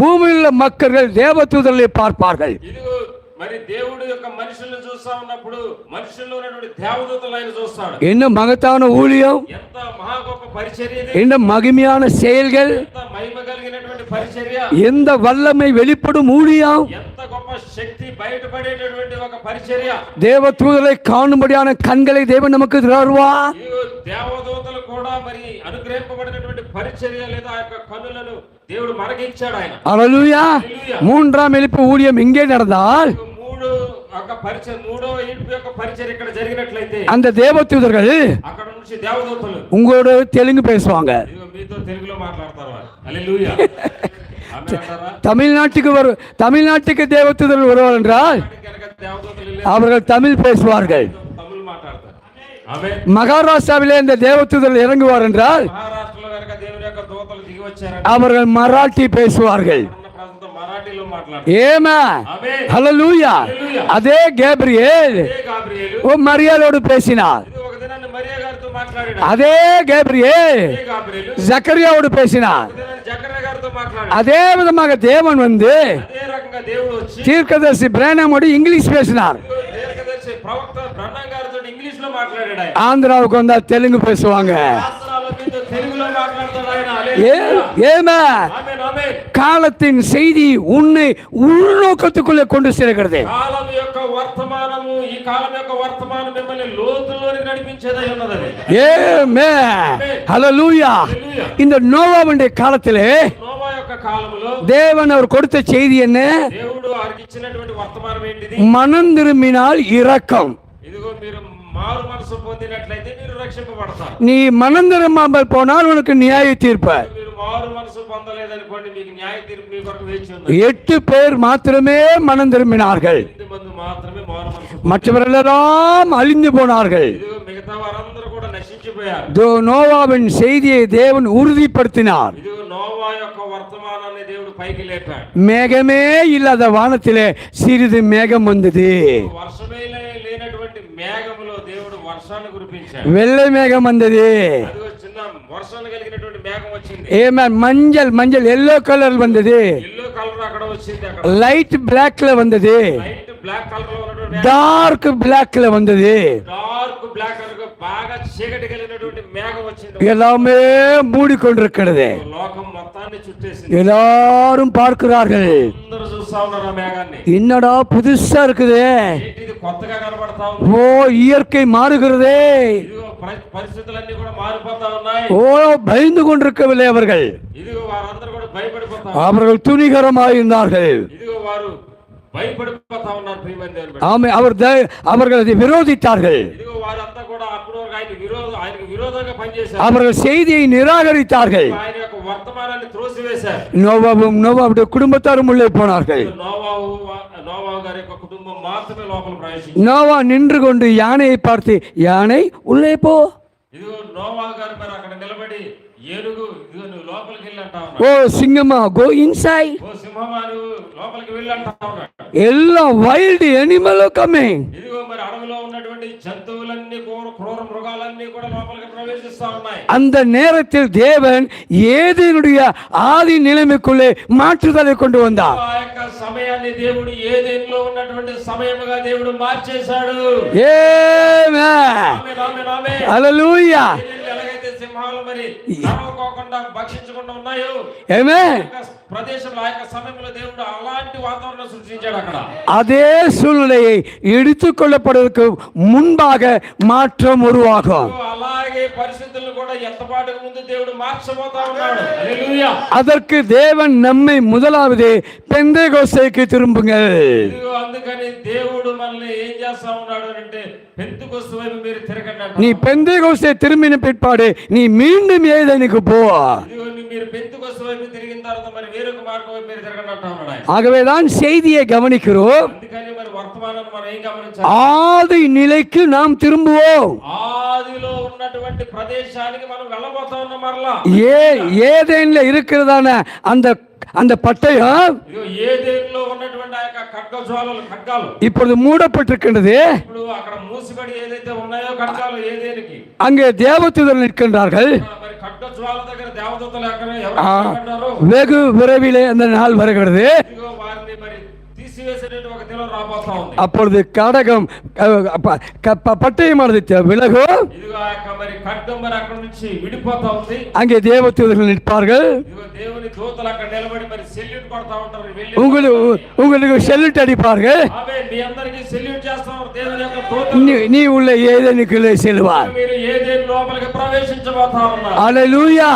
Speaker 4: பூமியில் உள்ள மக்கள் தேவ தூதர்களை பார்ப்பார்கள்.
Speaker 3: ఇదిగో మరి దేవుడు యొక్క మనుషులను చూస్తా ఉన్నప్పుడు మనుషుల్లో ఉన్నటువంటి దేవదూతలు ఆయన చూస్తాడు.
Speaker 4: என்ன மகத்தான ஊழியம்,
Speaker 3: ఎంత మహా గొప్ప పరిచర్య ఇది.
Speaker 4: என்ன மகிமையான செயல்கள்,
Speaker 3: ఎంత మహిమ కలిగినటువంటి పరిచర్య,
Speaker 4: எந்த వల్లமை வெளிப்படும் ஊழியம்.
Speaker 3: ఎంత గొప్ప శక్తి బయటపడేటటువంటి ఒక పరిచర్య.
Speaker 4: தேவ தூதரை காணும்படியான கண்களை தேவன் நமக்கு தருவார்.
Speaker 3: ఇదిగో దేవదూతలు కూడా మరి అనుగ్రహింపబడినటువంటి పరిచర్య లేదా ఆ యొక్క కన్నులను దేవుడు మనకి ఇచ్చాడు ఆయన.
Speaker 4: அல்லேலூயா. மூன்றாம் எழுப்பு ஊழியம் இங்கே நடந்தால்
Speaker 3: మూడవ ఈడ్పు యొక్క పరిచర్య ఇక్కడ జరిగినట్లయితే
Speaker 4: அந்த தேவ தூதர்கள்
Speaker 3: అక్కడ నుంచి దేవదూతలు
Speaker 4: உங்களோட தெலுங்கு பேசுவாங்க.
Speaker 3: ఇదిగో మీతో తెలుగులో మాట్లాడతారు వారు. హల్లెలూయా. ఆమేన్ అంటారా?
Speaker 4: தமிழ்நாட்டுக்கு தேவ தூதர்கள் வருவார்கள் என்றால்
Speaker 3: కనుక దేవదూతలు వెళ్ళి
Speaker 4: அவர்கள் தமிழ் பேசுவார்கள்.
Speaker 3: తమిళ్ మాట్లాడతారు. ఆమేన్.
Speaker 4: மகாராஷ்டிராவிலே இந்த தேவ தூதர்கள் இறங்குவார் என்றால்
Speaker 3: మహారాష్ట్రలో కనుక దేవుని యొక్క దూతలు దిగి వచ్చారంటే
Speaker 4: அவர்கள் மராட்டி பேசுவார்கள்.
Speaker 3: ఉన్న ప్రజలతో మరాఠీలో మాట్లాడతారు.
Speaker 4: ஏமா
Speaker 3: ఆమేన్.
Speaker 4: ஹல்லேலூயா. அதே கேப்ரியேல்
Speaker 3: అదే గాబ్రియేలు
Speaker 4: மரியாளோடு பேசினார்.
Speaker 3: ఇది ఒక దినాన్ని మరియా గారితో మాట్లాడాడు.
Speaker 4: அதே கேப்ரியேல்
Speaker 3: అదే గాబ్రియేలు
Speaker 4: ஜக்கரியாவோடு பேசினார்.
Speaker 3: ఒక దినాన్ని జకర్యా గారితో మాట్లాడాడు.
Speaker 4: அதே விதமாக தேவன் வந்து
Speaker 3: అదే రకంగా దేవుడు వచ్చి
Speaker 4: தீர்க்கதரிசி பிரானமோடு இங்கிலீஷ் பேசினார்.
Speaker 3: దీర్ఘదర్శి ప్రవక్త బ్రహ్మం గారితో ఇంగ్లీష్ లో మాట్లాడాడు ఆయన.
Speaker 4: ஆந்திராவுக்கு வந்தா தெலுங்கு பேசுவாங்க.
Speaker 3: శాస్త్రాల మీద తెలుగులో మాట్లాడతాడు ఆయన. హల్లెలూయా.
Speaker 4: ஏமா
Speaker 3: ఆమేన్ ఆమేన్.
Speaker 4: காலத்தின் செய்தி உன்னை உள்நோக்கத்துக்குள்ளே கொண்டு சேர்க்கிறது.
Speaker 3: కాలం యొక్క వర్తమానము, ఈ కాలం యొక్క వర్తమానం మిమ్మల్ని లోతుల్లోనికి నడిపించేదై ఉన్నది.
Speaker 4: ஏமே ஹல்லேலூயா. இந்த நோவாவுடைய காலத்திலே
Speaker 3: నోవా యొక్క కాలములో
Speaker 4: தேவன் அவர் கொடுத்த செய்தி என்ன?
Speaker 3: దేవుడు వారికి ఇచ్చినటువంటి వర్తమానం ఏంటిది?
Speaker 4: மனம் திரும்பினால் இரக்கம்.
Speaker 3: ఇదిగో మీరు మారు మనసు పొందినట్లయితే మీరు రక్షింపబడతారు.
Speaker 4: நீ மனம் திரும்பாமல் போனால் உனக்கு நியாய தீர்ப்பு.
Speaker 3: మీరు మారు మనసు పొందలేదనుకోండి, మీకు న్యాయ తీర్పు మీ కొరకు వేచి ఉంది.
Speaker 4: 8 பேர் மாத்திரமே மனம் திரும்பினார்கள்.
Speaker 3: 8 మంది మాత్రమే మారు మనసు.
Speaker 4: மற்றவர்களெல்லாம் அழிந்து போனார்கள்.
Speaker 3: ఇదిగో మిగతా వారందరూ కూడా నశించిపోయారు.
Speaker 4: நோவாவின் செய்தியை தேவன் உறுதிப்படுத்தினார்.
Speaker 3: ఇదిగో నోవా యొక్క వర్తమానాన్ని దేవుడు పైకి లేపాడు.
Speaker 4: மேகமே இல்லாத வானத்திலே சிறிது மேகம் வந்தது.
Speaker 3: వర్షమే లేనటువంటి మేఘములో దేవుడు వర్షాన్ని కురిపించాడు.
Speaker 4: வெள்ளை மேகம் வந்தது.
Speaker 3: అదిగో చిన్న వర్షాన్ని కలిగినటువంటి మేఘం వచ్చింది.
Speaker 4: ஏமே மஞ்சள் எல்லோ கலர் வந்தது.
Speaker 3: ఎల్లో కలర్ అక్కడ వచ్చింది. అక్కడ
Speaker 4: லைட் பிளாக்ல வந்தது.
Speaker 3: లైట్ బ్లాక్ కలర్ లో ఉన్నటువంటి
Speaker 4: டார்க் பிளாக்ல வந்தது.
Speaker 3: డార్క్ బ్లాక్ కలర్ బాగా చీకటి కలిగినటువంటి మేఘం వచ్చింది.
Speaker 4: எல்லாமே மூடிக்கொண்டிருக்கிறது.
Speaker 3: లోకం మొత్తాన్ని చుట్టేసింది.
Speaker 4: எல்லாரும் பார்க்கிறார்கள்.
Speaker 3: అందరూ చూస్తా ఉన్నారు ఆ మేఘాన్ని.
Speaker 4: என்னடா புதுசா இருக்குது.
Speaker 3: ఇది కొత్తగా కనబడతా ఉంది.
Speaker 4: ஓ இயற்கை மாறுகிறதே.
Speaker 3: ఇదిగో పరిస్థితులన్నీ కూడా మారిపోతా ఉన్నాయి.
Speaker 4: ஓ பயந்து கொண்டிருக்கவில்லை அவர்கள்.
Speaker 3: ఇదిగో వారందరూ కూడా భయపడిపోతా
Speaker 4: அவர்கள் துணிகரமாயிருந்தார்கள்.
Speaker 3: ఇదిగో వారు భయపడిపోతా ఉన్నారు. ప్రియమైన దేవుని బిడ్డ.
Speaker 4: ஆமை அவர்கள் அதை விரோதித்தார்கள்.
Speaker 3: ఇదిగో వారంతా కూడా అప్పుడు ఆయనకు విరోధంగా పనిచేశారు.
Speaker 4: அவர்கள் செய்தியை நிராகரித்தார்கள்.
Speaker 3: ఆయన యొక్క వర్తమానాన్ని త్రోసివేశారు.
Speaker 4: நோவாவுடைய குடும்பத்தாரும் உள்ளே போனார்கள்.
Speaker 3: నోవా గారి యొక్క కుటుంబం మాత్రమే లోపల ప్రవేశించారు.
Speaker 4: நோவா நின்று கொண்டு யானையை பார்த்து, யானை உள்ளே போ.
Speaker 3: ఇదిగో నోవా గారు మరి అక్కడ నిలబడి ఏనుగు ఇదిగో నువ్వు లోపలికి వెళ్ళి అంటా
Speaker 4: ஓ
Speaker 3: ఉన్నాడు.
Speaker 4: சிங்கமா கோ இன்சைட்.
Speaker 3: ఓ సింహమా నువ్వు లోపలికి వెళ్ళి అంటా ఉన్నాడు.
Speaker 4: எல்லாம் வைல்டு அனிமல் கமிங்.
Speaker 3: ఇదిగో మరి అడవిలో ఉన్నటువంటి ఉన్నటువంటి జంతువులన్నీ క్రూర మృగాలన్నీ కూడా లోపలికి ప్రవేశిస్తా ఉన్నాయి.
Speaker 4: அந்த நேரத்தில் தேவன் ஏதேனுடைய ஆதி நிலைமைக்குள்ளே மாற்றுதலை கொண்டு வந்தார்.
Speaker 3: ఆ యొక్క సమయాన్ని దేవుడు ఏదెన్లో ఉన్నటువంటి సమయముగా దేవుడు మార్చేశాడు.
Speaker 4: ఆమేన్.
Speaker 3: ఆమేన్, ఆమేన్, ఆమేన్.
Speaker 4: హల్లెలూయా.
Speaker 3: ఎలాగైతే సింహాలు మరి నరవకోకుండా భక్షించకుండా ఉన్నాయో,
Speaker 4: ఆమేన్.
Speaker 3: ప్రదేశంలో ఆ యొక్క సమయంలో దేవుడు అలాంటి వాతావరణం సృష్టించాడు. అక్కడ
Speaker 4: அதே சூழ்நிலையை எடுத்துக்கொள்ளப்படுவதற்கு முன்பாக மாற்றம் உருவாகும்.
Speaker 3: అలాగే పరిస్థితులను కూడా ఎత్తపాటుకు ముందు దేవుడు మార్చబోతా ఉన్నాడు. హల్లెలూయా.
Speaker 4: அதற்கு தேவன் நம்மை முதலாவது பெந்தேகோஸ்தேக்கு திரும்புங்கள்.
Speaker 3: అందుకని దేవుడు మనల్ని ఏం చేస్తా ఉన్నాడు అంటే పెంతెకొస్తు వైపు మీరు తిరగండి.
Speaker 4: நீ பெந்தேகோஸ்தே திரும்பின பிற்பாடு நீ மீண்டும் ஏதேனுக்கு போ.
Speaker 3: మీరు పెంతెకొస్తు వైపు తిరిగిన తర్వాత మరి వేరొక మార్గం వైపు మీరు తిరగండి అంటా ఉన్నాడు.
Speaker 4: ஆகவேதான் செய்தியை கவனிக்கிறோம்.
Speaker 3: అందుకని మరి వర్తమానాన్ని మనం ఏం గమనించాలి?
Speaker 4: ஆதி நிலைக்கு நாம் திரும்புவோம்.
Speaker 3: ఆదిలో ఉన్నటువంటి ప్రదేశానికి మనం వెళ్ళబోతా ఉన్నాం. మరలా
Speaker 4: ஏதேன்ல இருக்கிறதான அந்த அந்த பட்டயம்
Speaker 3: ఏదెన్లో ఉన్నటువంటి ఆ యొక్క ఖడ్గాలు
Speaker 4: இப்பொழுது மூடப்பட்டிருக்கின்றது.
Speaker 3: ఇప్పుడు అక్కడ మూసిబడి ఏదైతే ఉన్నాయో ఖడ్గాలు ఏదేనికి
Speaker 4: அங்கே தேவதூதர்கள் நிற்கின்றார்கள்.
Speaker 3: మరి ఖడ్గజ్వాల దగ్గర దేవదూతలు ఎక్కడ ఎవరు ఉన్నారు?
Speaker 4: வெகு விரைவிலே அந்த நாள் வருகிறது.
Speaker 3: ఇదిగో వారిని మరి తీసివేసేటువంటి ఒక దినం రాబోతా ఉంది.
Speaker 4: அப்பொழுது கடகம் பட்டயமானது விலகும்.
Speaker 3: ఇదిగో ఆ యొక్క మరి ఖడ్గం మరి అక్కడ నుంచి విడిపోతా ఉంది.
Speaker 4: அங்கே தேவதூதர்கள் நிற்பார்கள்.
Speaker 3: ఇదిగో దేవుని దూతలు అక్కడ నిలబడి మరి సెల్యూట్ కొడతా ఉంటారు.
Speaker 4: உங்களுக்கு செல்லுட் அடிப்பார்கள்.
Speaker 3: ఆమేన్. మీ అందరికీ సెల్యూట్ చేస్తారు దేవుని యొక్క దూతలు.
Speaker 4: நீ உள்ள ஏதேனுக்குள்ளே செல்வார்.
Speaker 3: మీరు ఏదేను లోపలికి ప్రవేశించబోతా ఉన్నారు.
Speaker 4: அல்லேலூயா.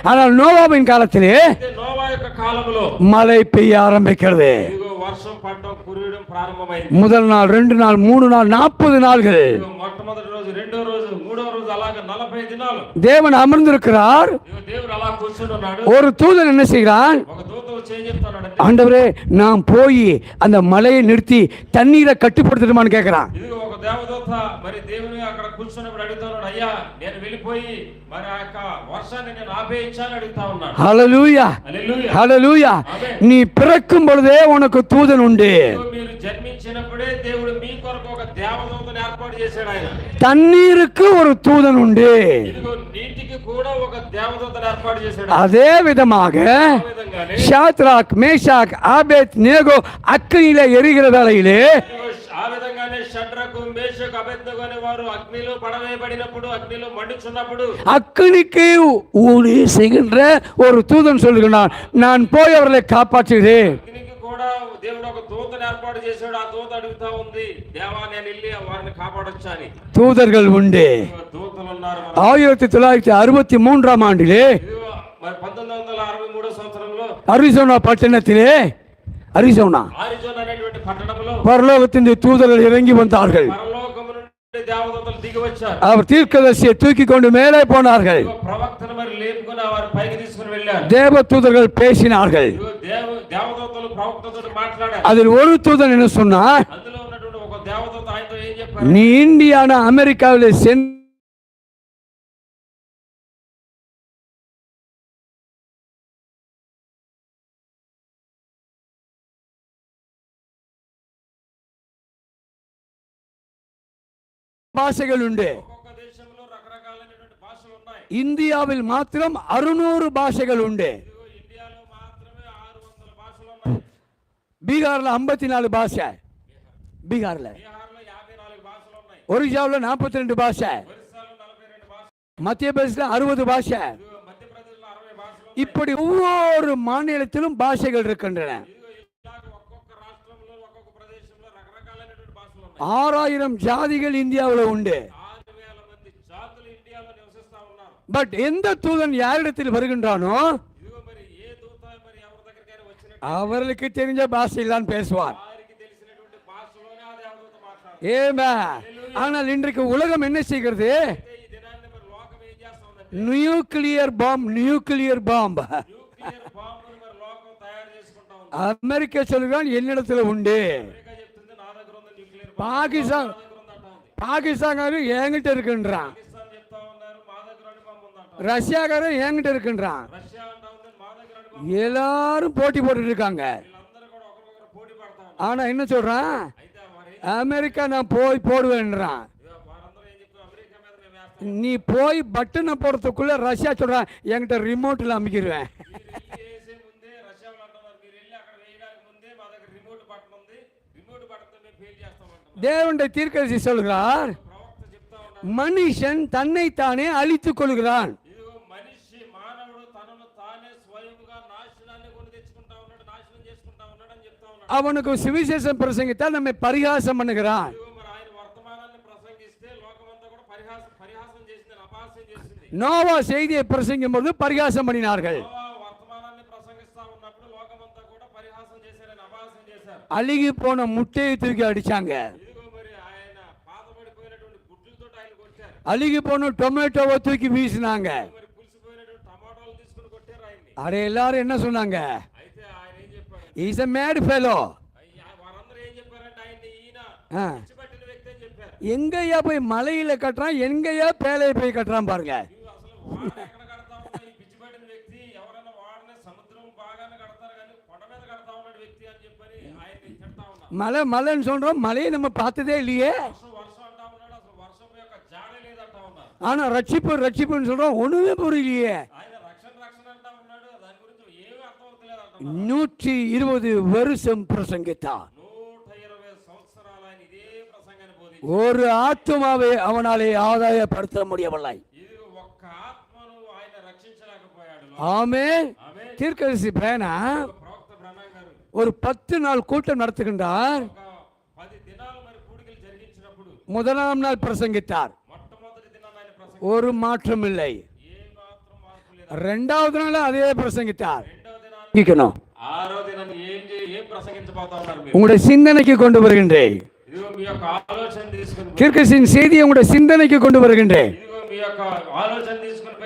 Speaker 4: ஆனால் நோவாவின் காலத்திலே
Speaker 3: నోవా యొక్క కాలంలో
Speaker 4: மழை பெய்ய ஆரம்பிக்கிறது.
Speaker 3: ఇదిగో వర్షం పడడం కురియడం ప్రారంభమైంది.
Speaker 4: முதல் நாள் 2 நாள் 3 நாள் 40 நாள்கள்
Speaker 3: ఇదిగో మొట్టమొదటి రోజు, రెండో రోజు, మూడో రోజు అలాగే 40 దినాలు
Speaker 4: தேவன் அமர்ந்திருக்கிறார்.
Speaker 3: ఇదిగో దేవుడు అలా కూర్చుని ఉన్నాడు.
Speaker 4: ஒரு தூதன் என்ன செய்கிறான்?
Speaker 3: ఒక దూత వచ్చి ఏం చెప్తాడు?
Speaker 4: ஆண்டவரே நான் போய் அந்த மலையை நிறுத்தி தண்ணீரை கட்டுப்படுத்தணுமான்னு கேட்கிறான்.
Speaker 3: ఇదిగో ఒక దేవదూత మరి దేవుని అక్కడ కూర్చున్నప్పుడు అడుగుతున్నాడు, అయ్యా నేను వెళ్ళిపోయి మరి ఆ యొక్క వర్షాన్ని నేను ఆపేయించాలని అడుగుతా ఉన్నాడు.
Speaker 4: ஹல்லேலூயா.
Speaker 3: హల్లెలూయా.
Speaker 4: ஹல்லேலூயா. நீ பிறக்கும் பொழுதே உனக்கு தூதன் உண்டு.
Speaker 3: ఇదిగో మీరు జన్మించినప్పుడే దేవుడు మీ కొరకు ఒక దేవదూతను ఏర్పాటు చేశాడు. ఆయన
Speaker 4: தண்ணீருக்கு ஒரு தூதன் உண்டு.
Speaker 3: ఇదిగో నీటికి కూడా ఒక దేవదూతను ఏర్పాటు చేశాడు.
Speaker 4: அதே விதமாக
Speaker 3: ఆ విధంగానే
Speaker 4: ஷாத்ராக் மேஷாக் ஆபேத் நேகோ அக்கினியிலே எரிகிற வேளையிலே
Speaker 3: ఇదిగో ఆ విధంగానే షడ్రకు మేషకు అబేద్నెగో అనే వారు అగ్నిలో పడవేయబడినప్పుడు, అగ్నిలో మండుచున్నప్పుడు
Speaker 4: அக்கினிக்கு ஊழி செய்கின்ற ஒரு தூதன் சொல்லுகிறான், நான் போய் அவர்களை காப்பாற்றுகிறேன்.
Speaker 3: అగ్నికి కూడా దేవుడు ఒక దూతను ఏర్పాటు చేశాడు. ఆ దూత అడుగుతా ఉంది, దేవా నేను వెళ్ళి వారిని కాపాడొచ్చా అని.
Speaker 4: தூதர்கள் உண்டு.
Speaker 3: దూతలు ఉన్నారు.
Speaker 4: 1963 ஆண்டிலே
Speaker 3: ఇదిగో మరి 1963 సంవత్సరంలో
Speaker 4: அரிசோனா பட்டணத்திலே அரிசோனா
Speaker 3: ఆరిజోనా అనేటువంటి పట్టణంలో
Speaker 4: பரலோகத்தின் தூதர்கள் இறங்கி வந்தார்கள்.
Speaker 3: పరలోకము నుండి దేవదూతలు దిగి వచ్చారు.
Speaker 4: அவர் தீர்க்கதரிசியை தூக்கி கொண்டு மேலே போனார்கள்.
Speaker 3: ఇదిగో ప్రవక్తను మరి లేపుకొని వారి పైకి తీసుకుని వెళ్ళారు.
Speaker 4: தேவ தூதர்கள் பேசினார்கள்.
Speaker 3: ఇదిగో దేవదూతలు ప్రవక్తతో మాట్లాడారు.
Speaker 4: அதில் ஒரு தூதன் என்ன சொன்னார்?
Speaker 3: అందులో ఉన్నటువంటి ఒక దేవదూత ఆయనతో ఏం చెప్పారు?
Speaker 4: நீ இந்தியானா அமெரிக்காவிலே சென்று భాషలు ఉండే.
Speaker 3: ఒక్కొక్క దేశంలో రకరకాలైనటువంటి భాషలు ఉన్నాయి.
Speaker 4: இந்தியாவில் மாத்திரம் 600 భాషలు ఉండే.
Speaker 3: ఇదిగో ఇండియాలో మాత్రమే 600 భాషలు ఉన్నాయి.
Speaker 4: பீகார்ல 54 భాష. பீகார்ல
Speaker 3: బీహార్లో 54 భాషలు ఉన్నాయి.
Speaker 4: ஒரிசாவில் 42 భాష.
Speaker 3: ఒరిస్సాలో 42 భాషలు.
Speaker 4: மத்திய பிரதேசத்தில் 60 భాష.
Speaker 3: ఇదిగో మధ్యప్రదేశ్లో 60 భాషలు ఉన్నాయి.
Speaker 4: இப்படி ஒவ்வொரு மாநிலத்திலும் பாஷைகள் இருக்கின்றன.
Speaker 3: ఇదిగో ఇలాగ ఒక్కొక్క రాష్ట్రంలో ఒక్కొక్క ప్రదేశంలో రకరకాలైనటువంటి భాషలు ఉన్నాయి.
Speaker 4: 6000 ஜாதிகள் இந்தியாவில் உண்டு.
Speaker 3: 6000 మంది జాతులు ఇండియాలో నివసిస్తా ఉన్నారు.
Speaker 4: பட் எந்த தூதன் யாரிடத்தில் வருகின்றானோ
Speaker 3: ఇదిగో మరి ఏ దూత మరి ఎవరి దగ్గరికైనా వచ్చినట్టు
Speaker 4: அவர்களுக்கு தெரிஞ்ச பாஷையில் தான் பேசுவார்.
Speaker 3: వారికి తెలిసినటువంటి భాషలోనే ఆ దేవదూత మాట్లాడతారు.
Speaker 4: ஏமா ஆனால் இன்றைக்கு உலகம் என்ன செய்கிறது?
Speaker 3: ఈ దినాన్ని మరి లోకం ఏం చేస్తా ఉందంటే
Speaker 4: நியூக்ளியர் பாம்
Speaker 3: న్యూక్లియర్ బాంబును మరి లోకం తయారు చేసుకుంటా ఉంది.
Speaker 4: அமெரிக்கா சொல்கிறான் என்னிடத்துல உண்டு.
Speaker 3: అమెరికా చెప్తుంది నా దగ్గర ఉంది న్యూక్లియర్ బాంబు,
Speaker 4: பாகிஸ்தான்
Speaker 3: నా దగ్గర ఉందంటా ఉంది.
Speaker 4: பாகிஸ்தான்காரன் என்கிட்ட இருக்கின்றான்.
Speaker 3: పాకిస్తాన్ చెప్తా ఉన్నారు మా దగ్గర అణు బాంబు ఉందంట.
Speaker 4: ரஷ்யாக்காரன் என்கிட்ட இருக்கின்றான்.
Speaker 3: రష్యా అంటా ఉంది మా దగ్గర అణు బాంబు.
Speaker 4: எல்லாரும் போட்டி போட்டுட்டு இருக்காங்க.
Speaker 3: వీళ్ళందరూ కూడా ఒకరికొకరు పోటీ పడతా ఉన్నారు.
Speaker 4: ஆனா என்ன சொல்றான்?
Speaker 3: అయితే మరి ఏం
Speaker 4: అమెరికా நான் போய் போடுவேன்றான்.
Speaker 3: ఇదిగో వారందరూ ఏం చెప్తారు, అమెరికా మీద మేము వేస్తాం.
Speaker 4: நீ போய் பட்டனை போடுறதுக்குள்ள ரஷ்யா சொல்றான் என்கிட்ட ரிமோட்டில் அமைக்கிடுவேன்.
Speaker 3: మీరు వెళ్ళి వేసే ముందే రష్యా వాళ్ళు అంటున్నారు, మీరు వెళ్ళి అక్కడ వేయడానికి ముందే మా దగ్గర రిమోట్ బటన్ ఉంది, రిమోట్ బటన్తో మేము ఫెయిల్ చేస్తామంటున్నారు.
Speaker 4: தேவனுடைய தீர்க்கதரிசி சொல்கிறார்
Speaker 3: ప్రవక్త చెప్తా ఉన్నారు,
Speaker 4: மனுஷன் தன்னைத்தானே அழித்துக் கொள்கிறான்.
Speaker 3: ఇదిగో మనిషి మానవుడు తనను తానే స్వయముగా నాశనాన్ని కొని తెచ్చుకుంటా ఉన్నాడు, నాశనం చేసుకుంటా ఉన్నాడు అని చెప్తా ఉన్నాడు.
Speaker 4: அவனுக்கு சுவிசேஷம் பிரசங்கித்தால் நம்மை பரிகாசம் பண்ணுகிறான்.
Speaker 3: ఇదిగో మరి ఆయన వర్తమానాన్ని ప్రసంగిస్తే లోకమంతా కూడా పరిహాసం చేసింది, అపహాస్యం చేసింది.
Speaker 4: நோவா செய்தியை பிரசங்கும் போது பரிகாசம் பண்ணினார்கள்.
Speaker 3: నోవా వర్తమానాన్ని ప్రసంగిస్తా ఉన్నప్పుడు లోకమంతా కూడా పరిహాసం చేశారని, అపహాస్యం చేశారు.
Speaker 4: அழுகி போன முட்டையை தூக்கி அடிச்சாங்க.
Speaker 3: ఇదిగో మరి ఆయన పాతబడిపోయినటువంటి గుడ్లతో ఆయన కొట్టారు.
Speaker 4: அழுகி போன டொமேட்டோவை தூக்கி வீசினாங்க.
Speaker 3: మరి పులిసిపోయినటువంటి టమాటాలు తీసుకుని కొట్టారు ఆయన్ని.
Speaker 4: அட எல்லாரும் என்ன சொன்னாங்க?
Speaker 3: అయితే ఆయన ఏం చెప్పారు,
Speaker 4: இஸ் a mad fellow.
Speaker 3: వారందరూ ఏం చెప్పారంటే ఆయన్ని ఈయన
Speaker 4: ஆ.
Speaker 3: పిచ్చిపట్టిన వ్యక్తి అని చెప్పారు.
Speaker 4: எங்கேயா போய் மலையில கட்டுறான், எங்கேயா பேலையை போய் கட்டுறான் பாருங்க.
Speaker 3: ఇవి అసలు వాడని ఎక్కడ కడతా ఉన్నా ఈ పిచ్చిపట్టిన వ్యక్తి, ఎవరైనా వాడని సముద్రం బాగానే కడతారు కానీ కొండ మీద కడతా ఉన్నాడు వ్యక్తి అని చెప్పని ఆయన్ని తిడతా ఉన్నారు.
Speaker 4: மலை மலைன்னு சொல்றோம், மலையை நம்ம பார்த்ததே இல்லையே.
Speaker 3: వర్షం వర్షం అంటా ఉన్నాడు, అసలు వర్షం యొక్క జాడే లేదంటా ఉన్నారు.
Speaker 4: ஆனா ரட்சிப்பு ரட்சிப்புன்னு சொல்றோம், ஒண்ணுமே புரியலையே.
Speaker 3: ఆయన రక్షణ రక్షణ అంటా ఉన్నాడు, దాని గురించి ఏమీ అర్థం అవుతలేదు అంటున్నారు.
Speaker 4: 120 வருஷம் பிரசங்கித்தான்.
Speaker 3: 120 సంవత్సరాలు ఆయన ఇదే ప్రసంగాన్ని బోధించారు.
Speaker 4: ஒரு ஆத்துமாவை அவனாலே ஆதாயப்படுத்த முடியவில்லை.
Speaker 3: ఇది ఒక్క ఆత్మను ఆయన రక్షించలేకపోయాడు.
Speaker 4: ஆமென்.
Speaker 3: ఆమె
Speaker 4: தீர்க்கதரிசி பிரேனா
Speaker 3: ప్రవక్త బ్రహ్మం గారు
Speaker 4: ஒரு 10 நாள் கூட்டம் நடத்துகின்றார்.
Speaker 3: ఒక 10 దినాలు మరి కూడికలు జరిగించినప్పుడు
Speaker 4: முதலாம் நாள் பிரசங்கித்தார்.
Speaker 3: మొట్టమొదటి దినాన్ని ఆయన
Speaker 4: ஒரு மாற்றம் இல்லை.
Speaker 3: ఏ మాత్రం మార్పు లేదు.
Speaker 4: ரெண்டாவது நாள் அதே பிரசங்கித்தார்.
Speaker 3: రెండవ దినాన్ని,
Speaker 4: கேட்கணும்.
Speaker 3: ఆరో దినాన్ని ఏం ప్రసంగించబోతా ఉన్నారు మీరు?
Speaker 4: உங்களுடைய சிந்தனைக்கு கொண்டு வருகின்றேன்.
Speaker 3: ఇదిగో మీ యొక్క ఆలోచన తీసుకుని,
Speaker 4: தீர்க்கதரிசியின் செய்தியை உங்களுடைய சிந்தனைக்கு கொண்டு வருகின்றேன்.
Speaker 3: ఇదిగో మీ యొక్క ఆలోచన తీసుకుని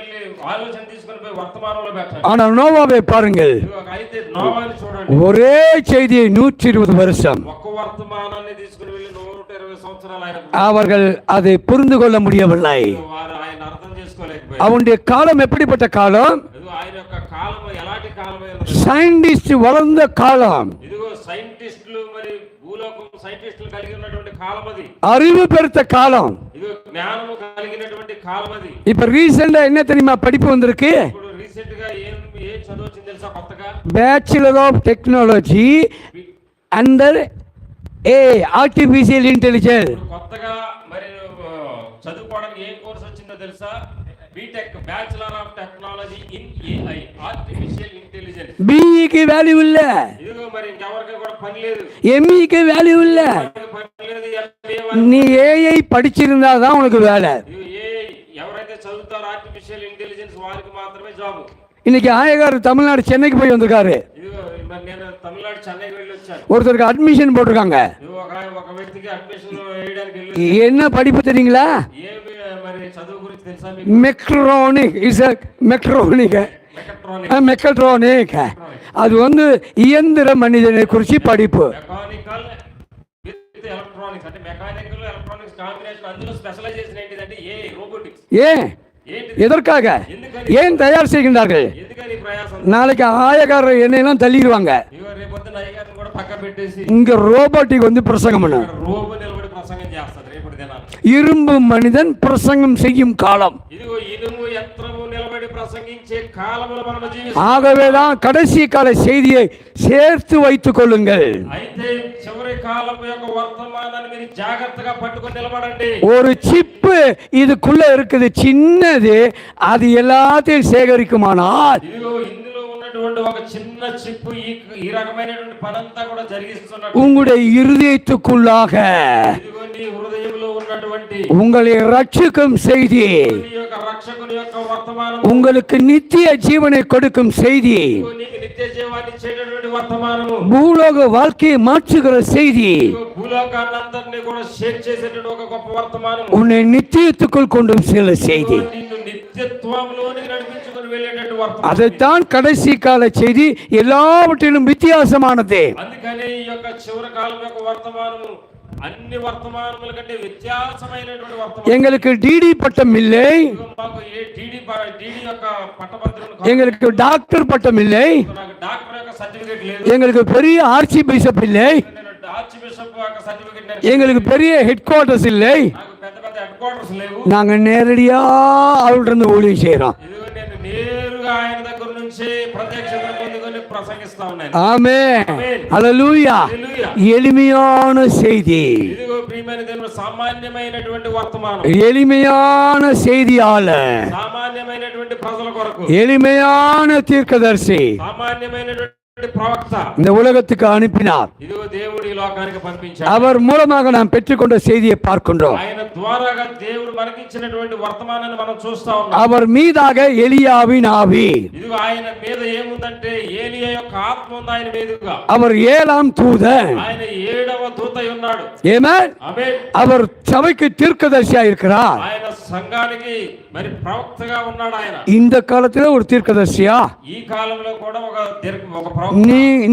Speaker 3: పోయి వర్తమానంలో పెట్టండి.
Speaker 4: ஆனால் நோவாவை பாருங்கள்,
Speaker 3: ఇదిగో అయితే నోవాని చూడండి,
Speaker 4: ஒரே செய்தியை 120 வருஷம்
Speaker 3: ఒక్క వర్తమానాన్ని తీసుకుని వెళ్ళి 120 సంవత్సరాలు ఆయన
Speaker 4: அவர்கள் அதை புரிந்து கொள்ள முடியவில்லை.
Speaker 3: వారు ఆయన అర్థం చేసుకోలేకపోయారు.
Speaker 4: அவனுடைய காலம் எப்படிப்பட்ட காலம்?
Speaker 3: ఇదిగో ఆయన యొక్క కాలం ఎలాంటి కాలమైనది?
Speaker 4: சயின்டிஸ்ட் வளர்ந்த காலம்,
Speaker 3: ఇదిగో సైంటిస్టులు మరి భూలోకం సైంటిస్టులు కలిగి ఉన్నటువంటి కాలం అది.
Speaker 4: அறிவு பெருத்த காலம்.
Speaker 3: ఇదిగో జ్ఞానము కలిగినటువంటి కాలం అది.
Speaker 4: இப்ப ரீசெண்டா என்ன தெரியுமா படிப்பு வந்திருக்கு?
Speaker 3: ఇప్పుడు రీసెంట్ గా ఏం చదువు వచ్చింది తెలుసా? కొత్తగా
Speaker 4: bachelor of technology under artificial intelligence.
Speaker 3: ఇప్పుడు కొత్తగా మరి చదువుకోవడానికి ఏం కోర్స్ వచ్చిందో తెలుసా? BTech, bachelor of technology in AI, artificial intelligence.
Speaker 4: பிஇக்கு வேல்யூ இல்ல,
Speaker 3: ఇదిగో మరి ఇంకెవరికి కూడా పని లేదు,
Speaker 4: எம்இக்கு வேல்யூ இல்ல.
Speaker 3: పని లేదు. MBA
Speaker 4: நீ ஏஐ படிச்சிருந்தா தான் உனக்கு வேலை.
Speaker 3: ఎవరైతే చదువుతారో ఆర్టిఫిషియల్ ఇంటెలిజెన్స్ వారికి మాత్రమే జాబ్.
Speaker 4: இன்னைக்கு ஆயகார் தமிழ்நாடு சென்னைக்கு போய் வந்திருக்காரு.
Speaker 3: ఇదిగో మరి నేను తమిళనాడు చెన్నైకి వెళ్ళి వచ్చాను.
Speaker 4: ஒருத்தருக்கு அட்மிஷன் போட்டிருக்காங்க.
Speaker 3: ఇదిగో ఒక వ్యక్తికి అడ్మిషన్ వేయడానికి వెళ్ళి,
Speaker 4: என்ன படிப்பு தெரியுங்களா?
Speaker 3: ఏమి మరి చదువు గురించి తెలుసా మీకు?
Speaker 4: மெக்ட்ரானிக் இஸ் மெக்ட்ரானிக்
Speaker 3: మెకట్రానిక్,
Speaker 4: மெக்கட்ரானிக் அது வந்து இயந்திர மனிதனை குறித்து படிப்பு.
Speaker 3: మెకానికల్ విత్ ఎలక్ట్రానిక్స్, అంటే మెకానికల్ ఎలక్ట్రానిక్స్ కాంబినేషన్. అందులో స్పెషలైజేషన్ ఏంటిదంటే ఏఐ, రోబోటిక్స్.
Speaker 4: ஏன்
Speaker 3: ఏంటి?
Speaker 4: எதற்காக
Speaker 3: ఎందుకని?
Speaker 4: ஏன் தயார் செய்கின்றார்கள்?
Speaker 3: ఎందుకని ఈ ప్రయాసం?
Speaker 4: நாளைக்கு ஆயக்காரர் என்னையெல்லாம் தள்ளிடுவாங்க.
Speaker 3: ఇగో రేపొద్దున అయ్యగారిని కూడా పక్క పెట్టేసి
Speaker 4: இங்க ரோபோட்டிக் வந்து பிரசங்கம் பண்ண,
Speaker 3: రోబో నిలబడి ప్రసంగం చేస్తారు రేపటి దినాలు.
Speaker 4: இரும்பு மனிதன் பிரசங்கம் செய்யும் காலம்.
Speaker 3: ఇదిగో ఇనుము యంత్రము నిలబడి ప్రసంగించే కాలంలో మనం జీవిస్తాం.
Speaker 4: ஆகவேதான் கடைசி கால செய்தியை சேர்த்து வைத்துக் கொள்ளுங்கள்.
Speaker 3: అయితే చివరి కాలపు యొక్క వర్తమానాన్ని మీరు జాగ్రత్తగా పట్టుకొని నిలబడండి.
Speaker 4: ஒரு சிப்பு இதுக்குள்ள இருக்குது, சின்னது, அது எல்லாத்தையும் சேகரிக்குமானால்
Speaker 3: ఇదిగో ఇందులో ఉన్నటువంటి ఒక చిన్న చిప్పు ఈ రకమైనటువంటి పనంతా కూడా జరిగిస్తున్నట్టు,
Speaker 4: உங்களுடைய இருதயத்துக்குள்ளாக
Speaker 3: ఇదిగో నీ హృదయంలో ఉన్నటువంటి
Speaker 4: உங்களை ரட்சிக்கும் செய்தி,
Speaker 3: నీ యొక్క రక్షకుని యొక్క వర్తమానం,
Speaker 4: உங்களுக்கு நித்திய ஜீவனை கொடுக்கும் செய்தி,
Speaker 3: ఇదిగో నీకు నిత్య జీవాన్ని ఇచ్చేటటువంటి వర్తమానము,
Speaker 4: பூலோக வாழ்க்கையை மாற்றுகிற செய்தி,
Speaker 3: ఇదిగో భూలోకాన్నందరినీ కూడా షేర్ చేసేటటువంటి ఒక గొప్ప వర్తమానము,
Speaker 4: உன்னை நித்தியத்துக்குள் கொண்டு செல்ல செய்தி.
Speaker 3: నిన్ను నిత్యత్వంలోనికి నడిపించుకొని వెళ్ళేటటువంటి వర్తమానం.
Speaker 4: அதைத்தான் கடைசி கால செய்தி எல்லாவற்றிலும் வித்தியாசமானது.
Speaker 3: అందుకని ఈ యొక్క చివరి కాలం యొక్క వర్తమానము అన్ని వర్తమానముల కంటే వ్యత్యాసమైనటువంటి వర్తమానం.
Speaker 4: எங்களுக்கு டிடி பட்டம் இல்லை,
Speaker 3: మాకు ఏ టీడీ యొక్క పట్టభద్రులు కాదు.
Speaker 4: எங்களுக்கு டாக்டர் பட்டம் இல்லை,
Speaker 3: నాకు డాక్టర్ యొక్క సర్టిఫికేట్ లేదు.
Speaker 4: எங்களுக்கு பெரிய ஆர்ச்சி பிஷப் இல்லை,
Speaker 3: నేను ఆర్చ్ బిషప్ యొక్క సర్టిఫికేట్ నేను ఆయన
Speaker 4: எங்களுக்கு பெரிய ஹெட் குவார்ட்டர்ஸ் இல்லை,
Speaker 3: నాకు పెద్ద పెద్ద హెడ్ క్వార్టర్స్ లేవు.
Speaker 4: நாங்க நேரடியா அவர்கிட்ட இருந்து ஊழியம் செய்யறோம்.
Speaker 3: ఇదిగో నేను నేరుగా ఆయన దగ్గర నుంచి ప్రత్యక్షత పొందుకొని ప్రసంగిస్తా ఉన్నాను.
Speaker 4: ஆமென்,
Speaker 3: ఆమేన్.
Speaker 4: ஹல்லேலூயா.
Speaker 3: హల్లెలూయా.
Speaker 4: எளிமையான செய்தி,
Speaker 3: ఇదిగో ప్రియమైన దేవుని సామాన్యమైనటువంటి వర్తమానం,
Speaker 4: எளிமையான செய்தியாளர்,
Speaker 3: సామాన్యమైనటువంటి ప్రజల కొరకు,
Speaker 4: எளிமையான தீர்க்கதரிசி
Speaker 3: సామాన్యమైనటువంటి ప్రవక్త
Speaker 4: இந்த உலகத்துக்கு அனுப்பினார்.
Speaker 3: ఇదిగో దేవుడు ఈ లోకానికి పంపించాడు.
Speaker 4: அவர் மூலமாக நாம் பெற்றுக்கொண்ட செய்தியை பார்க்கின்றோம்.
Speaker 3: ఆయన ద్వారాగా దేవుడు మనకిచ్చినటువంటి వర్తమానాన్ని మనం చూస్తా ఉన్నాం.
Speaker 4: அவர் மீதாக எலியாவின் ஆவி,
Speaker 3: ఇదిగో ఆయన మీద ఏముందంటే ఏలియా యొక్క ఆత్మ ఉంది ఆయన మీదుగా.
Speaker 4: அவர் 7ஆம் தூதன்.
Speaker 3: ఆయన 7వ దూత అయి ఉన్నాడు.
Speaker 4: ஆமென்.
Speaker 3: ఆమేన్.
Speaker 4: அவர் சபைக்கு தீர்க்கதரிசியா இருக்கிறார்.
Speaker 3: ఆయన సంఘానికి మరి ప్రవక్తగా ఉన్నాడు. ఆయన
Speaker 4: இந்த காலத்துல ஒரு தீர்க்கதரிசியா
Speaker 3: ఈ కాలంలో కూడా ఒక ప్రవక్త.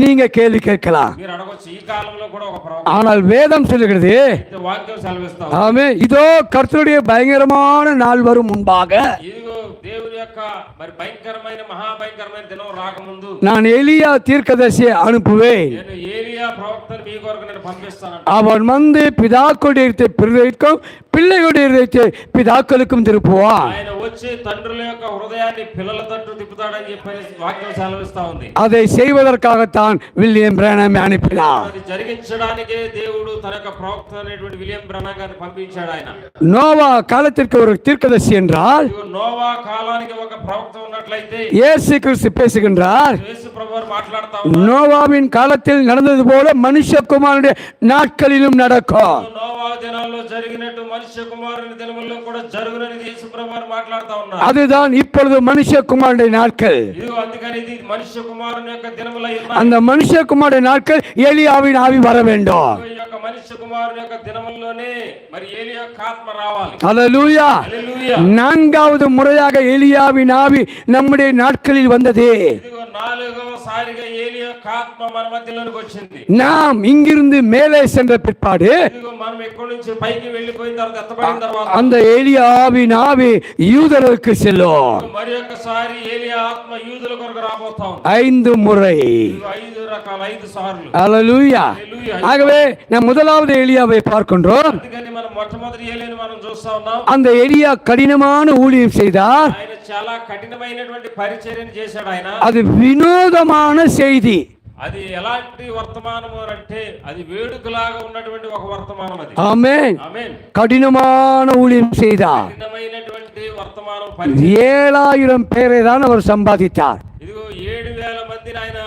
Speaker 4: நீங்க கேள்வி கேட்கலாம்,
Speaker 3: మీరు అడగొచ్చు, ఈ కాలంలో కూడా ఒక ప్రవక్త.
Speaker 4: ஆனால் வேதம் சொல்லுகிறது,
Speaker 3: ఇది వాక్యం సెలవిస్తాం.
Speaker 4: ஆமென், இதோ கர்த்தருடைய பயங்கரமான நாள் வரும் முன்பாக
Speaker 3: ఇదిగో దేవుని యొక్క మరి భయంకరమైన మహాభయంకరమైన దినం రాకముందు
Speaker 4: நான் எலியா தீர்க்கதரிசியை அனுப்புவேன்.
Speaker 3: నేను ఏలియా ప్రవక్తను మీ కొరకు నేను పంపిస్తాను.
Speaker 4: அவன் வந்து பிதாக்களுடைய இருதயத்தை பிள்ளைகளுக்கும் பிள்ளைகளுடைய இருதயத்தை பிதாக்களுக்கும் திருப்புவான்.
Speaker 3: ఆయన వచ్చి తండ్రుల యొక్క హృదయాన్ని పిల్లల తట్టు తిప్పుతాడని చెప్పని వాక్యం సెలవిస్తా ఉంది.
Speaker 4: அதை செய்வதற்காகத்தான் வில்லியம் பிரானம் அனுப்பினார்.
Speaker 3: అది జరిగించడానికే దేవుడు తన యొక్క ప్రవక్త అనేటువంటి విలియం బ్రనాం గారిని పంపించాడు. ఆయన
Speaker 4: நோவா காலத்திற்கு ஒரு தீர்க்கதரிசி என்றால்
Speaker 3: ఇదిగో నోవా కాలానికి ఒక ప్రవక్త ఉన్నట్లయితే
Speaker 4: இயேசு கிறிஸ்து பேசுகின்றார்,
Speaker 3: యేసు ప్రభువారు మాట్లాడుతా ఉన్నారు.
Speaker 4: நோவாவின் காலத்தில் நடந்தது போல மனுஷகுமாரனுடைய நாட்களிலும் நடக்கும்.
Speaker 3: నోవా దినాల్లో జరిగినట్టు మనుష్య కుమారుని దినముల్లో కూడా జరుగునని యేసు ప్రభువారు మాట్లాడుతా ఉన్నారు.
Speaker 4: அதுதான் இப்பொழுது மனுஷகுமாரனுடைய நாட்கள்.
Speaker 3: ఇదిగో అందుకని ఇది మనుష్య కుమారుని యొక్క దినములై ఉన్నాయి.
Speaker 4: அந்த மனுஷகுமாரனுடைய நாட்கள் எலியாவின் ஆவி வர வேண்டும்.
Speaker 3: ఈ యొక్క మనుష్య కుమారుని యొక్క దినముల్లోనే మరి ఏలియా యొక్క ఆత్మ రావాలి.
Speaker 4: ஹல்லேலூயா.
Speaker 3: హల్లెలూయా.
Speaker 4: 4வது முறையாக எலியாவின் ஆவி நம்முடைய நாட்களில் வந்தது.
Speaker 3: ఇదిగో 4వ సారిగా ఏలియా యొక్క ఆత్మ మన మధ్యలోనికి వచ్చింది.
Speaker 4: நாம் இங்கிருந்து மேலே சென்ற பிற்பாடு
Speaker 3: ఇదిగో మనం ఎక్కడి నుంచి పైకి వెళ్ళిపోయిన తర్వాత ఎత్తబడిన తర్వాత
Speaker 4: அந்த எலியாவின் ஆவி யூதர்களுக்கு செல்லும்.
Speaker 3: మరి ఒక్కసారి ఏలియా ఆత్మ యూదుల కొరకు రాబోతా ఉంది.
Speaker 4: 5 முறை.
Speaker 3: ఇదిగో 5 రకాల 5 సార్లు.
Speaker 4: ஹல்லேலூயா.
Speaker 3: హల్లెలూయా.
Speaker 4: ஆகவே நாம் முதலாவது எலியாவை பார்க்கின்றோம்.
Speaker 3: అందుకని మనం మొట్టమొదటి ఏలియాని మనం చూస్తా ఉన్నాం.
Speaker 4: அந்த எலியா கடினமான ஊழியம் செய்தார்.
Speaker 3: ఆయన చాలా కఠినమైనటువంటి పరిచర్యను చేశాడు. ఆయన
Speaker 4: அது వినోదமான செய்தி.
Speaker 3: అది ఎలాంటి వర్తమానము అంటే అది వేడుకలాగా ఉన్నటువంటి ఒక వర్తమానం. అది
Speaker 4: ஆமென்.
Speaker 3: ఆమేన్.
Speaker 4: கடினமான ஊழியம் செய்தார்.
Speaker 3: కఠినమైనటువంటి వర్తమానం పరిచర్య.
Speaker 4: 7000 பேரை தான் அவர் சம்பாதித்தார்.
Speaker 3: ఇదిగో 7000 మందిని ఆయన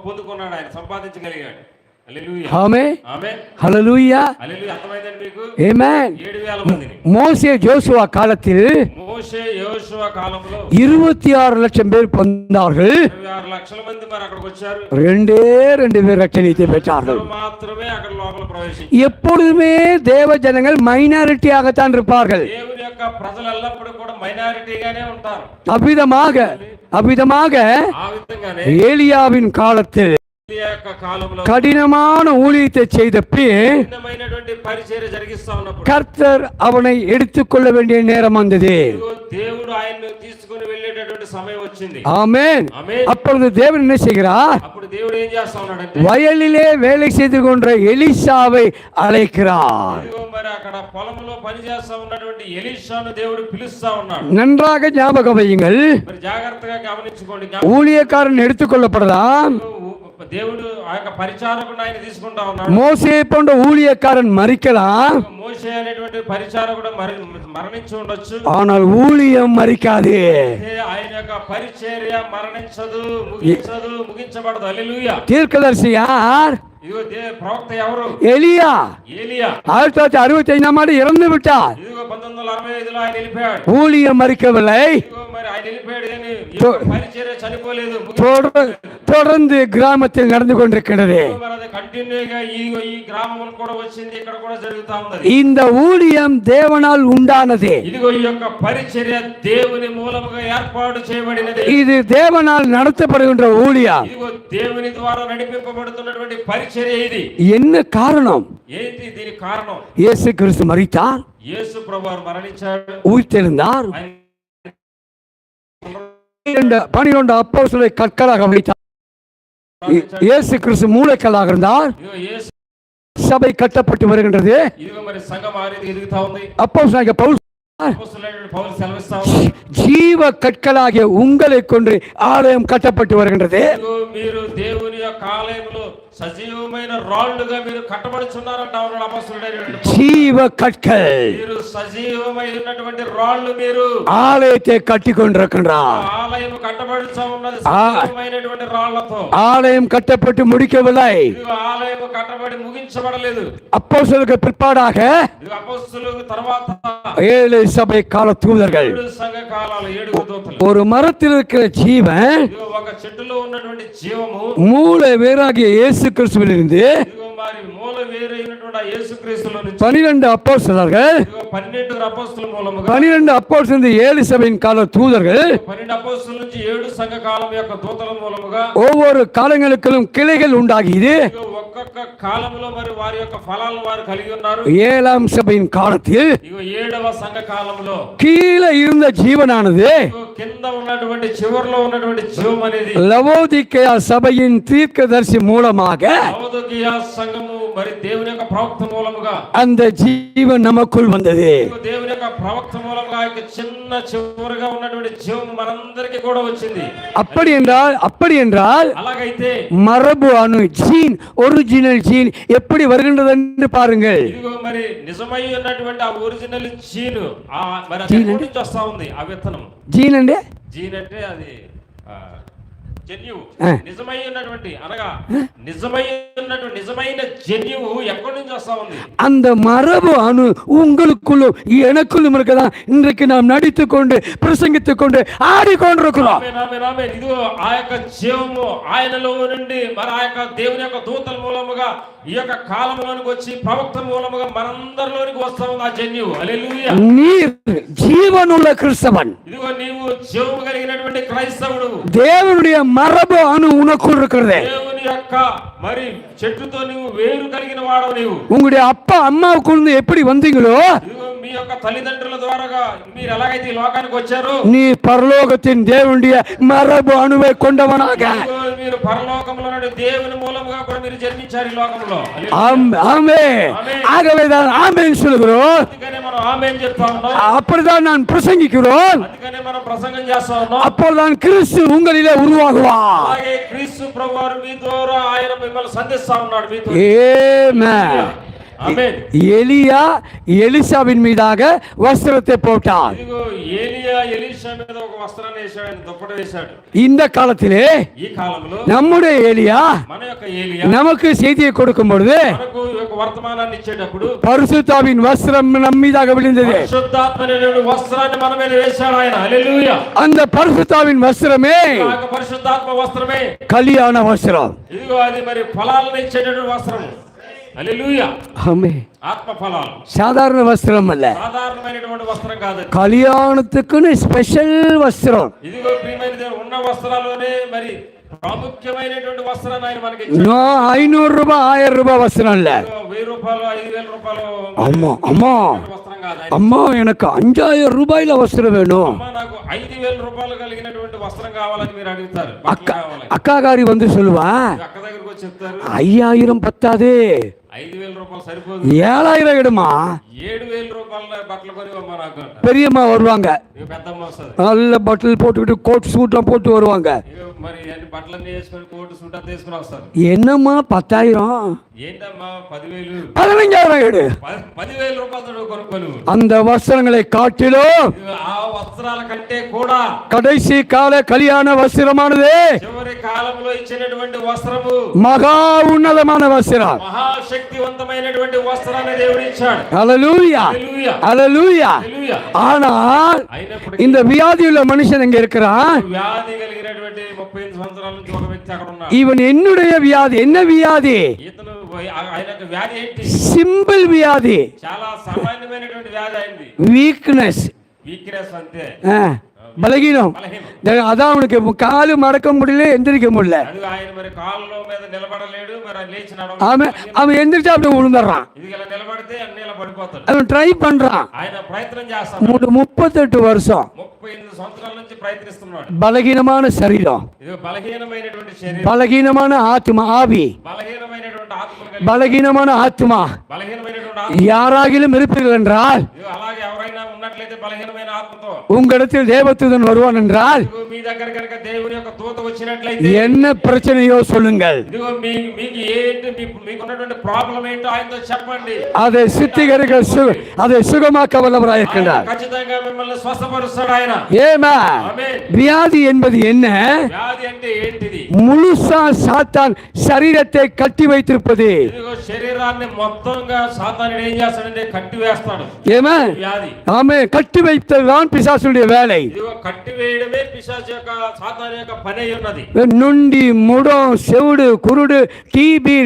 Speaker 3: పొందుకున్నాడు, ఆయన సంపాదించగలిగాడు. హల్లెలూయా.
Speaker 4: ஆமென்.
Speaker 3: ఆమేన్.
Speaker 4: ஹல்லேலூயா.
Speaker 3: హల్లెలూయా. అర్థమైందండి మీకు?
Speaker 4: ஆமென்.
Speaker 3: 7000 మందిని.
Speaker 4: மோசே ஜோசுவா காலத்தில்
Speaker 3: మోషే యోషువ కాలంలో
Speaker 4: 26 லட்சம் பேர் வந்தார்கள்.
Speaker 3: 26 లక్షల మంది మరి అక్కడికి వచ్చారు.
Speaker 4: 2 பேர் ரட்சணியத்தை பெற்றார்கள்.
Speaker 3: ఇద్దరు మాత్రమే అక్కడ లోపల ప్రవేశించారు.
Speaker 4: எப்பொழுதுமே தேவ ஜனங்கள் மைனாரிட்டியாகத்தான் இருப்பார்கள்.
Speaker 3: దేవుని యొక్క ప్రజలు ఎల్లప్పుడూ కూడా మైనారిటీగానే ఉంటారు.
Speaker 4: அவ்விதமாக
Speaker 3: ఆ విధంగానే
Speaker 4: ஏலியாவின் காலத்தில்
Speaker 3: ఏలియా యొక్క కాలంలో
Speaker 4: கடினமான ஊழியத்தை செய்த பின்
Speaker 3: కఠినమైనటువంటి పరిచర్య జరిగిస్తా ఉన్నప్పుడు
Speaker 4: கர்த்தர் அவனை எடுத்துக்கொள்ள வேண்டிய நேரம் வந்தது.
Speaker 3: ఇదిగో దేవుడు ఆయన్ను తీసుకొని వెళ్ళేటటువంటి సమయం వచ్చింది.
Speaker 4: ஆமென்.
Speaker 3: ఆమేన్.
Speaker 4: அப்பொழுது தேவன் என்ன செய்கிறார்?
Speaker 3: అప్పుడు దేవుడు ఏం చేస్తా ఉన్నాడంటే
Speaker 4: வயலிலே வேலை செய்து கொண்ட எலிசாவை அழைக்கிறார்.
Speaker 3: ఇదిగో మరి అక్కడ పొలంలో పని చేస్తా ఉన్నటువంటి ఎలీషాను దేవుడు పిలుస్తా ఉన్నాడు.
Speaker 4: நன்றாக ஞாபகம் வையுங்கள்,
Speaker 3: మరి జాగ్రత్తగా గమనించుకోండి.
Speaker 4: ஊழியக்காரன் எடுத்துக்கொள்ளப்படலாம்,
Speaker 3: దేవుడు ఆ యొక్క పరిచారకుడు ఆయన తీసుకుంటా ఉన్నాడు.
Speaker 4: மோசே போன்ற ஊழியக்காரன் மறிக்கலாம்,
Speaker 3: మోషే అనేటువంటి పరిచారకుడు మరణించి ఉండొచ్చు.
Speaker 4: ஆனால் ஊழியம் மறிக்காது.
Speaker 3: అయితే ఆయన యొక్క పరిచర్య మరణించదు, ముగించబడదు. హల్లెలూయా.
Speaker 4: தீர்க்கதரிசி யார்?
Speaker 3: ఇదిగో ప్రవక్త ఎవరు?
Speaker 4: எலியா.
Speaker 3: ఏలియా.
Speaker 4: 1965ஆம் ஆண்டு இறந்து விட்டார்.
Speaker 3: ఇదిగో 1965లో ఆయన వెళ్ళిపోయాడు.
Speaker 4: ஊழியம் மறிக்கவில்லை,
Speaker 3: ఇదిగో మరి ఆయన వెళ్ళిపోయాడు కానీ ఈ యొక్క పరిచర్య చనిపోలేదు,
Speaker 4: தொடர்ந்து கிராமத்தில் நடந்து கொண்டிருக்கிறது.
Speaker 3: మరి అది కంటిన్యూగా ఈ గ్రామం కూడా వచ్చింది, ఇక్కడ కూడా జరుగుతా ఉన్నది.
Speaker 4: இந்த ஊழியம் தேவனால் உண்டானது.
Speaker 3: ఇదిగో ఈ యొక్క పరిచర్య దేవుని మూలముగా ఏర్పాటు చేయబడినది.
Speaker 4: இது தேவனால் நடத்தப்படுகின்ற ஊழியம்.
Speaker 3: ఇదిగో దేవుని ద్వారా నడిపింపబడుతున్నటువంటి పరిచర్య ఇది.
Speaker 4: என்ன காரணம்?
Speaker 3: ఏంటి దీనికి కారణం?
Speaker 4: இயேசு கிறிஸ்து மரித்தார்,
Speaker 3: యేసు ప్రభువారు మరణించాడు,
Speaker 4: உயிர்த்தெழுந்தார்,
Speaker 3: ఆయన
Speaker 4: 12 அப்போஸ்தலரை கற்களாக வைத்தார். இயேசு கிறிஸ்து மூளைக்கல்லாக இருந்தார்,
Speaker 3: ఇదిగో యేసు
Speaker 4: சபை கட்டப்பட்டு வருகின்றது.
Speaker 3: ఇదిగో మరి సంఘం ఆ రీతిగా ఎదుగుతా ఉంది.
Speaker 4: அப்போஸ்தலனாகிய பவுல்
Speaker 3: అపోస్తలుడైన పౌలు సెలవిస్తా ఉన్నాడు,
Speaker 4: ஜீவ கற்களாகிய உங்களை கொண்டு ஆலயம் கட்டப்பட்டு வருகின்றது.
Speaker 3: ఇదిగో మీరు దేవుని యొక్క ఆలయంలో సజీవమైన రాళ్ళుగా మీరు కట్టబడుచున్నారంట ఉన్నాడు అపోస్తలుడైన పౌలు.
Speaker 4: ஜீவ கற்கள்
Speaker 3: మీరు సజీవమైనటువంటి రాళ్ళు, మీరు
Speaker 4: ஆலயத்தை கட்டி கொண்டிருக்கின்றார்.
Speaker 3: ఆలయం కట్టబడుచా ఉన్నది సజీవమైనటువంటి రాళ్లతో.
Speaker 4: ஆலயம் கட்டப்பட்டு முடிக்கவில்லை.
Speaker 3: ఇదిగో ఆలయం కట్టబడి ముగించబడలేదు.
Speaker 4: அப்போஸ்தலருக்கு பிற்பாடாக
Speaker 3: ఇదిగో అపోస్తలులకు తర్వాత
Speaker 4: 7 சபை கால தூதர்கள்.
Speaker 3: 7 సంఘ కాలాలు, 7 దూతలు.
Speaker 4: ஒரு மரத்தில் இருக்கிற ஜீவன்
Speaker 3: ఇదిగో ఒక చెట్టులో ఉన్నటువంటి జీవము,
Speaker 4: மூல வேறாகிய இயேசு கிறிஸ்துவிலிருந்து
Speaker 3: ఇదిగో మరి మూల వేరైనటువంటి ఆ యేసుక్రీస్తులో నుంచి
Speaker 4: 12 அப்போஸ்தலர்கள்,
Speaker 3: ఇదిగో 12 అపోస్తలుల మూలముగా
Speaker 4: 12 அப்போஸ்தலர் 7 சபையின் கால தூதர்கள்
Speaker 3: 12 అపోస్తలుల నుంచి 7 సంఘ కాలం యొక్క దూతల మూలముగా
Speaker 4: ஒவ்வொரு காலங்களுக்கும் கிளைகள் உண்டாகியது.
Speaker 3: ఇదిగో ఒక్కొక్క కాలంలో మరి వారి యొక్క ఫలాలను వారు కలిగి ఉన్నారు.
Speaker 4: 7ஆம் சபையின் காலத்தில்
Speaker 3: ఇదిగో 7వ సంఘ కాలంలో
Speaker 4: கீழே இருந்த ஜீவனானது
Speaker 3: ఇదిగో కింద ఉన్నటువంటి చివర్లో ఉన్నటువంటి జీవం అనేది
Speaker 4: லவோதிக்கேயா சபையின் தீர்க்கதரிசி மூலமாக
Speaker 3: లవోదికీయ సంఘము మరి దేవుని యొక్క ప్రవక్త మూలముగా
Speaker 4: அந்த ஜீவன் நமக்குள் வந்தது.
Speaker 3: ఇదిగో దేవుని యొక్క ప్రవక్త మూలముగా ఆ యొక్క చిన్న చివరిగా ఉన్నటువంటి జీవం మనందరికీ కూడా వచ్చింది.
Speaker 4: அப்படி என்றால்
Speaker 3: అలాగైతే
Speaker 4: மரபு அணு ஜீன், ஒரிஜினல் ஜீன் எப்படி வருகின்றது என்று பாருங்கள்.
Speaker 3: ఇదిగో మరి నిజమై ఉన్నటువంటి ఆ ఒరిజినల్ జీన్ మరి అది ఎక్కడి నుంచి వస్తా ఉంది? ఆ విత్తనం
Speaker 4: ஜீன் అంటే
Speaker 3: జీన్ అంటే అది జన్యువు.
Speaker 4: ఆ.
Speaker 3: నిజమై ఉన్నటువంటి అనగా నిజమైన జన్యువు ఎక్కడి నుంచి వస్తా ఉంది?
Speaker 4: அந்த மரபு அணு உங்களுக்குள்ளும் எனக்குள்ளும் இருக்கதா இன்றைக்கு நாம் நடித்துக் கொண்டு பிரசங்கித்துக் கொண்டு ஆடிக்கொண்டிருக்கிறோம்.
Speaker 3: ఆమేన్, ఆమేన్, ఆమేన్. ఇదిగో ఆ యొక్క జీవము ఆయనలో నుండి మరి ఆ యొక్క దేవుని యొక్క దూతల మూలముగా ఈ యొక్క కాలంలోనికి వచ్చి ప్రవక్త మూలముగా మనందరిలోనికి వస్తా ఉంది ఆ జన్యువు. హల్లెలూయా.
Speaker 4: நீர் ஜீவனுள்ள கிறிஸ்தவன்,
Speaker 3: ఇదిగో నీవు జీవము కలిగినటువంటి క్రైస్తవుడు.
Speaker 4: தேவனுடைய மரபு அணு உனக்குள் இருக்கிறது.
Speaker 3: దేవుని యొక్క మరి చెట్టుతో నీవు వేరు కలిగిన వాడవు. నీవు
Speaker 4: உங்களுடைய அப்பா அம்மாவுக்குள்ள எப்படி வந்தீங்களோ
Speaker 3: ఇదిగో మీ యొక్క తల్లిదండ్రుల ద్వారాగా మీరు ఎలాగైతే ఈ లోకానికి వచ్చారో,
Speaker 4: நீ பரலோகத்தின் தேவனுடைய மரபு அணுவை கொண்டவனாக.
Speaker 3: ఇదిగో మీరు పరలోకంలో నుండి దేవుని మూలముగా కూడా మీరు జన్మించారు ఈ లోకంలో.
Speaker 4: ஆமே. ஆகவேதான் ஆமென் சொல்கிறோம்.
Speaker 3: అందుకనే మనం ఆమేన్ చెప్తా ఉన్నాం.
Speaker 4: அப்படிதான் நான் பிரசங்கிக்கிறோம்.
Speaker 3: అందుకనే మనం ప్రసంగం చేస్తా ఉన్నాం.
Speaker 4: அப்போதுதான் கிறிஸ்து உங்களிலே உருவாகுவார்.
Speaker 3: అలాగే క్రీస్తు ప్రభువారు మీ ద్వారా ఆయన మిమ్మల్ని సంధిస్తా ఉన్నాడు మీతో.
Speaker 4: ஆமென்.
Speaker 3: ఆమేన్.
Speaker 4: எலியா எலிசாவின் மீதாக வஸ்திரத்தை போட்டார்.
Speaker 3: ఇదిగో ఏలియా ఎలీషా మీద ఒక వస్త్రాన్ని వేశాడు, ఆయన దుప్పటి వేశాడు.
Speaker 4: இந்த காலத்திலே
Speaker 3: ఈ కాలంలో
Speaker 4: நம்முடைய எலியா
Speaker 3: మన యొక్క ఏలియా
Speaker 4: நமக்கு செய்தியை கொடுக்கும் பொழுது
Speaker 3: మనకు ఈ యొక్క వర్తమానాన్ని ఇచ్చేటప్పుడు
Speaker 4: பரிசுத்தாவின் வஸ்திரம் நம் மீதாக விழுந்தது.
Speaker 3: పరిశుద్ధాత్మ అనేటువంటి వస్త్రాన్ని మన మీద వేశాడు ఆయన. హల్లెలూయా.
Speaker 4: அந்த பரிசுத்தாவின் వస్త్రమే
Speaker 3: ఆ యొక్క పరిశుద్ధాత్మ వస్త్రమే
Speaker 4: கல்யாண வஸ்திரம்.
Speaker 3: ఇదిగో అది మరి ఫలాలను ఇచ్చేటటువంటి వస్త్రం. హల్లెలూయా.
Speaker 4: ஆமென்.
Speaker 3: ఆత్మ ఫలాలు
Speaker 4: சாதாரண வஸ்திரம் அல்ல,
Speaker 3: సాధారణమైనటువంటి వస్త్రం కాదు.
Speaker 4: கல்யாணத்துக்குன்னு ஸ்பெஷல் வஸ்திரம்.
Speaker 3: ఇదిగో ప్రియమైన దేవుడు, ఉన్న వస్త్రాల్లోనే మరి ప్రాముఖ్యమైనటువంటి వస్త్రాన్ని ఆయన మనకి ఇచ్చాడు.
Speaker 4: 500 ரூபாய் 1000 ரூபாய் வஸ்திரம் இல்ல.
Speaker 3: ఇదిగో 1000 రూపాయలు 5000 రూపాయలు
Speaker 4: அம்மா அம்மா
Speaker 3: వస్త్రం కాదు.
Speaker 4: அம்மா எனக்கு 5000 ரூபாயில வஸ்திரம் வேணும்.
Speaker 3: అమ్మా నాకు 5000 రూపాయలు కలిగినటువంటి వస్త్రం కావాలని మీరు అడుగుతారు. బట్టలు
Speaker 4: அக்கா
Speaker 3: కావాలి.
Speaker 4: அக்காகாரி வந்து சொல்லுவா,
Speaker 3: అక్క దగ్గరకు వచ్చి చెప్తారు
Speaker 4: 5000 பத்தாது,
Speaker 3: 5000 రూపాయలు సరిపోదు,
Speaker 4: 7000 எடுமா.
Speaker 3: 7000 రూపాయల బట్టలు కొనివమ్మా నాకు అంటారు.
Speaker 4: பெரியம்மா வருவாங்க,
Speaker 3: ఇక పెద్దమ్మ వస్తుంది.
Speaker 4: நல்ல பட்டல் போட்டுக்கிட்டு கோட் சூட்லாம் போட்டு வருவாங்க.
Speaker 3: ఇక మరి అన్ని బట్టలన్నీ వేసుకొని కోటు సూట్ అంతా వేసుకొని వస్తారు.
Speaker 4: என்னம்மா 10000?
Speaker 3: ఏంటమ్మా 10000
Speaker 4: 15,000 எடு.
Speaker 3: 10,000 రూపాయలు కొనుక్కోను.
Speaker 4: அந்த வஸ்திரங்களை காட்டிலும்
Speaker 3: ఇక ఆ వస్త్రాల కంటే కూడా
Speaker 4: கடைசி கால கல்யாண வஸ்திரமானது
Speaker 3: చివరి కాలంలో ఇచ్చినటువంటి వస్త్రము
Speaker 4: மகா உன்னதமான வஸ்திரம்.
Speaker 3: మహాశక్తివంతమైనటువంటి వస్త్రాన్ని దేవుడు ఇచ్చాడు.
Speaker 4: ஹல்லேலூயா
Speaker 3: హల్లెలూయా.
Speaker 4: ஹல்லேலூயா.
Speaker 3: హల్లెలూయా.
Speaker 4: ஆனால்
Speaker 3: అయినప్పటికీ
Speaker 4: இந்த வியாதியுள்ள மனுஷன் எங்க இருக்கிறான்?
Speaker 3: వ్యాధి కలిగినటువంటి 35 సంవత్సరాల నుంచి ఒక వ్యక్తి అక్కడ ఉన్నాడు.
Speaker 4: இவன் என்னுடைய வியாதி என்ன வியாதி?
Speaker 3: ఇతను ఆయన యొక్క వ్యాధి ఏంటి?
Speaker 4: சிம்பிள் வியாதி,
Speaker 3: చాలా సామాన్యమైనటువంటి వ్యాధి అయింది.
Speaker 4: வீக்னஸ்,
Speaker 3: వీక్నెస్ అంతే,
Speaker 4: பலகீனம்.
Speaker 3: బలహీనం.
Speaker 4: அதான் அவனுக்கு காலு மடக்க முடியல, எந்திரிக்க முடியல.
Speaker 3: అది ఆయన మరి కాళ్ళ మీద నిలబడలేడు, మరి ఆయన లేచి
Speaker 4: அவன் எந்திரிச்சா அப்படியே விழுந்துடுறான்.
Speaker 3: ఇది ఇలా నిలబడితే అన్ని ఇలా పడిపోతాడు.
Speaker 4: அவன் ட்ரை பண்றான்.
Speaker 3: ఆయన ప్రయత్నం చేస్తాడు.
Speaker 4: 38 வருஷம்.
Speaker 3: 38 సంవత్సరాల నుంచి ప్రయత్నిస్తున్నాడు.
Speaker 4: బలహీనమైన శరీరం,
Speaker 3: ఇది బలహీనమైనటువంటి శరీరం,
Speaker 4: బలహీనమైన ఆత్మ, ఆవి
Speaker 3: బలహీనమైనటువంటి ఆత్మ కలిగి,
Speaker 4: బలహీనమైన ఆత్మ
Speaker 3: బలహీనమైనటువంటి ఆత్మ.
Speaker 4: யாராகிலும் இருப்பீர்கள் என்றால்,
Speaker 3: ఇదిగో అలాగే ఎవరైనా ఉన్నట్లయితే బలహీనమైన ఆత్మతో,
Speaker 4: உங்களிடத்தில் தேவதூதன் வருவான் என்றால்,
Speaker 3: ఇదిగో మీ దగ్గర కనుక దేవుని యొక్క దూత వచ్చినట్లయితే
Speaker 4: என்ன பிரச்சனையோ சொல்லுங்கள்,
Speaker 3: ఇదిగో మీకు ఏంటి, మీకు ఉన్నటువంటి ప్రాబ్లం ఏంటో ఆయనతో చెప్పండి.
Speaker 4: அதை சித்திகரிக்க அதை சுகமாக்க வல்லவராய் இருக்கின்றார்.
Speaker 3: ఆయన ఖచ్చితంగా మిమ్మల్ని స్వస్థపరుస్తాడు ఆయన.
Speaker 4: ஏமா
Speaker 3: ఆమేన్.
Speaker 4: வியாதி என்பது என்ன?
Speaker 3: వ్యాధి అంటే ఏంటిది?
Speaker 4: முழுசா சாத்தான் சரீரத்தை கட்டி வைத்திருப்பது.
Speaker 3: ఇదిగో శరీరాన్ని మొత్తంగా సాతానుడు ఏం చేస్తాడంటే కట్టి వేస్తాడు.
Speaker 4: ஏமா
Speaker 3: వ్యాధి.
Speaker 4: ஆமே, கட்டி வைத்ததுதான் பிசாசுடைய வேலை.
Speaker 3: ఇదిగో కట్టి వేయడమే పిశాచు యొక్క సాతాను యొక్క పని అయి ఉన్నది.
Speaker 4: நுண்டி, முடம், செவுடு, குருடு, டிபி,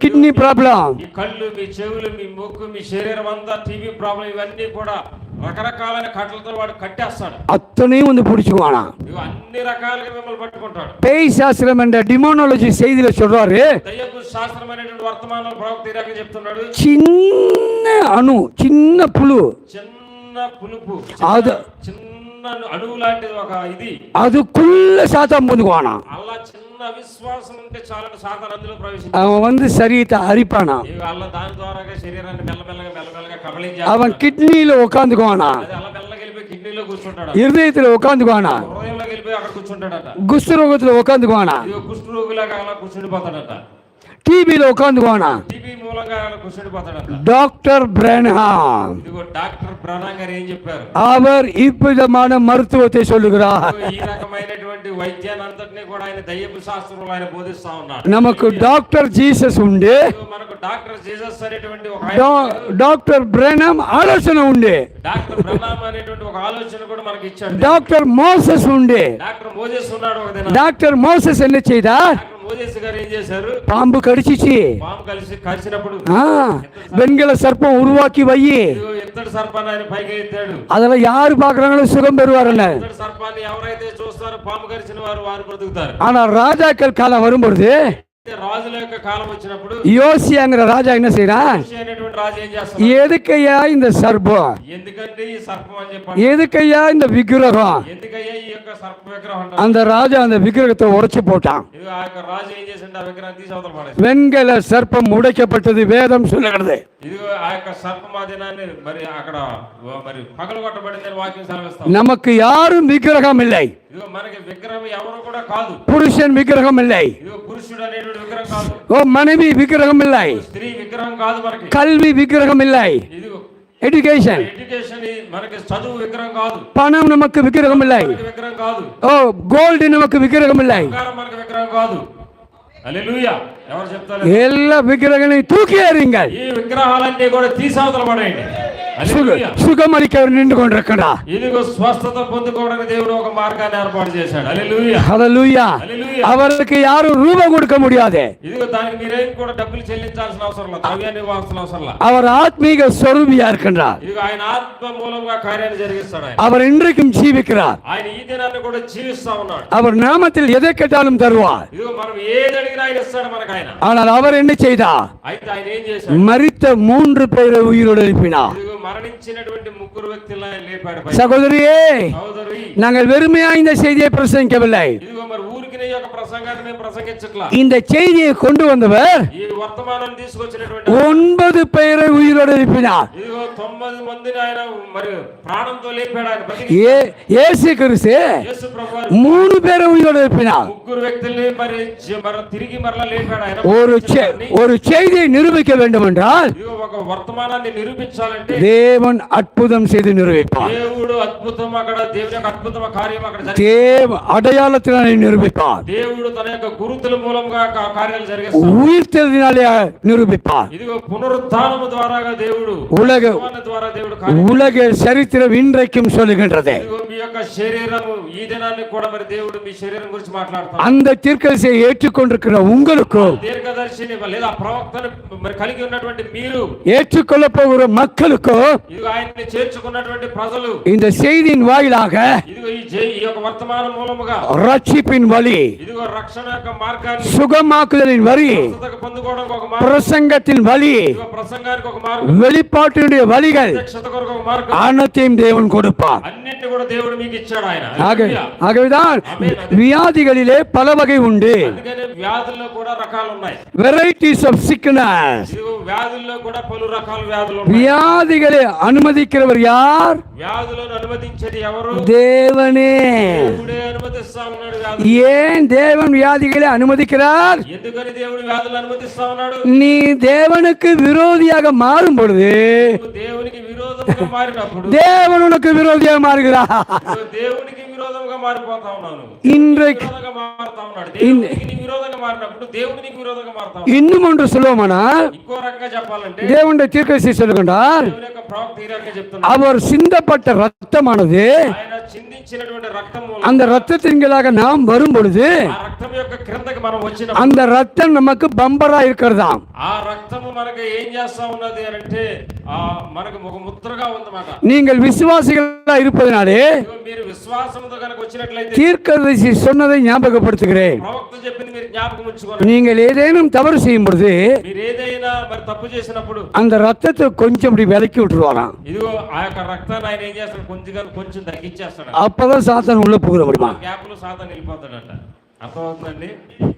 Speaker 4: கிட்னி ப்ராப்ளம்,
Speaker 3: ఈ కళ్ళు, మీ చెవులు, మీ ముక్కు, మీ శరీరం అంతా టీబీ ప్రాబ్లం ఇవన్నీ కూడా రకరకాలైన కట్లతో వాడు కట్టేస్తాడు.
Speaker 4: அத்தனையும் வந்து பிடிச்சுக்குவானா.
Speaker 3: ఇవి అన్ని రకాలుగా మిమ్మల్ని పట్టుకుంటాడు.
Speaker 4: பேய் சாஸ்திரம் என்ற டிமோனாலஜி செய்தியில சொல்றாரு,
Speaker 3: దయ్యపు శాస్త్రమైనటువంటి వర్తమానం ప్రవక్త ఈ రకంగా చెప్తున్నాడు.
Speaker 4: சின்ன அணு, சின்ன புழு,
Speaker 3: చిన్న పులుపు,
Speaker 4: அது-
Speaker 3: చిన్న అణువు లాంటిది ఒక ఇది,
Speaker 4: அதுக்குள்ள சாத்தான் புந்துக்குவானா.
Speaker 3: అలా చిన్న విశ్వాసం ఉంటే చాలని సాతాను అందులో ప్రవేశించి
Speaker 4: அவன் வந்து சரீரத்தை அரிப்பானா.
Speaker 3: అలా దాని ద్వారాగా శరీరాన్ని మెల్లమెల్లగా కబళించి
Speaker 4: அவன் கிட்னியில உட்காந்துக்குவானா,
Speaker 3: అది అలా మెల్లగా వెళ్ళిపోయి కిడ్నీలో కూర్చుంటాడు,
Speaker 4: இருதயத்துல உட்காந்துக்குவானா,
Speaker 3: హృదయంలోకి వెళ్ళిపోయి అక్కడ కూర్చుంటాడట.
Speaker 4: குஷ்டரோகத்துல உட்காந்துக்குவானா,
Speaker 3: ఇది కుష్ఠ రోగులాగా అలా కూర్చుండిపోతాడట.
Speaker 4: டிபியில உட்காந்துக்குவானா.
Speaker 3: టీబీ మూలంగా అలా కూర్చుండిపోతాడట.
Speaker 4: டாக்டர் பிரேன்ஹாம்
Speaker 3: ఇదిగో డాక్టర్ బ్రౌన్ గారు ఏం చెప్పారు?
Speaker 4: அவர் இவ்விதமான மருத்துவத்தை சொல்லுகிறார்.
Speaker 3: ఇదిగో ఈ రకమైనటువంటి వైద్యాన్ని అంతటినీ కూడా ఆయన దయ్యపు శాస్త్రంలో ఆయన బోధిస్తా ఉన్నాడు.
Speaker 4: நமக்கு டாக்டர் ஜீசஸ் உண்டு,
Speaker 3: ఇదిగో మనకు డాక్టర్ జీసస్ అనేటువంటి ఒక ఆయన,
Speaker 4: டாக்டர் பிரேனம் ஆலோசனை உண்டு,
Speaker 3: డాక్టర్ బ్రహ్నాం అనేటువంటి ఒక ఆలోచన కూడా మనకి ఇచ్చాడు.
Speaker 4: டாக்டர் மோசஸ் உண்டு.
Speaker 3: డాక్టర్ మోజెస్ ఉన్నాడు ఒక దినం.
Speaker 4: டாக்டர் மோசஸ் என்ன செய்தார்?
Speaker 3: డాక్టర్ మోజెస్ గారు ఏం చేశారు?
Speaker 4: பாம்பு கடிச்சிச்சு,
Speaker 3: పాము కలిసినప్పుడు
Speaker 4: வெண்கல சர்ப்பம் உருவாக்கி வை,
Speaker 3: ఇదిగో ఎత్తడి సర్పాన్ని ఆయన పైకి ఎత్తాడు.
Speaker 4: அதுல யாரு பாக்குறாங்களோ சுகம் பெறுவார்கள்.
Speaker 3: ఎత్తడి సర్పాన్ని ఎవరైతే చూస్తారో పాము కరిచిన వారు బ్రతుకుతారు.
Speaker 4: ஆனா ராஜாக்கள் காலம் வரும்பொழுது
Speaker 3: రాజుల యొక్క కాలం వచ్చినప్పుడు
Speaker 4: யோசியாங்கிற ராஜா என்ன செய்யறான்?
Speaker 3: యోషి అనేటువంటి రాజు ఏం చేస్తాడు?
Speaker 4: எதுக்கையா இந்த சர்ப்பம்,
Speaker 3: ఎందుకంటే ఈ సర్పం అని చెప్పాడు,
Speaker 4: எதுக்கையா இந்த விக்கிரகம்?
Speaker 3: ఎందుకయ్యా ఈ యొక్క సర్ప విగ్రహం అంటారు.
Speaker 4: அந்த రాజா அந்த விக்கிரகத்தை உடைச்சு போட்டான்.
Speaker 3: ఇది ఆ యొక్క రాజు ఏం చేసిండు? ఆ విగ్రహాన్ని తీసి అవతల పడేసి,
Speaker 4: வெண்கல சர்ப்பம் உடைக்கப்பட்டது வேதம் சொல்லுகிறது.
Speaker 3: ఇదిగో ఆ యొక్క సర్పం ఆ దినాన్ని మరి అక్కడ మరి పగలు కొట్టబడిందని వాక్యం సెలవిస్తాం.
Speaker 4: நமக்கு யாரும் விக்கிரகம் இல்லை,
Speaker 3: ఇదిగో మనకి విగ్రహం ఎవరు కూడా కాదు.
Speaker 4: புருஷன் விக்கிரகம் இல்லை,
Speaker 3: ఇదిగో పురుషుడు అనేటువంటి విగ్రహం కాదు,
Speaker 4: ஓ மனைவி விக்கிரகம் இல்லை,
Speaker 3: స్త్రీ విగ్రహం కాదు మనకి.
Speaker 4: கல்வி விக்கிரகம் இல்லை,
Speaker 3: ఇదిగో
Speaker 4: எஜுகேஷன்,
Speaker 3: ఎడ్యుకేషన్ మనకి చదువు విగ్రహం కాదు,
Speaker 4: பணம் நமக்கு விக்கிரகம் இல்லை,
Speaker 3: మనకి విగ్రహం కాదు,
Speaker 4: ஓ கோல்டு நமக்கு விக்கிரகம் இல்லை.
Speaker 3: బంగారం మనకి విగ్రహం కాదు. హల్లెలూయా. ఎవరు చెప్తారు?
Speaker 4: எல்லா விக்கிரகங்களையும் தூக்கி எறியுங்கள்.
Speaker 3: ఈ విగ్రహాలన్నీ కూడా తీసి అవతల పడేయండి. హల్లెలూయా.
Speaker 4: சுகம் அளிக்க அவர் நின்று கொண்டிருக்கிறார்.
Speaker 3: ఇదిగో స్వస్థత పొందుకోవడానికి దేవుడు ఒక మార్గాన్ని ఏర్పాటు చేశాడు. హల్లెలూయా.
Speaker 4: ஹல்லேலூயா.
Speaker 3: హల్లెలూయా.
Speaker 4: அவருக்கு யாரும் ரூபம் கொடுக்க முடியாது.
Speaker 3: ఇదిగో దానికి మీరేం కూడా డబ్బులు చెల్లించాల్సిన అవసరం లేదు, ద్రవ్యాన్ని ఇవ్వాల్సిన అవసరం లేదు.
Speaker 4: அவர் ஆத்மீக ஸ்வரூபியா இருக்கின்றார்.
Speaker 3: ఇదిగో ఆయన ఆత్మ మూలంగా కార్యాన్ని జరిగిస్తాడు. ఆయన
Speaker 4: அவர் இன்றைக்கும் ஜீவிக்கிறார்.
Speaker 3: ఆయన ఈ దినాన్ని కూడా జీవిస్తా ఉన్నాడు.
Speaker 4: அவர் நாமத்தில் எதை கேட்டாலும் தருவார்.
Speaker 3: ఇదిగో మనం ఏది అడిగినా ఆయన ఇస్తాడు మనకు. ఆయన
Speaker 4: ஆனால் அவர் என்ன செய்தார்?
Speaker 3: అయితే ఆయన ఏం చేశాడు?
Speaker 4: மரித்த 3 பேரை உயிரோடு எழுப்பினார்.
Speaker 3: ఇదిగో మరణించినటువంటి 3 వ్యక్తులను ఆయన లేపాడు పైకి.
Speaker 4: சகோதரியே,
Speaker 3: సోదరి,
Speaker 4: நாங்கள் வெறுமையா இந்த செய்தியை பிரசங்கிக்கவில்லை.
Speaker 3: ఇదిగో మరి ఊరికి నీ యొక్క ప్రసంగాన్ని మేము ప్రసంగించట్లా.
Speaker 4: இந்த செய்தியை கொண்டு வந்தவர்
Speaker 3: ఈ వర్తమానం తీసుకొచ్చినటువంటి
Speaker 4: 9 பேரை உயிரோடு எழுப்பினார்.
Speaker 3: ఇదిగో 9 మందిని ఆయన మరి ప్రాణంతో లేపాడు. ఆయన
Speaker 4: இயேசு கிறிஸ்து
Speaker 3: యేసు ప్రభువారు
Speaker 4: 3 பேரை உயிரோடு எழுப்பினார்.
Speaker 3: 3 వ్యక్తుల్ని మరి తిరిగి మరలా లేపాడు. ఆయన
Speaker 4: ஒரு செய்தியை நிரூபிக்க வேண்டும் என்றால்
Speaker 3: ఇదిగో ఒక వర్తమానాన్ని నిరూపించాలంటే
Speaker 4: தேவன் அற்புதம் செய்து நிரூபிப்பார்.
Speaker 3: దేవుడు అద్భుతం అక్కడ, దేవుని యొక్క అద్భుతమ కార్యం అక్కడ
Speaker 4: தேவ அடையாளத்தினாலே நிரூபிப்பார்.
Speaker 3: దేవుడు తన యొక్క గురుతుల మూలంగా కార్యాలు జరిగిస్తాడు.
Speaker 4: உயிர்த்தெழுதினாலே நிரூபிப்பார்.
Speaker 3: ఇదిగో పునరుత్థానము ద్వారాగా దేవుడు,
Speaker 4: உலக
Speaker 3: ద్వారా దేవుడు కార్యం.
Speaker 4: உலக சரித்திரம் இன்றைக்கும் சொல்லுகின்றது.
Speaker 3: ఇదిగో మీ యొక్క శరీరము ఈ దినాన్ని కూడా మరి దేవుడు మీ శరీరం గురించి మాట్లాడతాడు.
Speaker 4: அந்த தீர்க்கதரிசியை ஏற்றுக்கொண்டிருக்கிற உங்களுக்கும்
Speaker 3: దీర్ఘదర్శిని లేదా ప్రవక్తను మరి కలిగి ఉన్నటువంటి మీరు,
Speaker 4: ஏற்றுக்கொள்ள போகிற மக்களுக்கும்
Speaker 3: ఇదిగో ఆయన్ని చేర్చుకున్నటువంటి ప్రజలు
Speaker 4: இந்த செய்தியின் வாயிலாக
Speaker 3: ఇదిగో ఈ యొక్క వర్తమానం మూలముగా
Speaker 4: ரட்சிப்பின் வழி,
Speaker 3: ఇదిగో రక్షణ యొక్క మార్గాన్ని,
Speaker 4: சுகமாக்குதலின் வழி,
Speaker 3: స్వస్థతకు పొందుకోవడానికి ఒక మార్గం,
Speaker 4: பிரசங்கத்தின் வழி,
Speaker 3: ఇదిగో ప్రసంగానికి ఒక మార్గం,
Speaker 4: வெளிப்பாட்டினுடைய வழிகள்
Speaker 3: ప్రత్యక్షత కొరకు ఒక మార్గం,
Speaker 4: அனைத்தையும் தேவன் கொடுப்பார்.
Speaker 3: అన్నిటిని కూడా దేవుడు మీకు ఇచ్చాడు ఆయన.
Speaker 4: ஆகவேதான் வியாதிகளிலே பல வகை உண்டு.
Speaker 3: అందుకనే వ్యాధుల్లో కూడా రకాలు ఉన్నాయి.
Speaker 4: Varieties of sickness.
Speaker 3: ఇదిగో వ్యాధుల్లో కూడా పలు రకాల వ్యాధులు ఉన్నాయి.
Speaker 4: வியாதிகளை அனுமதிக்கிறவர் யார்?
Speaker 3: వ్యాధులను అనుమతించేది ఎవరు?
Speaker 4: தேவனே.
Speaker 3: దేవుడే అనుమతిస్తా ఉన్నాడు వ్యాధులు.
Speaker 4: ஏன் தேவன் வியாதிகளை அனுமதிக்கிறார்?
Speaker 3: ఎందుకని దేవుడు వ్యాధులు అనుమతిస్తా ఉన్నాడు?
Speaker 4: நீ தேவனுக்கு விரோதியாக மாறும் பொழுது
Speaker 3: నువ్వు దేవునికి విరోధంగా మారినప్పుడు,
Speaker 4: தேவன் உனக்கு விரோதியாக மாறுகிறார்.
Speaker 3: నువ్వు దేవునికి విరోధంగా మారిపోతా ఉన్నావు.
Speaker 4: இன்றைக்கு
Speaker 3: విరోధంగా మారుతా ఉన్నాడు. దేవునికి నీ విరోధంగా మారినప్పుడు దేవుడు నీకు విరోధంగా మారుతా ఉన్నాడు.
Speaker 4: இன்னும் ஒன்று சொல்லுவோமானால்,
Speaker 3: ఇంకో రకంగా చెప్పాలంటే
Speaker 4: தேவனுடைய தீர்க்கதரிசி சொல்லுகின்றார்,
Speaker 3: దేవుని యొక్క ప్రవక్త ఈ రకంగా చెప్తున్నాడు.
Speaker 4: அவர் சிந்தப்பட்ட ரத்தமானது,
Speaker 3: ఆయన చిందించినటువంటి రక్తం మూలం,
Speaker 4: அந்த ரத்தத்தின்களாக நாம் வரும் பொழுது
Speaker 3: ఆ రక్తం యొక్క క్రిందకి మనం వచ్చిన
Speaker 4: அந்த ரத்தம் நமக்கு பம்பரா இருக்கிறதாம்.
Speaker 3: ఆ రక్తము మనకు ఏం చేస్తా ఉన్నది అని అంటే మనకు ఒక ముద్రగా ఉందన్నమాట.
Speaker 4: நீங்கள் விசுவாசிகளா இருப்பதனாலே
Speaker 3: మీరు విశ్వాసంతో కనుక వచ్చినట్లయితే
Speaker 4: தீர்க்கதரிசி சொன்னதை ஞாபகப்படுத்துகிறேன்.
Speaker 3: ప్రవక్త చెప్పింది మీరు జ్ఞాపకం ఉంచుకోండి.
Speaker 4: நீங்கள் ஏதேனும் தவறு செய்யும் பொழுது
Speaker 3: మీరు ఏదైనా మరి తప్పు చేసినప్పుడు
Speaker 4: அந்த ரத்தத்தை கொஞ்சம் இப்படி விலக்கி விட்டுருவாராம்.
Speaker 3: ఇదిగో ఆ యొక్క రక్తాన్ని ఆయన ఏం చేస్తాడు, కొంచెం తగ్గించేస్తాడు.
Speaker 4: அப்பதான் சாத்தான் உள்ள போகிற முடியுமா?
Speaker 3: గ్యాప్ లో సాతాను వెళ్ళిపోతాడంట. అర్థమవుతుందండి?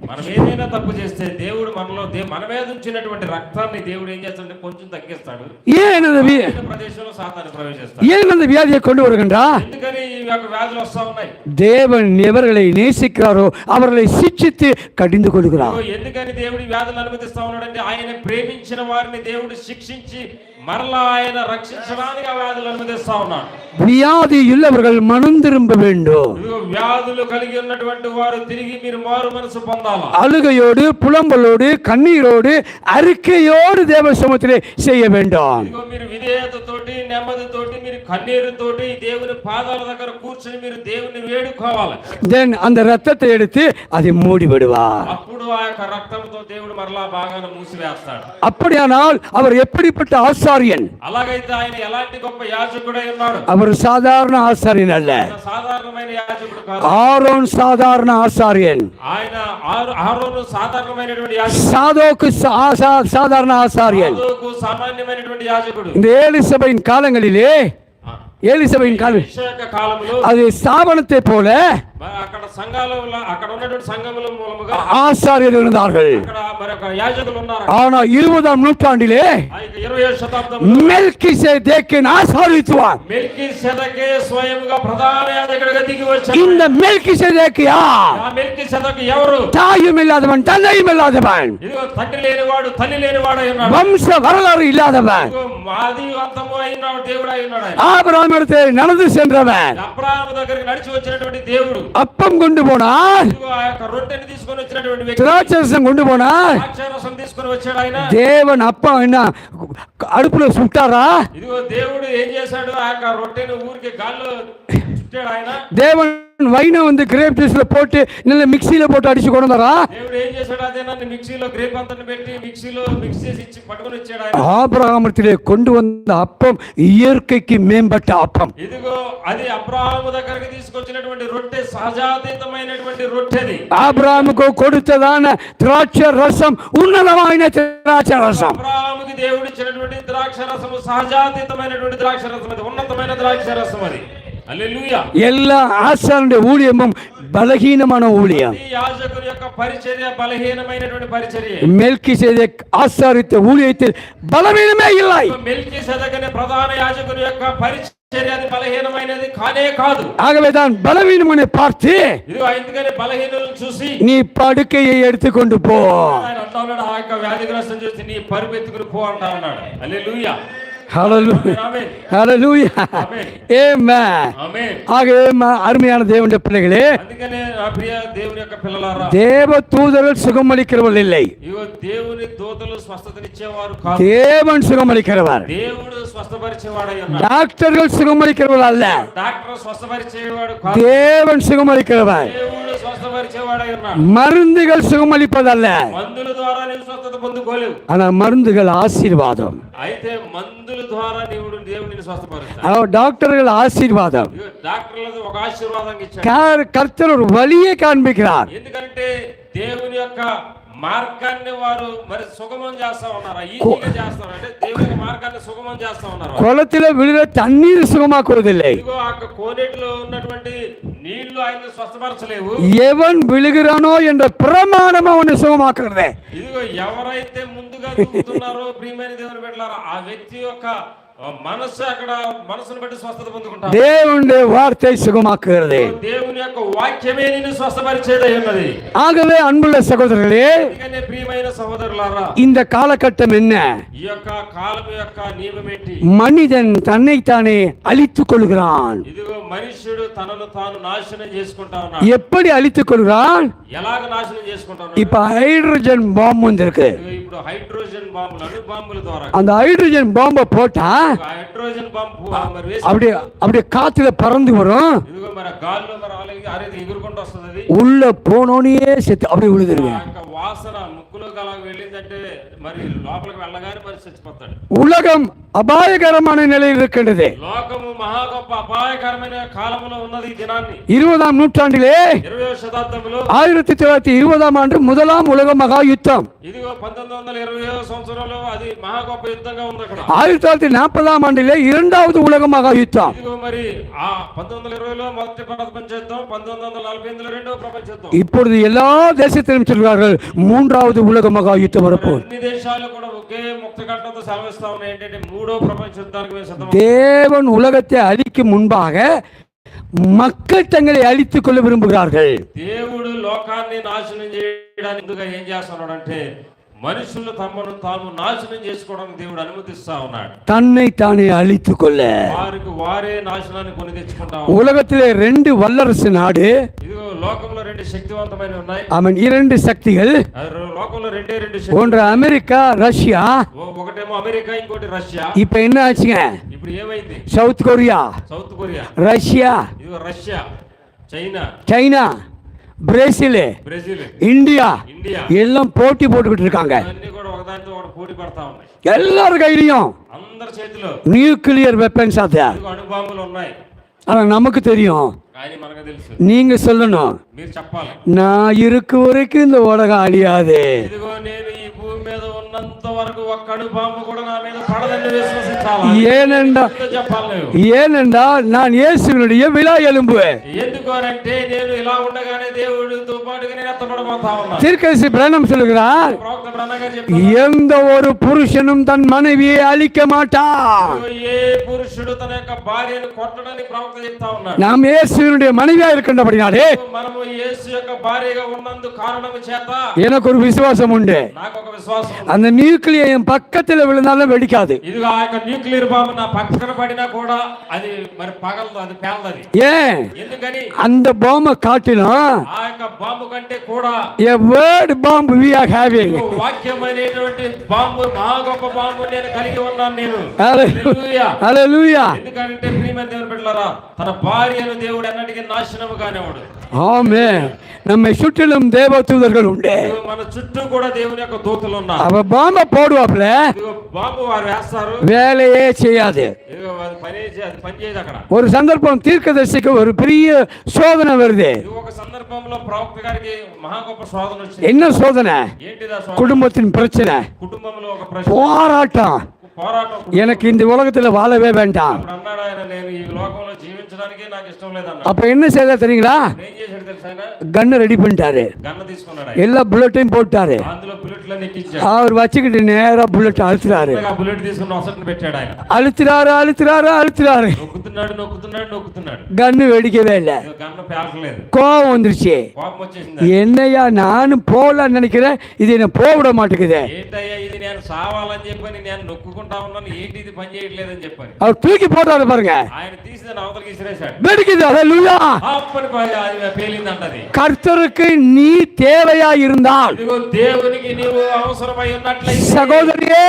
Speaker 3: మనం ఏదైనా తప్పు చేస్తే దేవుడు మనలో మన మీద ఉంచినటువంటి రక్తాన్ని దేవుడు ఏం చేస్తాడంటే కొంచెం తగ్గిస్తాడు.
Speaker 4: ஏன் அந்த
Speaker 3: ప్రదేశంలో సాతాను ప్రవేశిస్తాడు.
Speaker 4: ஏன் அந்த வியாதியை கொண்டு வருகின்றார்?
Speaker 3: ఎందుకని ఈ యొక్క వ్యాధులు వస్తా ఉన్నాయి?
Speaker 4: தேவன் எவர்களை நேசிக்கிறாரோ அவர்களை சிட்சித்து கடிந்து கொடுக்கிறார்.
Speaker 3: ఎందుకని దేవుడి వ్యాధులు అనుమతిస్తా ఉన్నాడంటే ఆయన ప్రేమించిన వారిని దేవుడు శిక్షించి మరలా ఆయన రక్షించడానికి ఆ వ్యాధులు అనుమతిస్తా ఉన్నాడు.
Speaker 4: வியாதி உள்ளவர்கள் மனம் திரும்ப வேண்டும்.
Speaker 3: వ్యాధులు కలిగి ఉన్నటువంటి వారు తిరిగి మీరు మారు మనసు పొందాలి.
Speaker 4: அழுகையோடு, புலம்பலோடு, கண்ணீரோடு, அறிக்கையோடு தேவ சமூகத்திலே செய்ய வேண்டும்.
Speaker 3: మీరు విధేయతతోటి, నెమ్మదితోటి, మీరు కన్నీరుతోటి దేవుని పాదాల దగ్గర కూర్చొని మీరు దేవుని వేడుకోవాలి.
Speaker 4: தென் அந்த ரத்தத்தை எடுத்து அதை மூடி விடுவார்.
Speaker 3: అప్పుడు ఆ యొక్క రక్తంతో దేవుడు మరలా బాగా మూసివేస్తాడు.
Speaker 4: அப்படியானால் அவர் எப்படிப்பட்ட ஆசாரியன்?
Speaker 3: అలాగైతే ఆయన ఎలాంటి గొప్ప యాజకుడై ఉన్నాడు?
Speaker 4: அவர் சாதாரண ஆசாரியன் அல்ல.
Speaker 3: సాధారణమైన యాజకుడు కాదు.
Speaker 4: ஆரோன் சாதாரண ஆசாரியன்.
Speaker 3: ఆయన ఆరోను సాధారణమైనటువంటి యాజకుడు.
Speaker 4: சாதோக்கு சாதாரண ஆசாரியன்.
Speaker 3: సాదోకు సామాన్యమైనటువంటి యాజకుడు.
Speaker 4: இந்த ஏழு சபையின் காலங்களிலே
Speaker 3: కాలంలో
Speaker 4: அது ஸ்தாபனத்தை போல
Speaker 3: అక్కడ సంఘాలలో అక్కడ ఉన్నటువంటి సంఘముల మూలముగా
Speaker 4: ஆசாரியர்கள் இருந்தார்கள்.
Speaker 3: అక్కడ మరొక యాజకులు ఉన్నారు.
Speaker 4: ஆனா 20ஆம் நூற்றாண்டிலே
Speaker 3: 20వ శతాబ్దంలో
Speaker 4: மெல்கிசேதேக்கின் ஆசாரித்துவம்.
Speaker 3: మెల్కీసెదెకే స్వయంగా ప్రధాన యాజకుడిగా దిగి వచ్చాడు.
Speaker 4: இந்த மெல்கிசேதேக்கு யார்?
Speaker 3: ఆ మెల్కీసెదెకు ఎవరు?
Speaker 4: தாயும் இல்லாதவன், தந்தையும் இல்லாதவன்,
Speaker 3: ఇదిగో తండ్రి లేనివాడు, తల్లి లేనివాడు అయి ఉన్నాడు.
Speaker 4: வம்ச வரலாறு இல்லாதவன்,
Speaker 3: ఇదిగో మాది అంతము అయినాడు దేవుడు అయి ఉన్నాడు.
Speaker 4: ஆபிரகாம் இடத்தை நடந்து சென்றவன்,
Speaker 3: అబ్రహాము దగ్గరికి నడిచి వచ్చినటువంటి దేవుడు.
Speaker 4: அப்பம் கொண்டு போனார்,
Speaker 3: ఇదిగో ఆ యొక్క రొట్టెని తీసుకొని వచ్చినటువంటి వ్యక్తి.
Speaker 4: திராட்சரசம் கொண்டு போனார்.
Speaker 3: ద్రాక్షారసం తీసుకొని వచ్చాడు ఆయన.
Speaker 4: தேவன் அப்பா என்ன அடுப்புல சுட்டாரா?
Speaker 3: ఇదిగో దేవుడు ఏం చేశాడు, ఆ యొక్క రొట్టెను ఊరికి గాల్లో చుట్టాడు ఆయన.
Speaker 4: தேவன் வைனை வந்து கிரேப் ஜூஸ்ல போட்டு நல்ல மிக்ஸில போட்டு அடிச்சு கொண்டு வந்தாரா?
Speaker 3: దేవుడు ఏం చేశాడు, అదే నన్ను మిక్సీలో గ్రేప్ అంతని పెట్టి మిక్సీలో మిక్స్ చేసి ఇచ్చి పట్టుకొని వచ్చాడు ఆయన.
Speaker 4: ஆபிரகாமத்திலே கொண்டு வந்த அப்பம் இயற்கைக்கு மேம்பட்ட அப்பம்.
Speaker 3: ఇదిగో అది అబ్రహాము దగ్గరికి తీసుకొచ్చినటువంటి రొట్టె సహజాతీతమైనటువంటి రొట్టెది.
Speaker 4: ஆபிரகாமுக்கு கொடுத்ததான திராட்சை ரசம் உன்னதமான திராட்சை ரசம்.
Speaker 3: అబ్రహాముకి దేవుడు ఇచ్చినటువంటి ద్రాక్ష రసము సహజాతీతమైనటువంటి ద్రాక్ష రసం, అది ఉన్నతమైన ద్రాక్ష రసం అది. హల్లెలూయా.
Speaker 4: எல்லா ஆசாரனுடைய ஊழியமும் பலகீனமான ஊழியம்.
Speaker 3: ఈ యాజకుని యొక్క పరిచర్య బలహీనమైనటువంటి పరిచర్య.
Speaker 4: மெல்கிசேதேக் ஆசாரித்த ஊழியத்தில் பலவீனமே இல்லை.
Speaker 3: మెల్కీసెదెకు అనే ప్రధాన యాజకుని యొక్క పరిచర్య అది బలహీనమైనది కానే కాదు.
Speaker 4: ஆகவே தான் பலவீனமனை பார்த்து
Speaker 3: ఇదిగో ఎందుకని బలహీనులను చూసి
Speaker 4: நீ படுக்கையை எடுத்துக்கொண்டு போ.
Speaker 3: ఆయన అంటా ఉన్నాడు, ఆ యొక్క వ్యాధిగ్రస్తం చూసి నీ పరుపు ఎత్తుకుని పో అంటా ఉన్నాడు. హల్లెలూయా.
Speaker 4: ஹalleluya.
Speaker 3: ఆమేన్.
Speaker 4: ஹalleluya.
Speaker 3: ఆమేన్.
Speaker 4: ஆமென்.
Speaker 3: ఆమేన్.
Speaker 4: ஆகவே அருமையான தேவனுடைய பிள்ளைகளே,
Speaker 3: అందుకనే నా ప్రియ దేవుని యొక్క పిల్లలారా,
Speaker 4: தேவ தூதர்கள் சுகமளிக்கிறவர்கள் இல்லை,
Speaker 3: ఇగో దేవుని దూతలు స్వస్థతనిచ్చేవారు కాదు.
Speaker 4: தேவன் சுகமளிக்கிறவர்.
Speaker 3: దేవుడు స్వస్థపరిచేవాడై ఉన్నాడు.
Speaker 4: டாக்டர்கள் சுகமளிக்கிறவர்கள் அல்ல,
Speaker 3: డాక్టర్ స్వస్థపరిచేవాడు కాదు.
Speaker 4: தேவன் சுகமளிக்கிறவர்.
Speaker 3: దేవుడు స్వస్థపరిచేవాడై ఉన్నాడు.
Speaker 4: மருந்துகள் சுகமளிப்பதல்ல,
Speaker 3: మందుల ద్వారా నీవు స్వస్థత పొందుకోలేవు.
Speaker 4: ஆனா மருந்துகள் ஆசீர்வாதம்.
Speaker 3: అయితే మందుల మందుల ద్వారా దేవుడిని స్వస్థపరుస్తాడు.
Speaker 4: டாக்டர்கள் ஆசீர்வாதம்,
Speaker 3: ఇదిగో డాక్టర్లది ఒక ఆశీర్వాదంగా ఇచ్చాడు.
Speaker 4: கர்த்தர் ஒரு வழியை காண்பிக்கிறார்.
Speaker 3: ఎందుకంటే దేవుని యొక్క మార్గాన్ని వారు మరి సుగమం చేస్తా ఉన్నారు, ఈజీగా చేస్తారు. అంటే దేవుని యొక్క మార్గాన్ని సుగమం చేస్తా ఉన్నారు.
Speaker 4: குளத்துல விழுற தண்ணீர் சுகமாக்குவதில்லை.
Speaker 3: ఇదిగో ఆ కోనేటిలో ఉన్నటువంటి నీళ్లు ఆయన స్వస్థపరచలేవు.
Speaker 4: எவன் விழுகிறானோ என்ற பிரமாணம் அவனை சுகமாக்குறது.
Speaker 3: ఇదిగో ఎవరైతే ముందుగా దూకుతున్నారో ప్రియమైన దేవుని బిడ్డలారా, ఆ వ్యక్తి యొక్క మనస్సు అక్కడ మనసును బట్టి స్వస్థత పొందుకుంటారు.
Speaker 4: தேவனுடைய வார்த்தை சுகமாக்குகிறது.
Speaker 3: దేవుని యొక్క వాక్యమే నిన్ను స్వస్థపరిచేదై ఉన్నది.
Speaker 4: ஆகவே அன்புள்ள சகோதரர்களே,
Speaker 3: అందుకనే ప్రియమైన సహోదరులారా,
Speaker 4: இந்த காலகட்டம் என்ன?
Speaker 3: ఈ యొక్క కాలం యొక్క నియమం ఏంటి?
Speaker 4: மனிதன் தன்னைத்தானே அழித்துக் கொள்கிறான்.
Speaker 3: ఇదిగో మనుష్యుడు తనను తాను నాశనం చేసుకుంటా ఉన్నాడు.
Speaker 4: எப்படி அழித்துக் கொள்கிறான்?
Speaker 3: ఎలాగ నాశనం చేసుకుంటా ఉన్నాడు?
Speaker 4: இப்ப ஹைட்ரஜன் பாம்பு வந்திருக்கு.
Speaker 3: ఇదిగో ఇప్పుడు హైడ్రోజన్ బాంబులు, అణు బాంబుల ద్వారా
Speaker 4: அந்த ஹைட்ரஜன் பாம்பை போட்டா
Speaker 3: హైడ్రోజన్ బాంబు మరి వేసి
Speaker 4: அப்படியே அப்படியே காத்துல பறந்து வரும்.
Speaker 3: ఇదిగో మరి గాల్లో మరి అరేది ఎగురుకుంటూ వస్తుంది. అది
Speaker 4: உள்ள போனோனே செத்து அப்படியே விழுதுருங்க.
Speaker 3: ఆ యొక్క వాసన ముక్కులోకి అలా వెళ్ళిందంటే మరి లోపలికి వెళ్ళగానే మరి చచ్చిపోతాడు.
Speaker 4: உலகம் அபாயகரமான நிலையில் இருக்கின்றது.
Speaker 3: లోకము మహా గొప్ప అపాయకరమైన కాలంలో ఉన్నది ఈ దినాన్ని.
Speaker 4: 20ஆம் நூற்றாண்டிலே
Speaker 3: 20వ శతాబ్దంలో
Speaker 4: 1920ஆம் ஆண்டு முதலாம் உலக மகா யுத்தம்,
Speaker 3: ఇదిగో 1920వ సంవత్సరంలో అది మహా గొప్ప యుద్ధంగా ఉంది అక్కడ.
Speaker 4: 1940ஆம் ஆண்டிலே இரண்டாவது உலக மகா யுத்தம்,
Speaker 3: ఇదిగో మరి ఆ 1920లో మొదటి ప్రపంచ యుద్ధం, 1948లో రెండవ ప్రపంచ యుద్ధం.
Speaker 4: இப்பொழுது எல்லா தேசத்திலும் சொல்கிறார்கள் மூன்றாவது உலக மகா யுத்தம் வரப்போகுது.
Speaker 3: అన్ని దేశాలు కూడా ఒకే ముక్త కంఠంతో సెలవిస్తా ఉన్నాయి. ఏంటంటే మూడో ప్రపంచ యుద్ధానికి మేము సిద్ధం.
Speaker 4: தேவன் உலகத்தை அழிக்கும் முன்பாக மக்கள் தங்களை அழித்துக் கொள்ள விரும்புகிறார்கள்.
Speaker 3: దేవుడు లోకాన్ని నాశనం చేయడానికి ముందుగా ఏం చేస్తున్నాడు అంటే మనుషులు తమను తాము నాశనం చేసుకోవడానికి దేవుడు అనుమతిస్తా ఉన్నాడు.
Speaker 4: தன்னை தானே அழித்துக் கொள்ள
Speaker 3: వారికి వారే నాశనాన్ని కొని తెచ్చుకుంటా.
Speaker 4: உலகத்திலே 2 வல்லரசு நாடு,
Speaker 3: ఇదిగో లోకంలో రెండు శక్తివంతమైన ఉన్నాయి.
Speaker 4: அவன் 2 சக்திகள்,
Speaker 3: లోకంలో రెండే శక్తి.
Speaker 4: ஒன்று அமெரிக்கா, ரஷ்யா.
Speaker 3: ఒకటేమో అమెరికా, ఇంకోటి రష్యా.
Speaker 4: இப்ப என்ன ஆச்சுங்க?
Speaker 3: ఇప్పుడు ఏమైంది?
Speaker 4: South Korea,
Speaker 3: South Korea,
Speaker 4: Russia,
Speaker 3: ఇదిగో Russia, China,
Speaker 4: China, Brazil,
Speaker 3: Brazil,
Speaker 4: India
Speaker 3: India
Speaker 4: எல்லாம் போட்டி போட்டுக்கிட்டு இருக்காங்க.
Speaker 3: అన్ని కూడా ఒకదానితో ఒకటి పోటీ పడతా ఉన్నాయి.
Speaker 4: எல்லார் கையிலையும்
Speaker 3: అందరి చేతిలో
Speaker 4: நியூக்ளியர் வெப்பன்ஸ் அது.
Speaker 3: ఇదిగో అణుబాంబులు ఉన్నాయి.
Speaker 4: ஆனா நமக்கு தெரியும்,
Speaker 3: కానీ మనకు తెలుసు.
Speaker 4: நீங்க சொல்லணும்,
Speaker 3: మీరు చెప్పాలి,
Speaker 4: நான் இருக்க வரைக்கும் இந்த உலகம் அழியாது.
Speaker 3: ఇదిగో నేను ఈ భూమి మీద ఉన్నంత వరకు ఒక్క అణుబాంబు కూడా నా మీద పడదని విశ్వసించాలి.
Speaker 4: ஏனென்றா
Speaker 3: చెప్పాలి నువ్వు.
Speaker 4: ஏனென்றால் நான் இயேசுவினுடைய விழா எலும்பு.
Speaker 3: ఎందుకోనంటే నేను ఇలా ఉండగానే దేవుడితో పాటుగా నేను ఎత్తబడబోతా ఉన్నా.
Speaker 4: தீர்க்கதரிசி பிரணம் சொல்கிறார்,
Speaker 3: ప్రవక్త బ్రహ్మగా చెప్పాడు,
Speaker 4: எந்த ஒரு புருஷனும் தன் மனைவியை அழிக்க மாட்டான்.
Speaker 3: ఏ పురుషుడు తన యొక్క భార్యను కొట్టడని ప్రవక్త చెప్తా ఉన్నాడు.
Speaker 4: நாம் இயேசுவினுடைய மனைவியா இருக்கின்றபடினாலே
Speaker 3: మనము యేసు యొక్క భార్యగా ఉన్నందుకు కారణము చేత
Speaker 4: எனக்கு ஒரு விசுவாசம் உண்டு,
Speaker 3: నాకు ఒక విశ్వాసం ఉంది.
Speaker 4: அந்த நியூக்ளியர் என் பக்கத்துல விழுந்தாலும் வெடிக்காது.
Speaker 3: ఇదిగో ఆ యొక్క న్యూక్లియర్ బాంబు నా పక్కన పడినా కూడా అది మరి పగలదు, అది పేలది.
Speaker 4: ஏன்?
Speaker 3: ఎందుకని
Speaker 4: அந்த பாம்பை காட்டிலும்
Speaker 3: ఆ యొక్క బాంబు కంటే కూడా
Speaker 4: a word bomb we are having.
Speaker 3: వాక్యం అనేటువంటి బాంబు, మహా గొప్ప బాంబు నేను కలిగి ఉన్నాను నేను.
Speaker 4: Hallelujah.
Speaker 3: హల్లెలూయా.
Speaker 4: Hallelujah.
Speaker 3: ఎందుకంటే ప్రియమైన దేవుని బిడ్డలారా, తన భార్యను దేవుడు ఎన్నటికీ నాశనము కానివాడు.
Speaker 4: ஆமென். நம்மை சுற்றிலும் தேவ தூதர்கள் உண்டு.
Speaker 3: ఇదిగో మన చుట్టూ కూడా దేవుని యొక్క దూతలు ఉన్నారు.
Speaker 4: அவ பாம்பை போடுவாப்ல,
Speaker 3: ఇదిగో బాంబు వారు వేస్తారు,
Speaker 4: வேலையே செய்யாது.
Speaker 3: ఇదిగో అది పని చేయదు అక్కడ.
Speaker 4: ஒரு சந்தர்ப்பம் தீர்க்கதரிசிக்கு ஒரு பெரிய சோதனை வருது.
Speaker 3: ఇది ఒక సందర్భంలో ప్రవక్త గారికి మహా గొప్ప శోధన వచ్చింది.
Speaker 4: என்ன சோதனை?
Speaker 3: ఏంటిదా శోధన?
Speaker 4: குடும்பத்தின் பிரச்சனை,
Speaker 3: కుటుంబంలో ఒక ప్రశ్న,
Speaker 4: போராட்டம்.
Speaker 3: పోరాటం.
Speaker 4: எனக்கு இந்த உலகத்துல வாழவே வேண்டாம்.
Speaker 3: అప్పుడు అన్నాడు ఆయన, నేను ఈ లోకంలో జీవించడానికి నాకు ఇష్టం లేదన్నాడు.
Speaker 4: அப்ப என்ன செய்த தெரியுங்களா?
Speaker 3: ఏం చేశాడు తెలుసా ఆయన?
Speaker 4: கண்ணை ரெடி பண்ணிட்டாரு,
Speaker 3: గన్న తీసుకున్నాడు ఆయన.
Speaker 4: எல்லா புல்லட்டையும் போட்டாரு.
Speaker 3: అందులో బుల్లెట్లను ఎక్కించాడు.
Speaker 4: அவர் వச்சுக்கிட்டு நேரா புல்லட் அழுத்துறாரு,
Speaker 3: ఆ బుల్లెట్ తీసుకుని నొసటను పెట్టాడు ఆయన.
Speaker 4: அழுத்துறாரு, அழுத்துறாரு, அழுத்துறாரு.
Speaker 3: నొక్కుతున్నాడు నొక్కుతున్నాడు నొక్కుతున్నాడు.
Speaker 4: கண்ணு வெடிக்கவே இல்லை.
Speaker 3: ఇదిగో గన్న పేలట్లేదు.
Speaker 4: கோவம் வந்துருச்சு.
Speaker 3: కోపం వచ్చేసింది.
Speaker 4: என்னையா நானும் போகலான்னு நினைக்கிறேன், இது என்ன போக விட மாட்டேங்குது.
Speaker 3: ఏంటయ్యా ఇది, నేను సావాలని చెప్పని నేను నొక్కుకుంటా ఉన్నాను, ఏంటి ఇది పని చేయట్లేదని చెప్పని
Speaker 4: அவர் தூக்கி పోటారు பாருங்க,
Speaker 3: ఆయన తీసి దాన్ని అవతలకి విసిరేశాడు.
Speaker 4: வெடிக்குது. ஹல்லேலூயா.
Speaker 3: అప్పని అది పేలిందంటది.
Speaker 4: கர்த்தருக்கு நீ தேவையா இருந்தால்,
Speaker 3: ఇదిగో దేవునికి నీవు అవసరమై ఉన్నట్లయితే,
Speaker 4: சகோதரியே,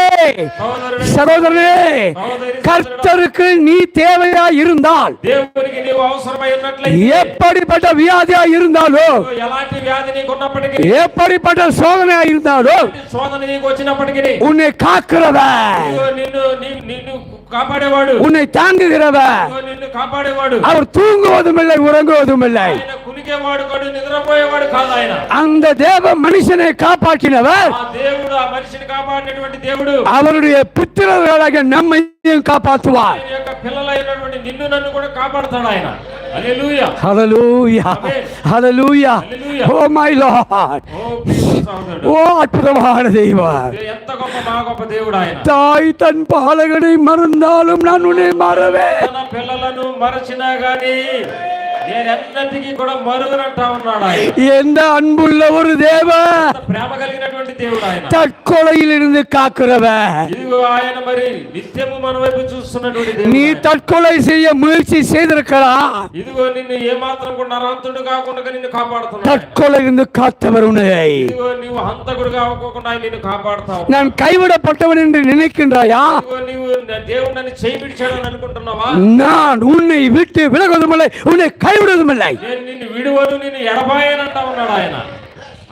Speaker 3: సహోదరుడే,
Speaker 4: சகோதரனே,
Speaker 3: సహోదరి,
Speaker 4: கர்த்தருக்கு நீ தேவையா இருந்தால்,
Speaker 3: దేవునికి నీవు అవసరమై ఉన్నట్లయితే,
Speaker 4: எப்படிப்பட்ட வியாதியா இருந்தாலும்,
Speaker 3: ఎలాంటి వ్యాధి నీకు ఉన్నప్పటికీ,
Speaker 4: எப்படிப்பட்ட சோதனையா இருந்தாலும்,
Speaker 3: శోధన నీకు వచ్చినప్పటికీ,
Speaker 4: உன்னை காக்கிறவன்,
Speaker 3: నిన్ను కాపాడేవాడు,
Speaker 4: உன்னை தாங்குகிறவர்,
Speaker 3: ఇదిగో నిన్ను కాపాడేవాడు.
Speaker 4: அவர் தூங்குவதும் இல்லை உறங்குவதும் இல்லை.
Speaker 3: ఆయన కునికేవాడు కాదు, నిద్రపోయేవాడు కాదు. ఆయన
Speaker 4: அந்த தேவ மனுஷனை காப்பாற்றினவர்
Speaker 3: ఆ దేవుడు, ఆ మనిషిని కాపాడినటువంటి దేవుడు
Speaker 4: அவருடைய புத்திரர்களாக நம்மையும் காப்பாற்றுவார்.
Speaker 3: ఆయన యొక్క పిల్లలైనటువంటి నిన్ను నన్ను కూడా కాపాడుతాడు ఆయన. హల్లెలూయా,
Speaker 4: హల్లెలూయా, హల్లెలూయా. ఓ మై లార్డ్,
Speaker 3: ఓ ప్రియ సహోదరుడు,
Speaker 4: ఓ అద్భుతమైన దైవం.
Speaker 3: ఎంత గొప్ప, మా గొప్ప దేవుడు ఆయన.
Speaker 4: தாய் தன் பாலகனை மறந்தாலும் நான் உன்னை மறவேன்.
Speaker 3: తన పిల్లలను మరచినా గాని నేనెన్నటికీ కూడా మరుగనంటా ఉన్నాడు ఆయన.
Speaker 4: எந்த அன்புள்ள ஒரு தேவன்,
Speaker 3: అంత ప్రేమ కలిగినటువంటి దేవుడు ఆయన.
Speaker 4: தற்கொலையில் இருந்து காக்கிறவன்.
Speaker 3: ఇదిగో ఆయన మరి నిత్యము మన వైపు చూస్తున్నటువంటి దేవుడు
Speaker 4: நீ
Speaker 3: ఆయన.
Speaker 4: தற்கொலை செய்ய முயற்சி செய்திருக்கலாம்,
Speaker 3: ఇదిగో నిన్ను ఏమాత్రం కూడా నరహంతుడు కాకుండా నిన్ను కాపాడుతున్నాడు.
Speaker 4: தற்கொலை இருந்து காத்தவர் உன்னை.
Speaker 3: ఇదిగో నీవు హంతకుడుగా అవ్వకుండా ఆయన నిన్ను కాపాడుతావు.
Speaker 4: நான் கைவிடப்பட்டவன் என்று நினைக்கின்றாயா?
Speaker 3: ఇదిగో నీవు దేవుడు నన్ను చేయి విడిచాడని అనుకుంటున్నావా?
Speaker 4: நான் உன்னை விட்டு விலகுவதுமில்லை, உன்னை கைவிடுவதுமில்லை.
Speaker 3: నేను నిన్ను విడువను, నిన్ను ఎడబాయనంటా ఉన్నాడు ఆయన.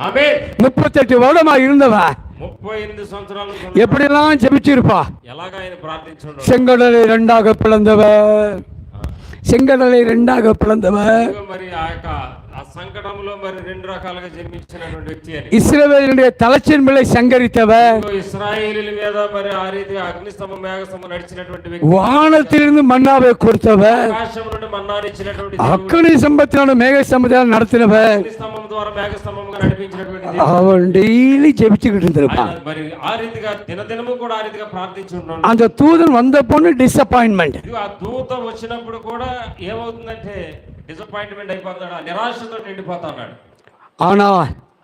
Speaker 3: ఆమేన్.
Speaker 4: 38 வருடமா இருந்தவன்
Speaker 3: 38 సంవత్సరాలు
Speaker 4: எப்படிலாம் ஜெபிச்சிருப்பா.
Speaker 3: ఎలాగ ఆయన ప్రార్థించున్నాడు.
Speaker 4: செங்கடலை இரண்டாக பிளந்தவர், செங்கடலை இரண்டாக பிளந்தவர்,
Speaker 3: ఇదిగో మరి ఆ సంకటంలో మరి రెండు రకాలుగా జన్మించినటువంటి వ్యక్తి అని.
Speaker 4: இஸ்ரவேலினுடைய தலைச்சின் பிள்ளை சங்கரித்தவர்,
Speaker 3: ఇదిగో ఇశ్రాయేలీయుల మీద మరి ఆ రీతిగా అగ్నిస్తంభం మేఘస్తంభం నడిచినటువంటి వ్యక్తి.
Speaker 4: வானத்திலிருந்து மன்னாவை கொடுத்தவர்,
Speaker 3: ఆకాశం నుండి మన్నాను ఇచ్చినటువంటి దేవుడు.
Speaker 4: அக்கனி சம்பத்தினால மேக சம்பத்தினால் நடத்தினவர்.
Speaker 3: అగ్నిస్తంభం ద్వారా మేఘస్తంభంగా నడిపించినటువంటి దేవుడు.
Speaker 4: அவன் டெய்லி ஜெபிச்சுக்கிட்டு இருந்திருப்பான்.
Speaker 3: ఆయన మరి ఆ రీతిగా దినదినము కూడా ఆ రీతిగా ప్రార్థించి ఉన్నాడు.
Speaker 4: அந்த தூதன் வந்த பொண்ணு டிசப்பாயின்மெண்ட்.
Speaker 3: ఇదిగో ఆ దూత వచ్చినప్పుడు కూడా ఏమవుతుందంటే డిసప్పాయింట్మెంట్ అయిపోతాడు, నిరాశతో నిండిపోతా ఉన్నాడు.
Speaker 4: ஆனா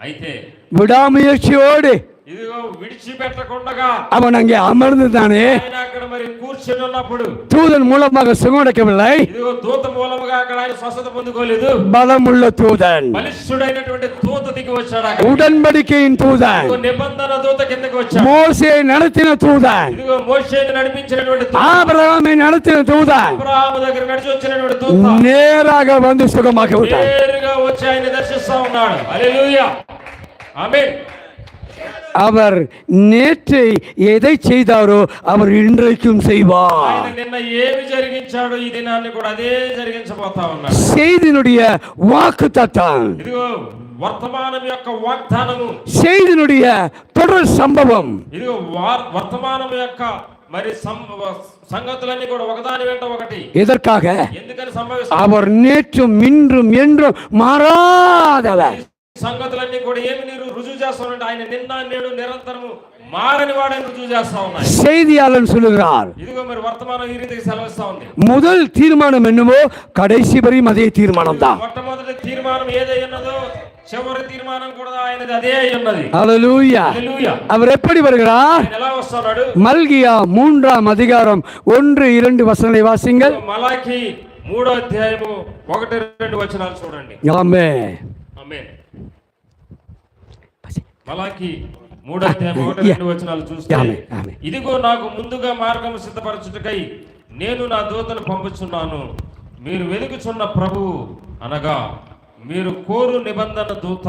Speaker 3: అయితే
Speaker 4: விடாமுயற்சியோடு
Speaker 3: ఇదిగో విడిచిపెట్టకుండా
Speaker 4: அவன் அங்கே அமர்ந்துதானே,
Speaker 3: ఆయన అక్కడ మరి కూర్చొని ఉన్నప్పుడు
Speaker 4: தூதன் மூலமாக சுகமடைக்கவில்லை.
Speaker 3: ఇదిగో దూత మూలముగా అక్కడ ఆయన స్వస్థత పొందుకోలేదు.
Speaker 4: பலமுள்ள தூதன்,
Speaker 3: బలిష్ఠుడైనటువంటి దూత దిగి వచ్చాడు అక్కడ.
Speaker 4: உடன்படிக்கையின் தூதன்,
Speaker 3: ఇదిగో నిబంధన దూత కిందకి వచ్చాడు.
Speaker 4: மோசேயை நடத்தின தూதன்,
Speaker 3: ఇదిగో మోషేని నడిపించినటువంటి దూత,
Speaker 4: ஆபிரகாமை நடத்தின தூதன்
Speaker 3: అబ్రహాము దగ్గర నడిచి వచ్చినటువంటి దూత
Speaker 4: நேராக வந்து சுகமாக்கி விட்டார்.
Speaker 3: నేరుగా వచ్చి ఆయన దర్శిస్తా ఉన్నాడు. హల్లెలూయా, ఆమేన్.
Speaker 4: அவர் நேற்று எதை செய்தாரோ அவர் இன்றைக்கும் செய்வார்.
Speaker 3: ఆయన నిన్న ఏమి జరిగించాడో ఈ దినాన్ని కూడా అదే జరిగించబోతా ఉన్నాడు.
Speaker 4: செய்தினுடைய வாக்குத்தத்தம்,
Speaker 3: ఇదిగో వర్తమానం యొక్క వాగ్దానము,
Speaker 4: செய்தினுடைய தொடர் சம்பவம்,
Speaker 3: ఇదిగో వర్తమానం యొక్క మరి సంగతులన్నీ కూడా ఒకదాని వెంట ఒకటి.
Speaker 4: எதற்காக?
Speaker 3: ఎందుకని సంభవిస్తాయి?
Speaker 4: அவர் நேற்றும் இன்றும் என்றும் மாறாதவர்.
Speaker 3: సంగతులన్నీ కూడా ఏమి మీరు రుజువు చేస్తానంటే ఆయన నిన్న నేడు నిరంతరము మారని వాడని రుజువు చేస్తా ఉన్నాయి.
Speaker 4: செய்தியாளன் சொல்லுகிறார்,
Speaker 3: ఇదిగో మరి వర్తమానం ఈ రీతికి సెలవిస్తా ఉంది.
Speaker 4: முதல் தீர்மானம் என்னவோ கடைசி வரையும் அதே தீர்மானம் தான்.
Speaker 3: మొట్టమొదటి తీర్మానం ఏదై ఉన్నదో చివరి తీర్మానం కూడా ఆయనది అదే అయి ఉన్నది.
Speaker 4: ஹல்லேலூயா.
Speaker 3: హల్లెలూయా.
Speaker 4: அவர் எப்படி வருகிறார்?
Speaker 3: ఆయన ఎలా వస్తున్నాడు?
Speaker 4: மல்கியா 3ஆம் அதிகாரம் 1-2 வசனங்களை வாசிங்கள்.
Speaker 3: మలాకి 3వ అధ్యాయము 1-2 వచనాలు చూడండి.
Speaker 4: ஆமென்.
Speaker 3: ఆమేన్. మలాకి 3వ అధ్యాయం 1-2 వచనాలు చూస్తే,
Speaker 4: ఆమేన్, ఆమేన్.
Speaker 3: ఇదిగో నాకు ముందుగా మార్గము సిద్ధపరచుటకై నేను నా దూతను పంపుచున్నాను. మీరు వెలుగుచున్న ప్రభువు అనగా మీరు కోరు నిబంధన దూత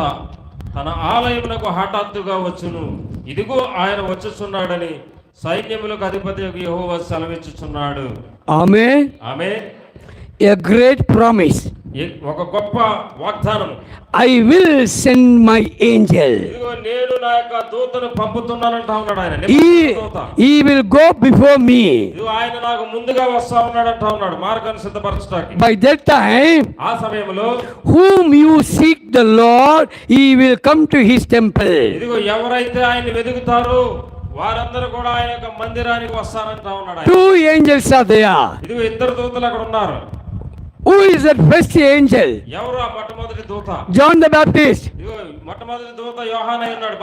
Speaker 3: తన ఆలయమునకు హఠాత్తుగా వచ్చును. ఇదిగో ఆయన వచ్చుచున్నాడని సైన్యములకు అధిపతి యెహోవా సెలవిచ్చుచున్నాడు.
Speaker 4: ஆமென்.
Speaker 3: ఆమేన్.
Speaker 4: A great promise.
Speaker 3: ఒక గొప్ప వాగ్దానం.
Speaker 4: I will send my angel.
Speaker 3: ఇదిగో నేను నా యొక్క దూతను పంపుతున్నానంటా ఉన్నాడు ఆయన. దూత
Speaker 4: He will go before me.
Speaker 3: ఇదిగో ఆయన నాకు ముందుగా వస్తా ఉన్నాడంటా ఉన్నాడు మార్గాన్ని సిద్ధపరచడానికి.
Speaker 4: By that time,
Speaker 3: ఆ సమయంలో
Speaker 4: whom you seek the Lord, he will come to his temple.
Speaker 3: ఇదిగో ఎవరైతే ఆయన వెతుకుతారో వారందరూ కూడా ఆయన యొక్క మందిరానికి వస్తారంటా ఉన్నాడు ఆయన.
Speaker 4: 2 angels are there.
Speaker 3: ఇదిగో 2 దూతలు అక్కడ ఉన్నారు.
Speaker 4: Who is that first angel?
Speaker 3: ఎవరు ఆ మొట్టమొదటి దూత?
Speaker 4: John the Baptist.
Speaker 3: ఇదిగో మొట్టమొదటి దూత యోహానే ఉన్నాడు.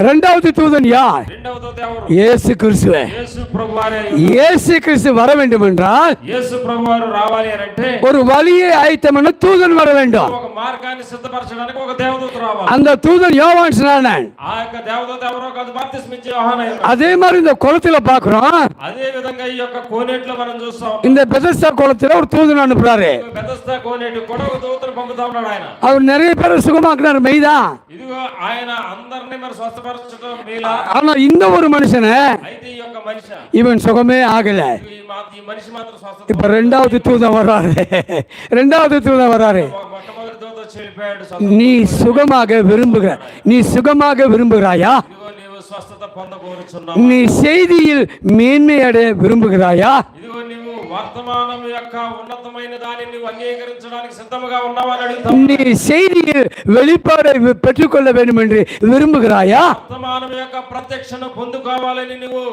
Speaker 4: இரண்டாவது தூதன் யார்?
Speaker 3: రెండవ దూత ఎవరు?
Speaker 4: இயேசு கிறிஸ்துவே.
Speaker 3: యేసు ప్రభువారే.
Speaker 4: இயேசு கிறிஸ்து வர வேண்டும் என்றால்
Speaker 3: యేసు ప్రభువారు రావాలి అని అంటే
Speaker 4: ஒரு வழியை ஆயத்தம் பண்ண தூதன் வர வேண்டும்.
Speaker 3: ఒక మార్గాన్ని సిద్ధపరచడానికి ఒక దేవదూత రావాలి.
Speaker 4: அந்த தூதன் யோவான் ஸ்நானன்.
Speaker 3: ఆ యొక్క దేవదూత ఎవరో కాదు, బాప్తిస్మిచ్చే యోహానే.
Speaker 4: அதே மாதிரி இந்த குளத்துல பாக்குறோம்.
Speaker 3: అదే విధంగా ఈ యొక్క కోనేట్లో మనం చూస్తాం.
Speaker 4: இந்த பெதஸ்தா குளத்துல ஒரு தூதன் அனுப்புறாரு. அனுப்புறாரு.
Speaker 3: బెతస్దా కోనేటి కూడా ఒక దూతను పంపుతా ఉన్నాడు ఆయన.
Speaker 4: அவர் நிறைய பேரை சுகமாக்குறாரு, மெய்தான்.
Speaker 3: ఇదిగో ఆయన అందరినీ మరి స్వస్థపరచడం మేలా.
Speaker 4: ஆனா இந்த ஒரு மனுஷனை
Speaker 3: అయితే ఈ యొక్క మనిషి
Speaker 4: இவன் சுகமே ஆகல.
Speaker 3: ఈ మనిషి మాత్రం స్వస్థత.
Speaker 4: இப்ப ரெண்டாவது தூதன் வர்றாரு. ரெண்டாவது தூதன் வர்றாரு.
Speaker 3: మొట్టమొదటి దూత వచ్చి వెళ్ళిపోయాడు.
Speaker 4: நீ சுகமாக விரும்புகிறாய், நீ சுகமாக விரும்புகிறாயா?
Speaker 3: ఇదిగో నీవు స్వస్థత పొందగోరుచున్నావు.
Speaker 4: நீ செய்தியில் மேன்மை அடைய விரும்புகிறாயா?
Speaker 3: ఇదిగో నీవు వర్తమానం యొక్క ఉన్నతమైన దానిని నువ్వు అంగీకరించడానికి సిద్ధముగా ఉన్నావని అడుగుతావు.
Speaker 4: நீ செய்தியில் வெளிப்பாடை பெற்றுக்கொள்ள வேண்டும் என்று விரும்புகிறாயா?
Speaker 3: వర్తమానం యొక్క ప్రత్యక్షను పొందుకోవాలని నువ్వు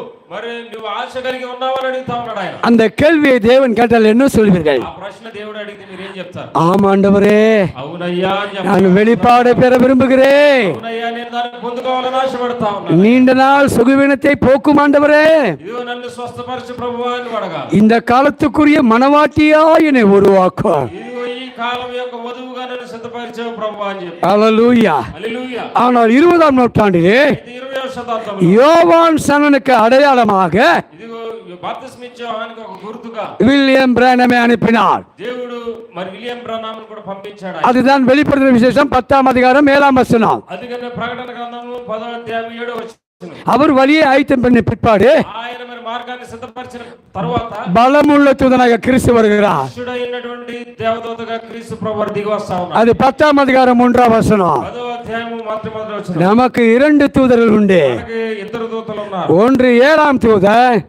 Speaker 3: ఆశ కలిగి ఉన్నావని అడుగుతా ఉన్నాడు ఆయన.
Speaker 4: அந்த கேள்வியை தேவன் கேட்டால் என்ன சொல்வீர்கள்?
Speaker 3: ఆ ప్రశ్న దేవుడు అడిగితే మీరేం చెప్తారు?
Speaker 4: ஆமாண்டவரே,
Speaker 3: అవునయ్యా అని చెప్పాలి.
Speaker 4: நான் வெளிப்பாடை பெற விரும்புகிறேன்.
Speaker 3: అవునయ్యా నేను దాన్ని పొందుకోవాలని ఆశపడతా ఉన్నాను.
Speaker 4: நீண்ட நாள் சுகவீனத்தை போக்கும் ஆண்டவரே,
Speaker 3: ఇదిగో నన్ను స్వస్థపరచు ప్రభువా అని అడగాలి.
Speaker 4: இந்த காலத்துக்குரிய மனவாட்டியா என்னை உருவாக்கும்.
Speaker 3: ఇదిగో ఈ కాలం యొక్క వధువుగా నన్ను సిద్ధపరిచావు ప్రభువా అని చెప్పి.
Speaker 4: அல்லேலூயா.
Speaker 3: హల్లెలూయా.
Speaker 4: ஆனால் 20ஆம் நூற்றாண்டிலே
Speaker 3: ఇది 20వ శతాబ్దంలో
Speaker 4: யோவான் சனனுக்கு அடையாளமாக
Speaker 3: ఇదిగో బాప్తిస్మిచ్చే యోహానుకు ఒక గుర్తుగా
Speaker 4: வில்லியம் பிரானமை அனுப்பினார்.
Speaker 3: దేవుడు మరి విలియం బ్రానామ్ను కూడా పంపించాడు ఆయన.
Speaker 4: அதுதான் வெளிப்படுத்தின விசேஷம் 10ஆம் அதிகாரம் 7ஆம் வசனம்.
Speaker 3: అందుకనే ప్రకటన గ్రంథము 10వ అధ్యాయం 7వ వచనం.
Speaker 4: அவர் வழியை ஆயத்தம் பண்ண பிற்பாடு
Speaker 3: ఆయన మరి మార్గాన్ని సిద్ధపరిచిన తరువాత
Speaker 4: பலமுள்ள தூதனாக கிறிஸ்து வருகிறார்.
Speaker 3: శుడైనటువంటి దేవదూతగా క్రీస్తు ప్రభువు దిగి వస్తా ఉన్నాడు.
Speaker 4: அது 10ஆம் அதிகாரம் 1ஆம் வசனம்.
Speaker 3: 10వ అధ్యాయము మొదటి వచనం.
Speaker 4: நமக்கு 2 தூதர்கள் உண்டு.
Speaker 3: మనకి ఇద్దరు దూతలు ఉన్నారు.
Speaker 4: ஒன்று 7ஆம் தூதன்,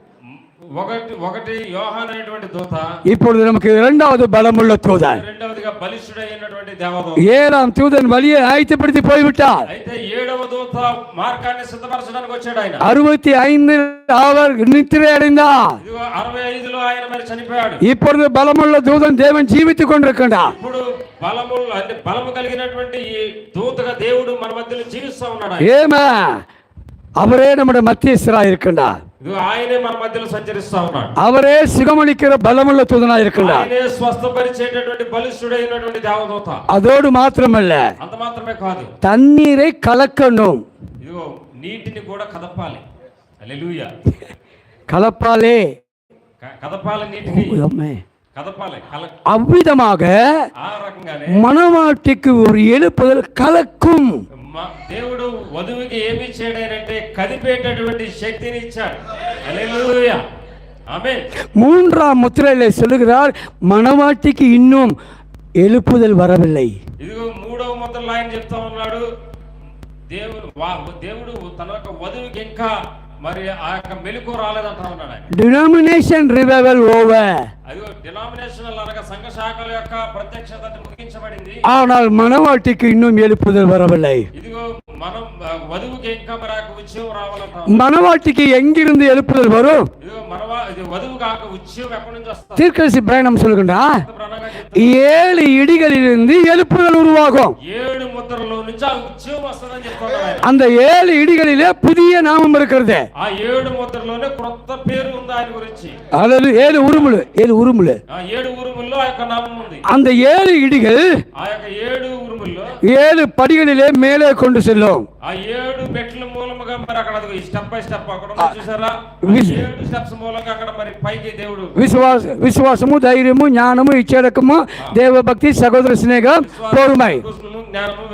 Speaker 3: ఒకటి యోహాను అనేటువంటి దూత,
Speaker 4: இப்பொழுது நமக்கு 2வது பலமுள்ள தூதன்.
Speaker 3: రెండవదిగా బలిష్ఠుడైనటువంటి దేవదూత.
Speaker 4: 7ஆம் தూதன் வழியை ஆயத்தப்படுத்தி போய்விட்டார்.
Speaker 3: అయితే 7వ దూత మార్గాన్ని సిద్ధపరచడానికి వచ్చాడు ఆయన.
Speaker 4: 65 அவர் நித்திரை அடைந்தார்.
Speaker 3: ఇదిగో 65లో ఆయన మరి చనిపోయాడు.
Speaker 4: இப்பொழுது பலமுள்ள தூதன் தேவன் ஜீவித்துக் கொண்டிருக்கின்றார்.
Speaker 3: ఇప్పుడు బలము కలిగినటువంటి ఈ దూతగా దేవుడు మన మధ్యలో జీవిస్తా ఉన్నాడు ఆయన.
Speaker 4: ஏமா அவரே நம்முடைய மத்தியஸ்தராக இருக்கின்றார்.
Speaker 3: ఇదిగో ఆయనే మన మధ్యలో సంచరిస్తా ఉన్నాడు.
Speaker 4: அவரே சுகமளிக்கிற பலமுள்ள தூதனாக இருக்கின்றார்.
Speaker 3: ఆయనే స్వస్థపరిచేటటువంటి బలిష్ఠుడైనటువంటి దేవదూత.
Speaker 4: அதோடு மாத்திரமல்ல,
Speaker 3: అంత మాత్రమే కాదు,
Speaker 4: தண்ணீரை கலக்கணும்.
Speaker 3: ఇదిగో నీటిని కూడా కదపాలి. హల్లెలూయా.
Speaker 4: கலப்பாலே
Speaker 3: కదపాలి, నీటిని
Speaker 4: ஆமே.
Speaker 3: కదపాలి.
Speaker 4: அவ்விதமாக
Speaker 3: ఆ రకంగానే
Speaker 4: மணவாட்டிக்கு ஒரு எழுப்புதல் கலக்கும்.
Speaker 3: దేవుడు వధువుకి ఏమి చేయడానంటే కదిపేటటువంటి శక్తిని ఇచ్చాడు. హల్లెలూయా. ఆమేన్.
Speaker 4: 3ஆம் முத்திரையிலே சொல்லுகிறார், மணவாட்டிக்கு இன்னும் எழுப்புதல் வரவில்லை.
Speaker 3: ఇదిగో 3వ ముద్రలో ఆయన చెప్తా ఉన్నాడు, దేవుడు తన యొక్క వధువుకి ఇంకా మరి ఆ యొక్క మెలుకు రాలేదంటా ఉన్నాడు ఆయన.
Speaker 4: Denomination revival over.
Speaker 3: అదిగో డినామినేషనల్ అనగా సంఘ శాఖల యొక్క ప్రత్యక్షత ముగించబడింది.
Speaker 4: ஆனால் மணவாட்டிக்கு இன்னும் எழுப்புதல் வரவில்லை.
Speaker 3: ఇదిగో మనం వధువుకి ఇంకా మరి ఆ ఉత్సవం రావాలంట.
Speaker 4: மணவாட்டிக்கு எங்கிருந்து எழுப்புதல் வரும்?
Speaker 3: ఇదిగో ఇది వధువుకి ఆ ఉత్సవం ఎక్కడి నుంచి వస్తుంది?
Speaker 4: தீர்க்கதரிசி பிரயாணம் சொல்லுகின்றார், 7 இடிகளிலிருந்து எழுப்புதல் உருவாகும்.
Speaker 3: 7 ముద్రలో నుంచి ఆ ఉత్సవం వస్తుందని చెప్తున్నాడు ఆయన.
Speaker 4: அந்த 7 இடிகளிலே புதிய நாமம் இருக்கிறது.
Speaker 3: ఆ 7 ముద్రలోనే కొత్త పేరు ఉంది ఆయన గురించి.
Speaker 4: அதாவது 7 உருமுలు.
Speaker 3: ఆ 7 ఉరుముల్లో ఆ యొక్క నామం ఉంది.
Speaker 4: அந்த 7 இடிகள்
Speaker 3: ఆ యొక్క 7 ఉరుముల్లో
Speaker 4: 7 படிகளிலே மேலே கொண்டு செல்லும்.
Speaker 3: ఆ 7 మెట్ల మూలముగా మరి అక్కడ స్టెప్ బై స్టెప్ అక్కడ ఉంది చూసారా? 7 స్టెప్స్ మూలంగా అక్కడ మరి పైకి దేవుడు
Speaker 4: విశ్వాసము, ధైర్యము, జ్ఞానము, ఇచ్చేడకము, దేవభక్తి, సహోదర స్నేహం, పొరుமை.
Speaker 3: జ్ఞానము,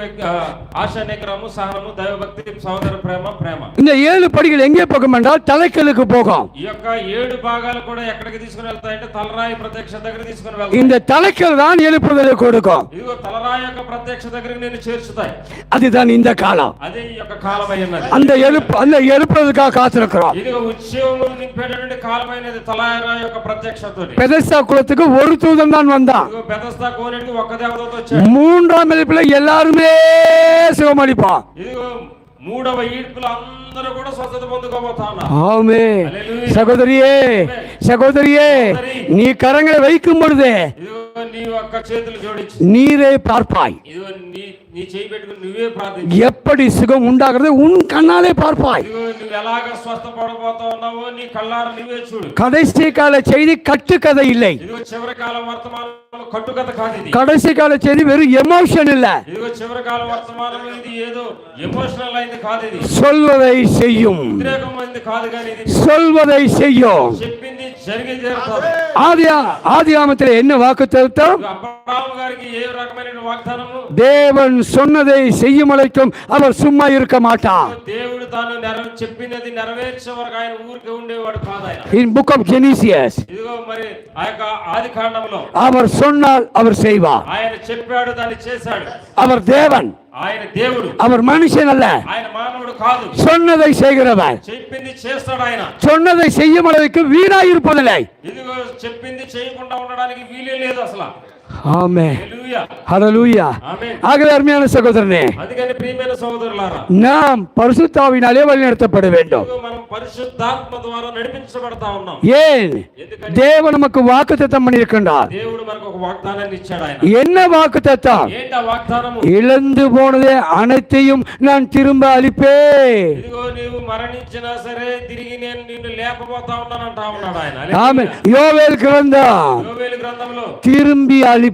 Speaker 3: ఆశా నిగ్రహము, సహనము, దైవభక్తి, సహోదర ప్రేమ.
Speaker 4: இந்த 7 படிகள் எங்கே போகும் என்றால் தலைக்கலுக்கு போகும்.
Speaker 3: ఈ యొక్క 7 భాగాలు కూడా ఎక్కడికి తీసుకుని వెళ్తాయంటే తలరాయి ప్రత్యక్ష దగ్గర తీసుకుని వెళ్తాయి.
Speaker 4: இந்த தலைக்கல் தான் எழுப்புதலை கொடுக்கும்.
Speaker 3: ఇదిగో తలరాయి యొక్క ప్రత్యక్ష దగ్గరికి నేను చేర్చుతాయి.
Speaker 4: அதுதான் இந்த காலம்.
Speaker 3: అదే ఈ యొక్క కాలమైనది.
Speaker 4: அந்த எழுப்புதலுக்காக காத்திருக்கிறோம்.
Speaker 3: ఇదిగో ఉత్సవం నింపేటటువంటి కాలమైనది తలరాయి యొక్క ప్రత్యక్షతోని.
Speaker 4: பெதஸ்தா குலத்துக்கு ஒரு தூதன் தான் வந்தான்.
Speaker 3: ఇదిగో బెతస్దా కోనేటికి ఒక్క దేవదూత వచ్చాడు.
Speaker 4: 3ஆம் எழுப்புல எல்லாருமே சுகமளிப்பான்.
Speaker 3: ఇదిగో 3వ ఈడ్పులో అందరూ కూడా స్వస్థత పొందుకోబోతా ఉన్నారు.
Speaker 4: ஆமென். சகோதரியே நீ கரங்களை வைக்கும் பொழுது
Speaker 3: ఇదిగో నీ యొక్క చేతులు జోడించి
Speaker 4: நீரே பார்ப்பாய்.
Speaker 3: ఇదిగో నీ చేయి పెట్టుకుని నువ్వే ప్రార్థించు.
Speaker 4: எப்படி சுகம் உண்டாகிறது உன் கண்ணாலே பார்ப்பாய்.
Speaker 3: ఇదిగో నువ్వు ఎలాగ స్వస్థపడబోతా ఉన్నావో నీ కళ్ళారా నువ్వే చూడు.
Speaker 4: கடைசி கால செய்தி கட்டுக்கதை இல்லை.
Speaker 3: ఇదిగో చివరి కాలం వర్తమానం కట్టుకథ కాదు ఇది.
Speaker 4: கடைசி கால செய்தி வெறும் எமோஷன் இல்ல.
Speaker 3: ఇదిగో చివరి కాల వర్తమానం ఇది ఏదో ఎమోషనల్ అయింది కాదు. ఇది
Speaker 4: சொல்வதை செய்யும்.
Speaker 3: ఉద్రేకమైంది కాదు కానీ ఇది
Speaker 4: சொல்வதை செய்யும்.
Speaker 3: చెప్పింది జరిగి తీరుతుంది.
Speaker 4: ஆதியாமத்தில் என்ன வாக்குத்தத்தம்? வாக்குத்தத்தம்?
Speaker 3: అబ్రహాము గారికి ఏ రకమైన వాగ్దానము?
Speaker 4: தேவன் சொன்னதை செய்யும் வரைக்கும் அவர் சும்மா இருக்க மாட்டார்.
Speaker 3: దేవుడు తాను చెప్పినది నెరవేర్చే వరకు ఆయన ఊరికే ఉండేవాడు కాదు ఆయన.
Speaker 4: In book of Genesis,
Speaker 3: ఇదిగో మరి ఆ యొక్క ఆది కాండంలో
Speaker 4: அவர் சொன்னால் அவர் செய்வார்.
Speaker 3: ఆయన చెప్పాడు, దాన్ని చేశాడు.
Speaker 4: அவர் தேவன்,
Speaker 3: ఆయన దేవుడు,
Speaker 4: அவர் మనిషిன் அல்ல.
Speaker 3: ఆయన మానవుడు కాదు.
Speaker 4: சொன்னதை செய்கிறவர்,
Speaker 3: చెప్పింది చేస్తాడు ఆయన.
Speaker 4: சொன்னதை செய்யும் அளவுக்கு வீணாய் இருப்பதில்லை.
Speaker 3: ఇదిగో చెప్పింది చేయకుండా ఉండడానికి వీలే లేదు అసలు.
Speaker 4: ஆமென்.
Speaker 3: హల్లెలూయా.
Speaker 4: ஹalleluya.
Speaker 3: ఆమేన్.
Speaker 4: ஆகவே அருமையான சகோதரனே,
Speaker 3: అందుకని ప్రియమైన సోదరులారా,
Speaker 4: நாம் பரிசுத்தாவினாலே வழிநடத்தப்பட வேண்டும்.
Speaker 3: ఇదిగో మనం పరిశుద్ధాత్మ ద్వారా నడిపించబడతా ఉన్నాం.
Speaker 4: ஏன்?
Speaker 3: ఎందుకని
Speaker 4: தேவன் நமக்கு வாக்குத்தத்தம் பண்ணியிருக்கின்றார்.
Speaker 3: దేవుడు మనకు ఒక వాగ్దానాన్ని ఇచ్చాడు ఆయన.
Speaker 4: என்ன வாக்குத்தத்தம்?
Speaker 3: ఏంటి ఆ వాగ్దానము?
Speaker 4: இழந்து போனதே அனைத்தையும் நான் திரும்ப அளிப்பேன்.
Speaker 3: ఇదిగో నీవు మరణించినా సరే తిరిగి నేను నిన్ను లేపబోతా ఉన్నానంటా ఉన్నాడు ఆయన.
Speaker 4: ஆமென். யோவேல் கிரந்தம்
Speaker 3: యోవేలు గ్రంథంలో
Speaker 4: திரும்பி அளிப்பேன்.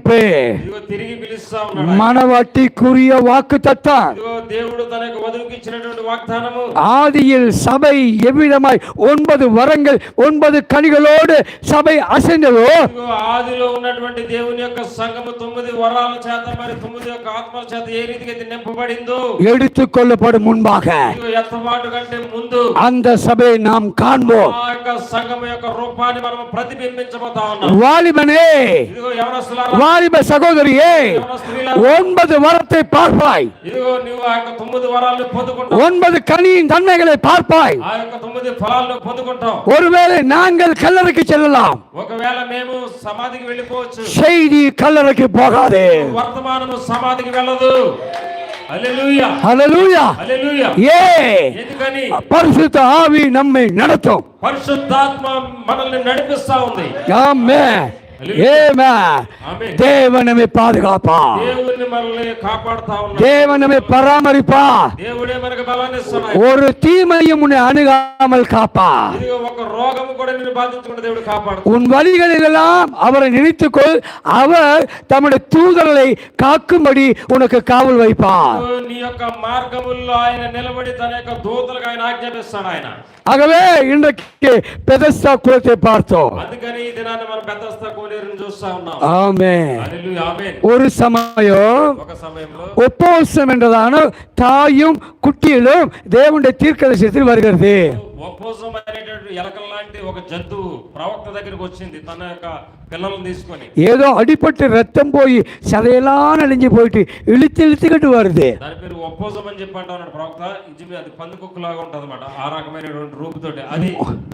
Speaker 3: ఇదిగో తిరిగి పిలుస్తా ఉన్నాడు ఆయన.
Speaker 4: மனவாட்டிக்குரிய வாக்குத்தத்தம்.
Speaker 3: ఇదిగో దేవుడు తన యొక్క వధువుకి ఇచ్చినటువంటి వాగ్దానము.
Speaker 4: ஆதியில் சபை எவ்விதமாய் 9 வரங்கள் 9 கனிகளோடு சபை அசைந்ததோ,
Speaker 3: ఇదిగో ఆదిలో ఉన్నటువంటి దేవుని యొక్క సంఘము 9 వరాల చేత మరి 9 యొక్క ఆత్మల చేత ఏ రీతిగా అయితే నింపబడిందో,
Speaker 4: எடுத்துக்கொள்ளப்படும் முன்பாக
Speaker 3: ఇదిగో ఎత్తబాటు కంటే ముందు
Speaker 4: அந்த சபையை நாம் காண்போம்.
Speaker 3: ఆ యొక్క సంఘము యొక్క రూపాన్ని మనం ప్రతిబింబించబోతా ఉన్నాం.
Speaker 4: வாலிபனே,
Speaker 3: ఇదిగో యవనస్తులారా,
Speaker 4: வாலிப சகோதரியே,
Speaker 3: యవన స్త్రీలారా,
Speaker 4: 9 வரத்தை பார்ப்பாய்.
Speaker 3: ఇదిగో నువ్వు ఆ యొక్క 9 వరాలను పొందుకుంటావు.
Speaker 4: 9 கனியின் தன்மைகளை பார்ப்பாய்.
Speaker 3: ఆ యొక్క 9 ఫలాలను పొందుకుంటాం.
Speaker 4: ஒருவேளை நாங்கள் கல்லறைக்கு செல்லலாம்,
Speaker 3: ఒకవేళ మేము సమాధికి వెళ్ళిపోవచ్చు.
Speaker 4: செய்தி கல்லறைக்கு போகாதே.
Speaker 3: వర్తమానము సమాధికి వెళ్ళదు. హల్లెలూయా.
Speaker 4: ஹalleluya.
Speaker 3: హల్లెలూయా. ఎందుకని?
Speaker 4: பரிசுத்த ஆவி நம்மை நடத்தும்.
Speaker 3: పరిశుద్ధాత్మ మనల్ని నడిపిస్తా ఉంది.
Speaker 4: ஆமென். ஆமென். தேவன் நம்மை பாதுகாப்பார்.
Speaker 3: దేవుని మనల్ని కాపాడుతా ఉన్నాడు.
Speaker 4: தேவன் நம்மை பராமரிப்பார்.
Speaker 3: దేవుడే మనకు బలాన్ని ఇస్తున్నాడు.
Speaker 4: ஒரு தீமையும் உன்னை அணுகாமல் காப்பார்.
Speaker 3: ఇదిగో ఒక రోగము కూడా నిన్ను బాధించకుండా దేవుడు కాపాడుతాడు.
Speaker 4: உன் வழிகளிலெல்லாம் அவரை நினைத்துக்கொள். அவர் தம்முடைய தூதர்களை காக்கும்படி உனக்கு காவல் வைப்பார்.
Speaker 3: నీ యొక్క మార్గముల్లో ఆయన నిలబడి తన యొక్క దూతలకు ఆయన ఆజ్ఞాపిస్తాడు ఆయన.
Speaker 4: ஆகவே இன்றைக்கு பெதஸ்தா குலத்தை பார்த்தோம்.
Speaker 3: అందుకని ఈ దినాన్ని మనం బెతెస్దా కోనేరుని చూస్తా ఉన్నాం.
Speaker 4: ஆமென்.
Speaker 3: హల్లెలూయా. ఆమేన్.
Speaker 4: ஒரு சமயம்
Speaker 3: ఒక సమయంలో
Speaker 4: உபவாசம் என்றதான தாயும் குட்டியிலும் தேவனுடைய தீர்க்கதரிசனத்தில் வருகிறது.
Speaker 3: ఉపవాసం అనేటువంటి ఎలకల లాంటి ఒక జంతువు ప్రవక్త దగ్గరికి వచ్చింది తన యొక్క పిల్లలను తీసుకొని.
Speaker 4: ஏதோ அடிபட்டு ரத்தம் போய் சதையெல்லாம் நெளிஞ்சு போயிட்டு இழுத்துக்கிட்டு வருது.
Speaker 3: దాని పేరు ఉపవాసం అని చెప్పి అంటా ఉన్నాడు ప్రవక్త. ఇది అది పందికొక్కులాగా ఉంటుంది అన్నమాట. ఆ రకమైనటువంటి రూపుతోటి అది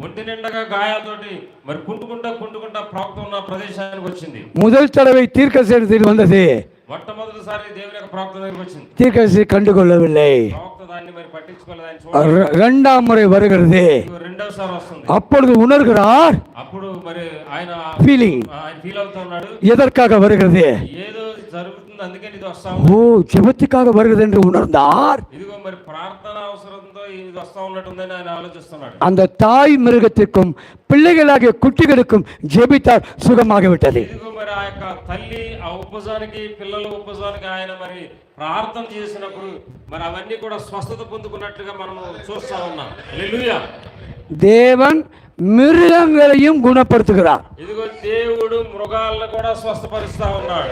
Speaker 3: ఒంటి నిండగా గాయాలతోటి మరి కుంటుకుంటా ప్రవక్త ఉన్న ప్రదేశానికి వచ్చింది.
Speaker 4: முதல் தடவை தீர்க்கதரிசனத்தில் வந்தது.
Speaker 3: మొట్టమొదటిసారి దేవుని యొక్క ప్రవక్త దగ్గరికి వచ్చింది.
Speaker 4: தீர்க்கதரிசி கண்டுகொள்ளவில்லை.
Speaker 3: ప్రవక్త దాన్ని మరి పట్టించుకోలేదు. ఆయన చూడాలి.
Speaker 4: இரண்டாம் முறை வருகிறது.
Speaker 3: రెండవసారి వస్తుంది.
Speaker 4: அப்பொழுது உணர்கிறார்.
Speaker 3: అప్పుడు మరి ఆయన
Speaker 4: ஃபீலிங்
Speaker 3: ఫీల్ అవుతా ఉన్నాడు.
Speaker 4: எதற்காக வருகிறது?
Speaker 3: ఏదో జరుగుతుంది అందుకని ఇది వస్తా
Speaker 4: ஓ, ஜெபத்துக்காக வருகிறது என்று உணர்ந்தார்.
Speaker 3: ఇదిగో మరి ప్రార్థన అవసరంతో ఇది వస్తా ఉన్నట్టుందని ఆయన ఆలోచిస్తున్నాడు.
Speaker 4: அந்த தாய் மிருகத்திற்கும் பிள்ளைகளாகிய குட்டிகளுக்கும் ஜெபித்தார், சுகமாகிவிட்டது.
Speaker 3: ఇదిగో మరి ఆ యొక్క తల్లి ఆ ఉపజానికి పిల్లల ఉపజానికి ఆయన మరి ప్రార్థన చేసినప్పుడు మరి అవన్నీ కూడా స్వస్థత పొందుకున్నట్లుగా మనం చూస్తా ఉన్నాం. హల్లెలూయా.
Speaker 4: தேவன் மிருகங்களையும் குணப்படுத்துகிறார்.
Speaker 3: ఇదిగో దేవుడు మృగాలను కూడా స్వస్థపరుస్తా ఉన్నాడు.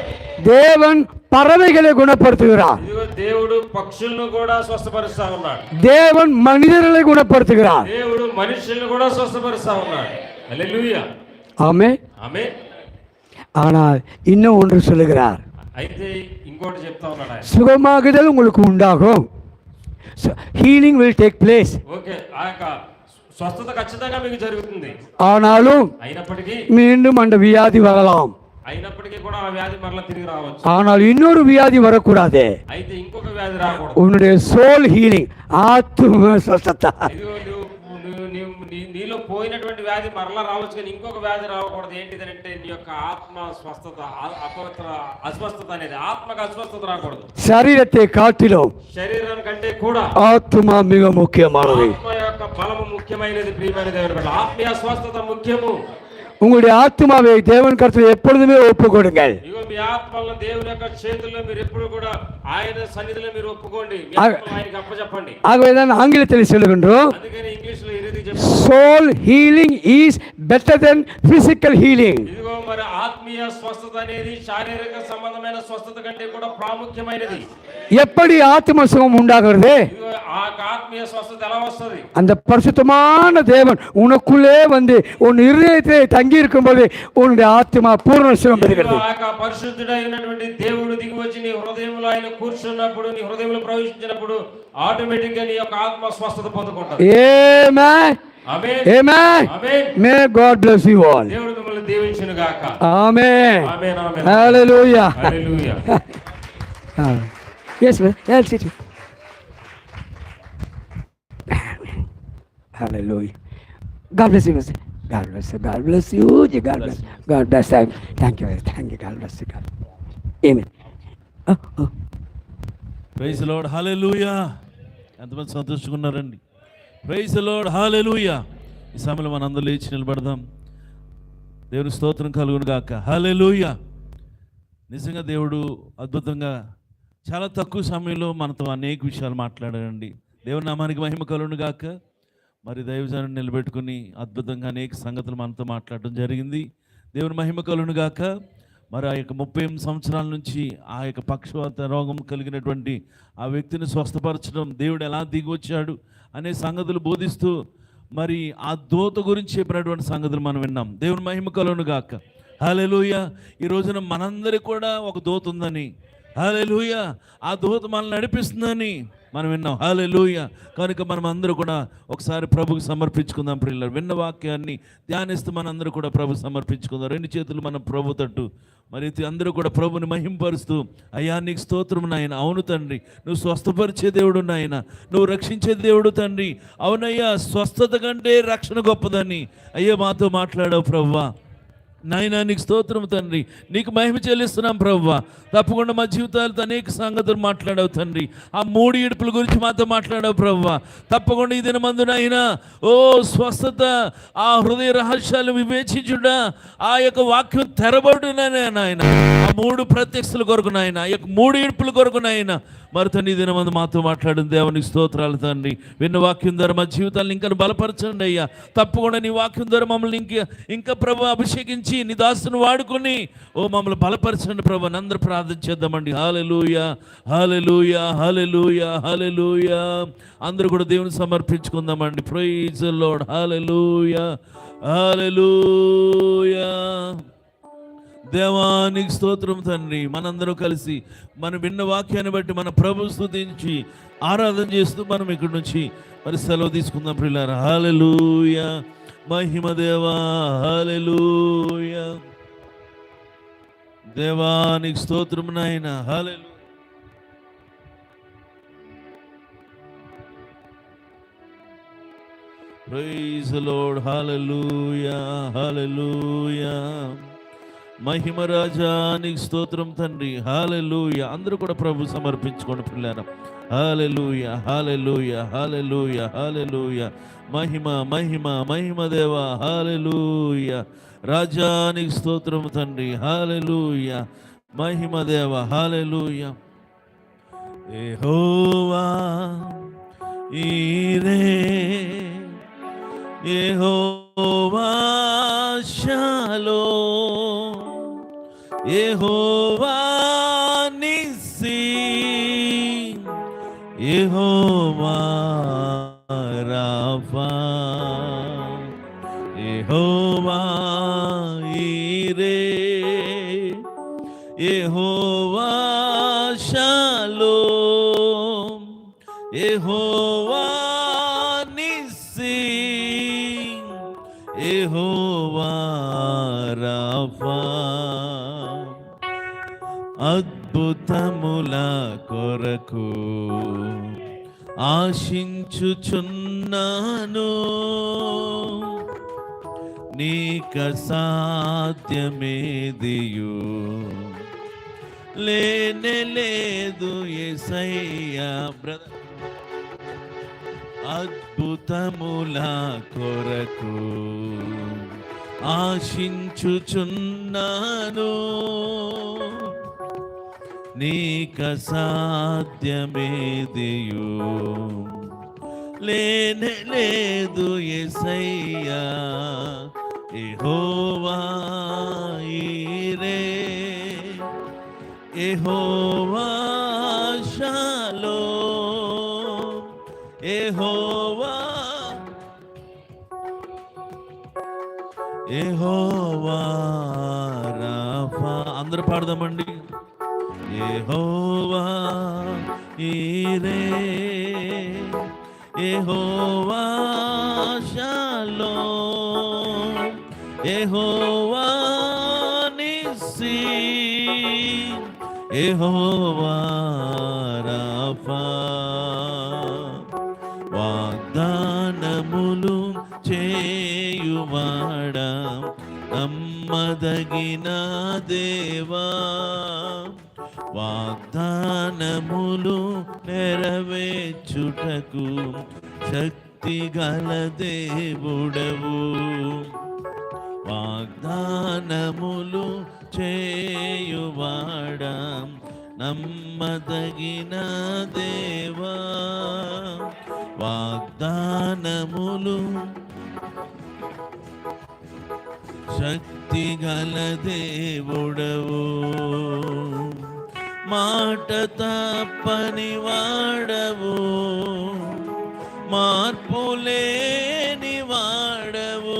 Speaker 4: தேவன் பறவைகளை குணப்படுத்துகிறார்.
Speaker 3: ఇదిగో దేవుడు పక్షులను కూడా స్వస్థపరుస్తా ఉన్నాడు.
Speaker 4: தேவன் மனிதர்களை குணப்படுத்துகிறார்.
Speaker 3: దేవుడు మనుషులను కూడా స్వస్థపరుస్తా ఉన్నాడు. హల్లెలూయా.
Speaker 4: ஆமென்.
Speaker 3: ఆమేన్.
Speaker 4: ஆனால் இன்னும் ஒன்று சொல்லுகிறார்.
Speaker 3: అయితే ఇంకోటి చెప్తా ఉన్నాడు ఆయన.
Speaker 4: சுகமாகுதல் உங்களுக்கு உண்டாகும். Healing will take place.
Speaker 3: Okay, ఆ యొక్క స్వస్థత ఖచ్చితంగా మీకు జరుగుతుంది.
Speaker 4: ஆனாலும்
Speaker 3: అయినప్పటికీ
Speaker 4: மீண்டும் அந்த வியாதி வரலாம்.
Speaker 3: అయినప్పటికీ కూడా ఆ వ్యాధి మరలా తిరిగి రావచ్చు.
Speaker 4: ஆனால் இன்னொரு வியாதி வரக்கூடாது.
Speaker 3: అయితే ఇంకొక వ్యాధి రాకూడదు.
Speaker 4: உன்னுடைய சோல் ஹீலிங், ஆத்தும ஸ்வஸ்ததா.
Speaker 3: ఇదిగో నీలో పోయినటువంటి వ్యాధి మరలా రావచ్చు, కానీ ఇంకొక వ్యాధి రాకూడదు. ఏంటిదంటే నీ యొక్క ఆత్మ స్వస్థత, అపవిత్ర అస్వస్థత అనేది ఆత్మకు అస్వస్థత రాకూడదు.
Speaker 4: శరీరத்தை காட்டிலும்
Speaker 3: శరీరం కంటే కూడా
Speaker 4: ஆத்துமா மிக முக்கியமானது.
Speaker 3: ఆత్మ యొక్క బలము ముఖ్యమైనది. ప్రియమైన దేవుని బిడ్డ, ఆత్మీయ స్వస్థత ముఖ్యము.
Speaker 4: உங்களுடைய ஆத்மாவை தேவன் கருத்தில் எப்பொழுதுமே ஒப்பு கொடுங்கள்.
Speaker 3: ఇగో మీ ఆత్మలను దేవుని యొక్క చేతుల్లో మీరు ఎప్పుడు కూడా ఆయన సన్నిధిలో మీరు ఒప్పుకోండి. మీ ఆత్మను ఆయనకి అప్పచెప్పండి.
Speaker 4: ஆகவேதான் ஆங்கிலத்தில் சொல்லுகின்றோம்,
Speaker 3: అందుకని ఇంగ్లీష్ లో ఈ రీతి
Speaker 4: Soul healing is better than physical healing.
Speaker 3: ఇదిగో మరి ఆత్మీయ స్వస్థత అనేది శారీరక సంబంధమైన స్వస్థత కంటే కూడా ప్రాముఖ్యమైనది.
Speaker 4: எப்படி ஆத்ம சுகம் உண்டாகிறது?
Speaker 3: ఇదిగో ఆ ఆత్మీయ స్వస్థత ఎలా వస్తుంది?
Speaker 4: அந்த பரிசுத்தமான தேவன் உனக்குள்ளே வந்து உன் இருதயத்தை தங்கி இருக்கும்போது உன்னுடைய ஆத்மா பூர்ண சுகம் பெறுகிறது.
Speaker 3: ఆ పరిశుద్ధుడైనటువంటి దేవుడు దిగి వచ్చి నీ హృదయంలో ఆయన కూర్చున్నప్పుడు, నీ హృదయంలో ప్రవేశించినప్పుడు ఆటోమేటిక్ గా నీ యొక్క ఆత్మ స్వస్థత పొందుకుంటుంది.
Speaker 4: Amen.
Speaker 3: Amen.
Speaker 4: Amen.
Speaker 3: Amen.
Speaker 4: May God bless you all.
Speaker 3: దేవుడు మిమ్మల్ని దీవించును గాక.
Speaker 4: Amen.
Speaker 3: Amen. Amen.
Speaker 4: Hallelujah.
Speaker 3: Hallelujah.
Speaker 4: Yes, brother. Yes, sit. Hallelujah. God bless you, brother. God bless you. God bless you. God bless. God bless you. Thank you. Thank you. God bless you. God. Amen. Oh.
Speaker 1: Praise the Lord, hallelujah. ఎంతమంది సంతోషంగా ఉన్నారండి? Praise the Lord, hallelujah. ఈ సమయంలో మనందరూ లేచి నిలబడదాం. దేవుని స్తోత్రం కలుగును గాక. హల్లెలూయా. నిజంగా దేవుడు అద్భుతంగా చాలా తక్కువ సమయంలో మనతో అనేక విషయాలు మాట్లాడారండి. దేవుని నామానికి మహిమ కలుగును గాక. మరి దైవజనుని నిలబెట్టుకుని అద్భుతంగా అనేక సంగతులు మనతో మాట్లాడడం జరిగింది. దేవుని మహిమ కలుగును గాక. మరి ఆ యొక్క 38 సంవత్సరాల నుంచి ఆ యొక్క పక్షవాత రోగం కలిగినటువంటి ఆ వ్యక్తిని స్వస్థపరచడం, దేవుడు ఎలా దిగి వచ్చాడు అనే సంగతులు బోధిస్తూ మరి ఆ దూత గురించి చెప్పినటువంటి సంగతులు మనం విన్నాం. దేవుని మహిమ కలుగును గాక. హల్లెలూయా. ఈ రోజున మనందరికీ కూడా ఒక దూత ఉందని, హల్లెలూయా, ఆ దూత మనల్ని నడిపిస్తుందని మనం విన్నాం. హల్లెలూయా. కనుక మనం అందరూ కూడా ఒకసారి ప్రభుకి సమర్పించుకుందాం. ప్రియులారా, విన్న వాక్యాన్ని ధ్యానిస్తూ మనందరూ కూడా ప్రభు సమర్పించుకుందాం. 2 చేతులు మనం ప్రభు తట్టు మరి అందరూ కూడా ప్రభుని మహింపరుస్తూ, అయ్యా నీకు స్తోత్రం నాయన. అవును తండ్రి, నువ్వు స్వస్థపరిచే దేవుడు నాయన, నువ్వు రక్షించే దేవుడు తండ్రి. అవునయ్యా, స్వస్థత కంటే రక్షణ గొప్పదని అయ్యా మాతో మాట్లాడావు ప్రభువా. నాయనా నీకు స్తోత్రం తండ్రి, నీకు మహిమ చెల్లిస్తున్నాం ప్రభువా. తప్పకుండా మా జీవితాలతో అనేక సంగతులు మాట్లాడావు తండ్రి. ఆ 3 ఇడుపుల గురించి మాతో మాట్లాడావు ప్రభువా. తప్పకుండా ఈ దినమందు నాయనా ఓ స్వస్థత, ఆ హృదయ రహస్యాలు వివేచించుడా, ఆ యొక్క వాక్యం తెరబడుననే నాయన, ఆ 3 ప్రత్యక్షల కొరకు నాయన, ఆ యొక్క 3 ఇడుపుల కొరకు నాయన మరి తండ్రి ఈ దినమందు మాతో మాట్లాడిన దేవునికి స్తోత్రాలు తండ్రి. విన్న వాక్యం ద్వారా మా జీవితాలను ఇంకా బలపరచండి అయ్యా. తప్పకుండా నీ వాక్యం ద్వారా మమ్మల్ని ఇంకా ప్రభు అభిషేకించి నీ దాసును వాడుకొని ఓ మమ్మల్ని బలపరచండి ప్రభు. అందరూ ప్రార్థన చేద్దామండి. హల్లెలూయా, హల్లెలూయా, హల్లెలూయా, హల్లెలూయా. అందరూ కూడా దేవుని సమర్పించుకుందామండి. Praise the Lord. Hallelujah, hallelujah. దేవానికి స్తోత్రం తండ్రి. మనందరూ కలిసి మనం విన్న వాక్యాన్ని బట్టి మన ప్రభు స్తుతించి ఆరాధన చేస్తూ మనం ఇక్కడి నుంచి మరి సెలవు తీసుకుందాం ప్రియులారా. హల్లెలూయా, మహిమ దేవా, హల్లెలూయా. దేవానికి స్తోత్రం నాయన. Hallelujah. Praise the Lord. Hallelujah, hallelujah. మహిమ రాజానికి స్తోత్రం తండ్రి. హల్లెలూయా. అందరూ కూడా ప్రభు సమర్పించుకోండి పిల్లారా. హల్లెలూయా, హల్లెలూయా, హల్లెలూయా, హల్లెలూయా. మహిమ మహిమ మహిమ దేవా. హల్లెలూయా. రాజానికి స్తోత్రం తండ్రి. హల్లెలూయా. మహిమ దేవా. హల్లెలూయా. యెహోవా ఈరే, యెహోవా షాలోమ్, యెహోవా నిస్సీ, యెహోవా రాఫా, యెహోవా ఈరే, యెహోవా షాలోమ్, యెహోవా నిస్సీ, యెహోవా రాఫా. అద్భుతముల కొరకు ఆశించుచున్నాను, నీక సాధ్యమేదియు లేనే లేదు యేసయ్యా. బ్రదర్, అద్భుతముల కొరకు ఆశించుచున్నాను, నీక సాధ్యమేదియు లేనే లేదు యేసయ్యా యెహోవా ఈరే యెహోవా షాలోమ్ యెహోవా యెహోవా రాఫా అందరూ పాడదామండి యెహోవా ఈరే యెహోవా షాలోమ్ యెహోవా నిస్సీ యెహోవా రాఫా వాగ్దానములు చేయువాడా నమ్మదగిన దేవా వాగ్దానములు నెరవేర్చుటకు శక్తి గల దేవుడవు వాగ్దానములు చేయువాడా నమ్మదగిన దేవా వాగ్దానములు శక్తి గల దేవుడవు మాట తప్పని వాడవు మార్పులేని వాడవు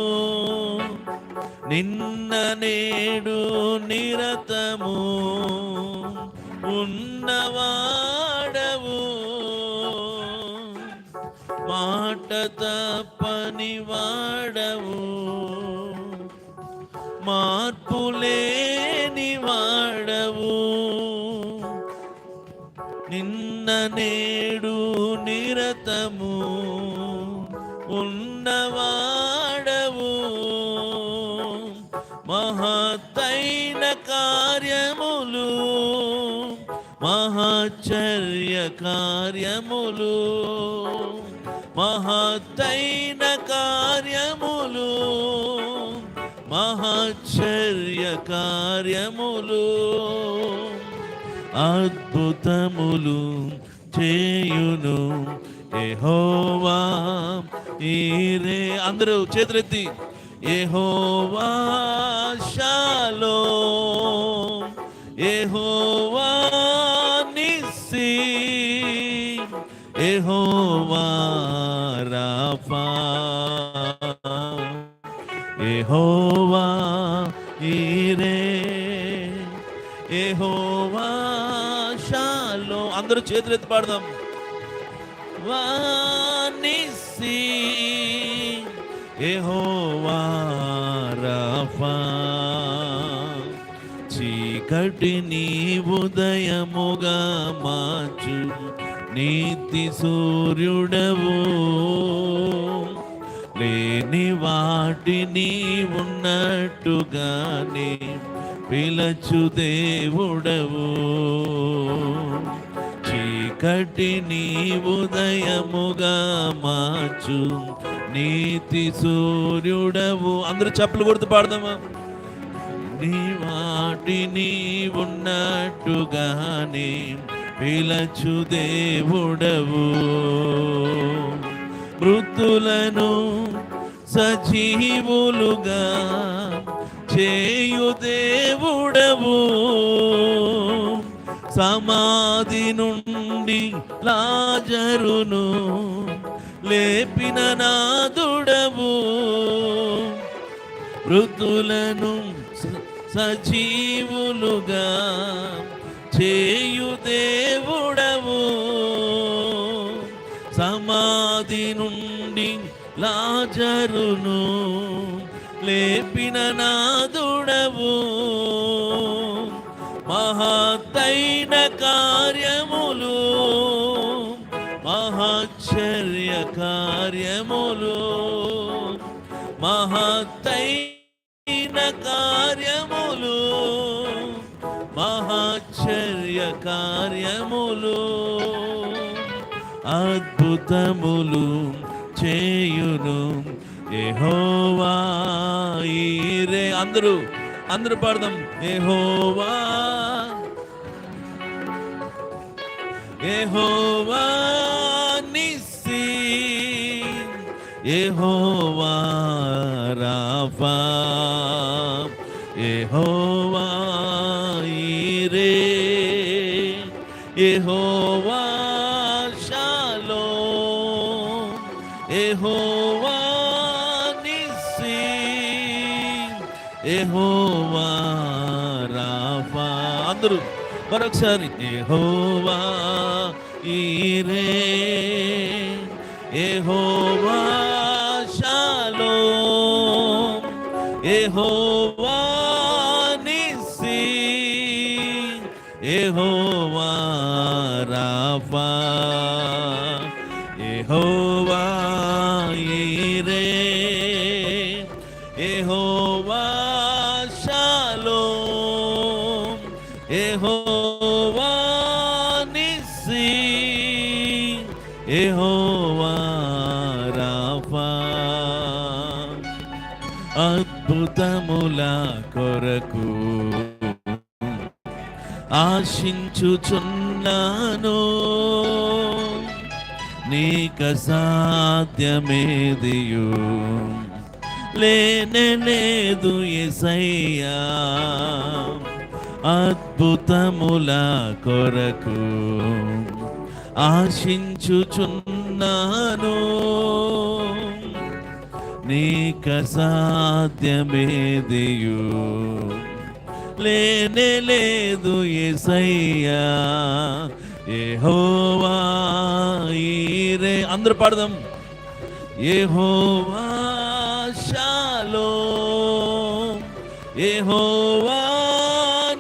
Speaker 1: నిన్న నేడు నిరతము ఉన్నవాడవు మాట తప్పని వాడవు మార్పులేని వాడవు నిన్న నేడు నిరతము ఉన్నవాడవు మహత్తైన కార్యములు మహాచర్య కార్యములు మహత్తైన కార్యములు మహాచర్య కార్యములు అద్భుతములు చేయును యెహోవా ఈరే అందరూ చేతులెత్తి యెహోవా షాలోమ్ యెహోవా నిస్సీ యెహోవా రాఫా యెహోవా ఈరే యెహోవా షాలోమ్ అందరూ చేతులెత్తి పాడదాం వా నిస్సీ యెహోవా రాఫా చీకటిని ఉదయముగా మార్చు నీతి సూర్యుడవు లేని వాటిని ఉన్నట్టుగానే పిలచు దేవుడవు చీకటిని ఉదయముగా మార్చు నీతి సూర్యుడవు అందరూ చప్పలు కొడుతూ పాడదామా నీ వాటిని ఉన్నట్టుగానే పిలచు దేవుడవు మృతులను సజీవులుగా చేయు దేవుడవు సమాధి నుండి లాజరును లేపిన నాదుడవు మృతులను సజీవులుగా చేయు దేవుడవు సమాధి నుండి లాజరును లేపిన నాదుడవు మహత్తైన కార్యములు మహాచర్య కార్యములు మహత్తైన కార్యములు మహాచర్య కార్యములు అద్భుతములు చేయును యెహోవా ఈరే అందరూ పాడదాం యెహోవా యెహోవా నిస్సీ యెహోవా రాఫా, యెహోవా ఈరే, యెహోవా షాలోమ్, యెహోవా నిస్సీ, యెహోవా రాఫా. అందరూ మరొకసారి యెహోవా ఈరే, యెహోవా షాలోమ్, యెహోవా నిస్సీ, యెహోవా రాఫా, యెహోవా ఈరే, యెహోవా షాలోమ్, యెహోవా నిస్సీ, యెహోవా రాఫా. అద్భుతముల కొరకు ఆశించుచున్నాను, నీక సాధ్యమేదియు లేనే లేదు యేసయ్యా. అద్భుతముల కొరకు ఆశించుచున్నాను, నీక సాధ్యమేదియు లేనే లేదు యేసయ్యా. యెహోవా ఈరే, అందరూ పాడదాం. యెహోవా షాలోమ్, యెహోవా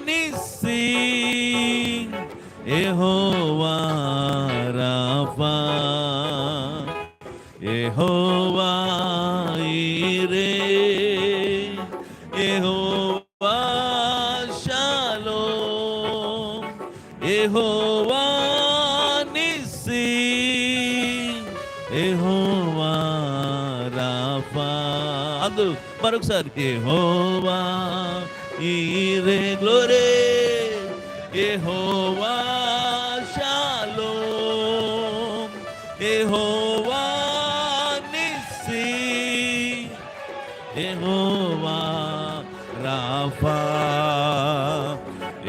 Speaker 1: నిస్సీ, యెహోవా రాఫా, యెహోవా ఈరే, యెహోవా షాలోమ్, యెహోవా నిస్సీ, యెహోవా రాఫా. అందరూ మరొకసారి యెహోవా ఈరే, గ్లోరీ, యెహోవా షాలోమ్, యెహోవా నిస్సీ, యెహోవా రాఫా,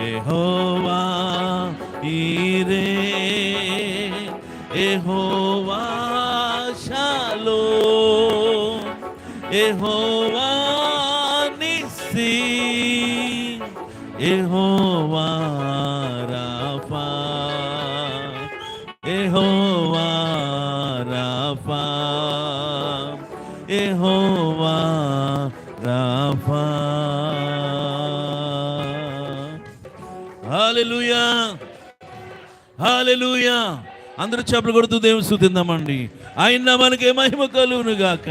Speaker 1: యెహోవా ఈరే, యెహోవా షాలోమ్, యెహోవా నిస్సీ, యెహోవా రాఫా, యెహోవా రాఫా, యెహోవా రాఫా. హల్లెలూయా, హల్లెలూయా. అందరూ చప్పట్లు కొడుతూ దేవుని స్తుతిద్దామండి. ఆయన మనకే మహిమ కలుగును గాక.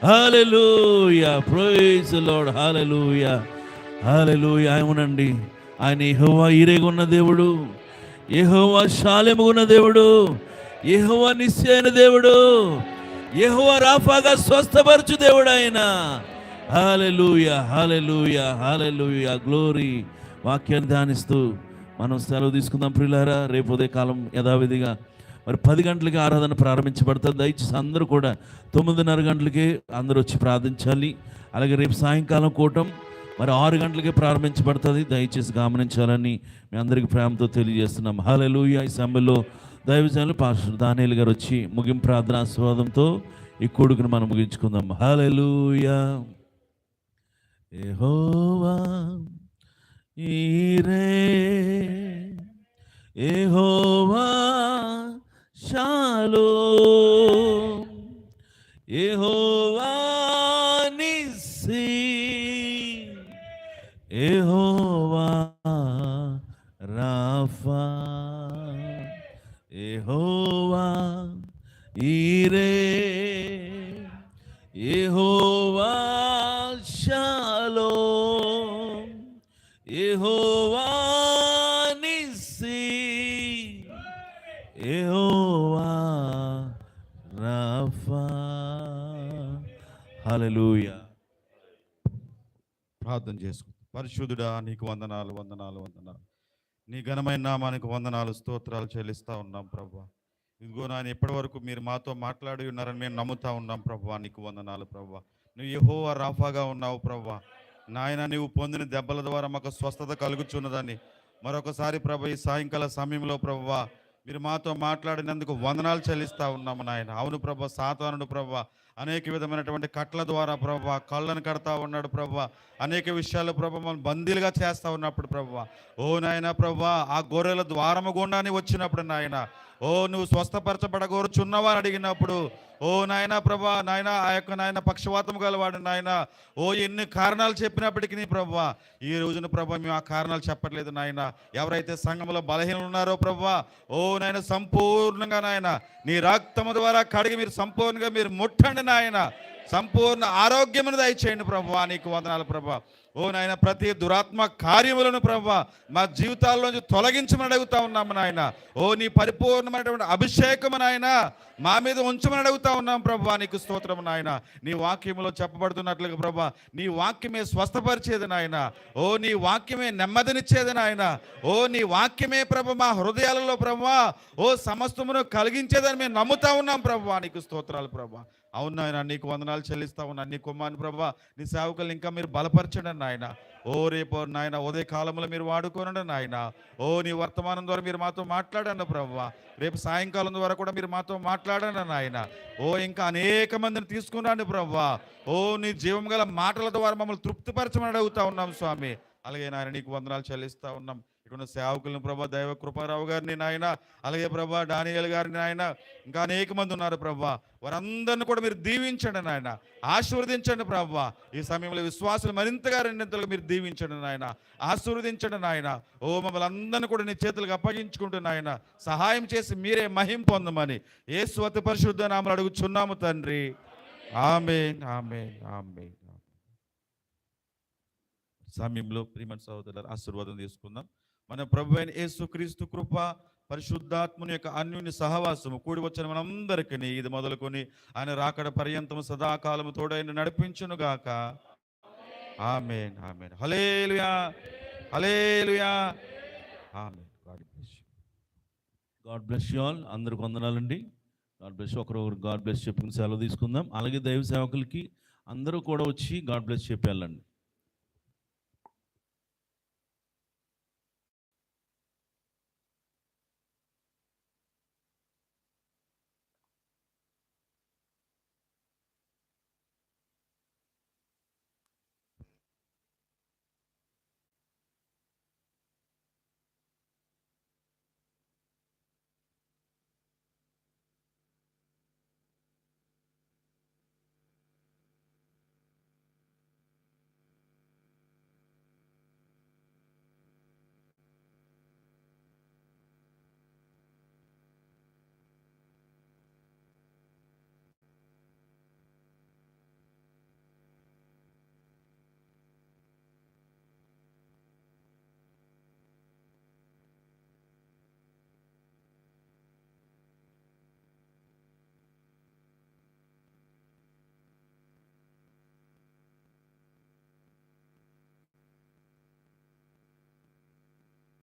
Speaker 1: హల్లెలూయా, ప్రైజ్ ది లార్డ్. హల్లెలూయా, హల్లెలూయా. అవునండి, ఆయన యెహోవా ఈరేగున్న దేవుడు, యెహోవా షాలెముగున్న దేవుడు, యెహోవా నిస్సీ అయిన దేవుడు, యెహోవా రాఫాగా స్వస్థపరచు దేవుడు ఆయన. హల్లెలూయా, హల్లెలూయా, హల్లెలూయా, గ్లోరీ. వాక్యాన్ని ధ్యానిస్తూ మనం సెలవు తీసుకుందాం ప్రియులారా. రేపు ఉదయకాలం యథావిధిగా మరి 10 గంటలకి ఆరాధన ప్రారంభించబడుతుంది. దయచేసి అందరూ కూడా 9:30 గంటలకి అందరూ వచ్చి ప్రార్థించాలి. అలాగే రేపు సాయంకాలం కూటం మరి 6 గంటలకే ప్రారంభించబడుతుంది. దయచేసి గమనించాలని మీ అందరికీ ప్రేమతో తెలియజేస్తున్నాం. హల్లెలూయా. ఈ సమయంలో దైవజనులు పాస్టర్ దానియేలు గారు వచ్చి ముగింపు ప్రార్థన ఆశీర్వాదంతో ఈ కూడుకును మనం ముగించుకుందాం. హల్లెలూయా. యెహోవా ఈరే, యెహోవా షాలోమ్, యెహోవా నిస్సీ, యెహోవా రాఫా, యెహోవా ఈరే, యెహోవా షాలోమ్, యెహోవా నిస్సీ, యెహోవా రాఫా. హల్లెలూయా.
Speaker 2: ప్రార్థన చేసుకుంటాం. పరిశుద్ధుడా, నీకు వందనాలు, వందనాలు, వందనాలు. నీ ఘనమైన నామానికి వందనాలు, స్తోత్రాలు చెల్లిస్తా ఉన్నాం ప్రభా.
Speaker 5: ఇదిగో నాయన ఇప్పటి వరకు మీరు మాతో మాట్లాడి ఉన్నారని మేము నమ్ముతా ఉన్నాం ప్రభువా. నీకు వందనాలు ప్రభువా. నువ్వు యెహోవా రాఫాగా ఉన్నావు ప్రభువా. నాయన నీవు పొందిన దెబ్బల ద్వారా మాకు స్వస్థత కలుగుచున్నదని మరొకసారి ప్రభు ఈ సాయంకాల సమయంలో ప్రభువా మీరు మాతో మాట్లాడినందుకు వందనాలు చెల్లిస్తా ఉన్నాము నాయన. అవును ప్రభు, సాతానుడు ప్రభు అనేక విధమైనటువంటి కట్ల ద్వారా ప్రభు కళ్ళను కడతా ఉన్నాడు ప్రభు. అనేక విషయాలు ప్రభు మనం బందీలుగా చేస్తా ఉన్నప్పుడు ప్రభు, ఓ నాయన ప్రభు, ఆ గొర్రెల ద్వారము గుండానే వచ్చినప్పుడు నాయన, ఓ నువ్వు స్వస్థపరచబడగోరుచున్నావా అని అడిగినప్పుడు, ఓ నాయన ప్రభా, నాయన ఆ యొక్క నాయన పక్షవాతం గలవాడు నాయన, ఓ ఎన్ని కారణాలు చెప్పినప్పటికీ ప్రభా ఈ రోజున ప్రభా మేము ఆ కారణాలు చెప్పట్లేదు నాయన. ఎవరైతే సంఘంలో బలహీనలు ఉన్నారో ప్రభా, ఓ నాయన సంపూర్ణంగా నాయన నీ రక్తము ద్వారా కడిగి మీరు సంపూర్ణంగా మీరు ముట్టండి నాయన. సంపూర్ణ ఆరోగ్యమును దయచేయండి ప్రభువా. నీకు వందనాలు ప్రభా. ఓ నాయన ప్రతి దురాత్మ కార్యములను ప్రభువా మా జీవితాల్లోంచి తొలగించమని అడుగుతా ఉన్నాము నాయన. ఓ నీ పరిపూర్ణమైనటువంటి అభిషేకము నాయన మా మీద ఉంచమని అడుగుతా ఉన్నాం ప్రభువా. నీకు స్తోత్రము నాయన. నీ వాక్యములో చెప్పబడుతున్నట్లుగా ప్రభువా నీ వాక్యమే స్వస్థపరిచేది నాయన. ఓ నీ వాక్యమే నెమ్మదినిచ్చేది నాయన. ఓ నీ వాక్యమే ప్రభు మా హృదయాలలో ప్రభువా ఓ సమస్తమును కలిగించేదని మేము నమ్ముతా ఉన్నాం ప్రభువా. నీకు స్తోత్రాలు ప్రభువా. అవును నాయన, నీకు వందనాలు చెల్లిస్తా ఉన్నాను. నీ కుమారుని ప్రభా నీ సేవకులు ఇంకా మీరు బలపరచండి నాయన. ఓ రేపు నాయన ఉదయ కాలంలో మీరు వాడుకోనండి నాయన. ఓ నీ వర్తమానం ద్వారా మీరు మాతో మాట్లాడండి ప్రభువా. రేపు సాయంకాలం ద్వారా కూడా మీరు మాతో మాట్లాడండి నాయన. ఓ ఇంకా అనేక మందిని తీసుకున్నాండి ప్రభువా. ఓ నీ జీవం గల మాటల ద్వారా మమ్మల్ని తృప్తిపరచమని అడుగుతా ఉన్నాం స్వామి. అలాగే నాయన నీకు వందనాలు చెల్లిస్తా ఉన్నాం. ఇక్కడ సేవకులను ప్రభా దైవ కృపారావు గారిని నాయన, అలాగే ప్రభా డానియేల్ గారిని నాయన, ఇంకా అనేక మంది ఉన్నారు ప్రభా. వారందరిని కూడా మీరు దీవించండి నాయన, ఆశీర్వదించండి ప్రభా. ఈ సమయంలో విశ్వాసులు మరింతగా రెండింతలుగా మీరు దీవించండి నాయన, ఆశీర్వదించండి నాయన. ఓ మమ్మల్ని అందరినీ కూడా నీ చేతులకు అప్పగించుకుంటూ నాయన సహాయం చేసి మీరే మహిమ పొందమని యేసు అతి పరిశుద్ధ నామములో అడుగుచున్నాము తండ్రి. ఆమేన్, ఆమేన్, ఆమేన్. సమయంలో ప్రియమైన సహోదరులారా ఆశీర్వాదం తీసుకుందాం. మన ప్రభు అయిన యేసుక్రీస్తు కృప, పరిశుద్ధాత్మని యొక్క అన్యోన్య సహవాసము కూడి వచ్చిన మనందరికీ ఇది మొదలుకొని ఆయన రాకడ పర్యంతము సదాకాలము తోడైన నడిపించును గాక. Amen, amen. Hallelujah, hallelujah, amen.
Speaker 1: God bless you all. అందరికి వందనాలండి. God bless. ఒకరొకరు గాడ్ బ్లెస్ చెప్పుకుని సెలవు తీసుకుందాం. అలాగే దైవ సేవకులకి అందరూ కూడా వచ్చి గాడ్ బ్లెస్ చెప్పి వెళ్ళండి.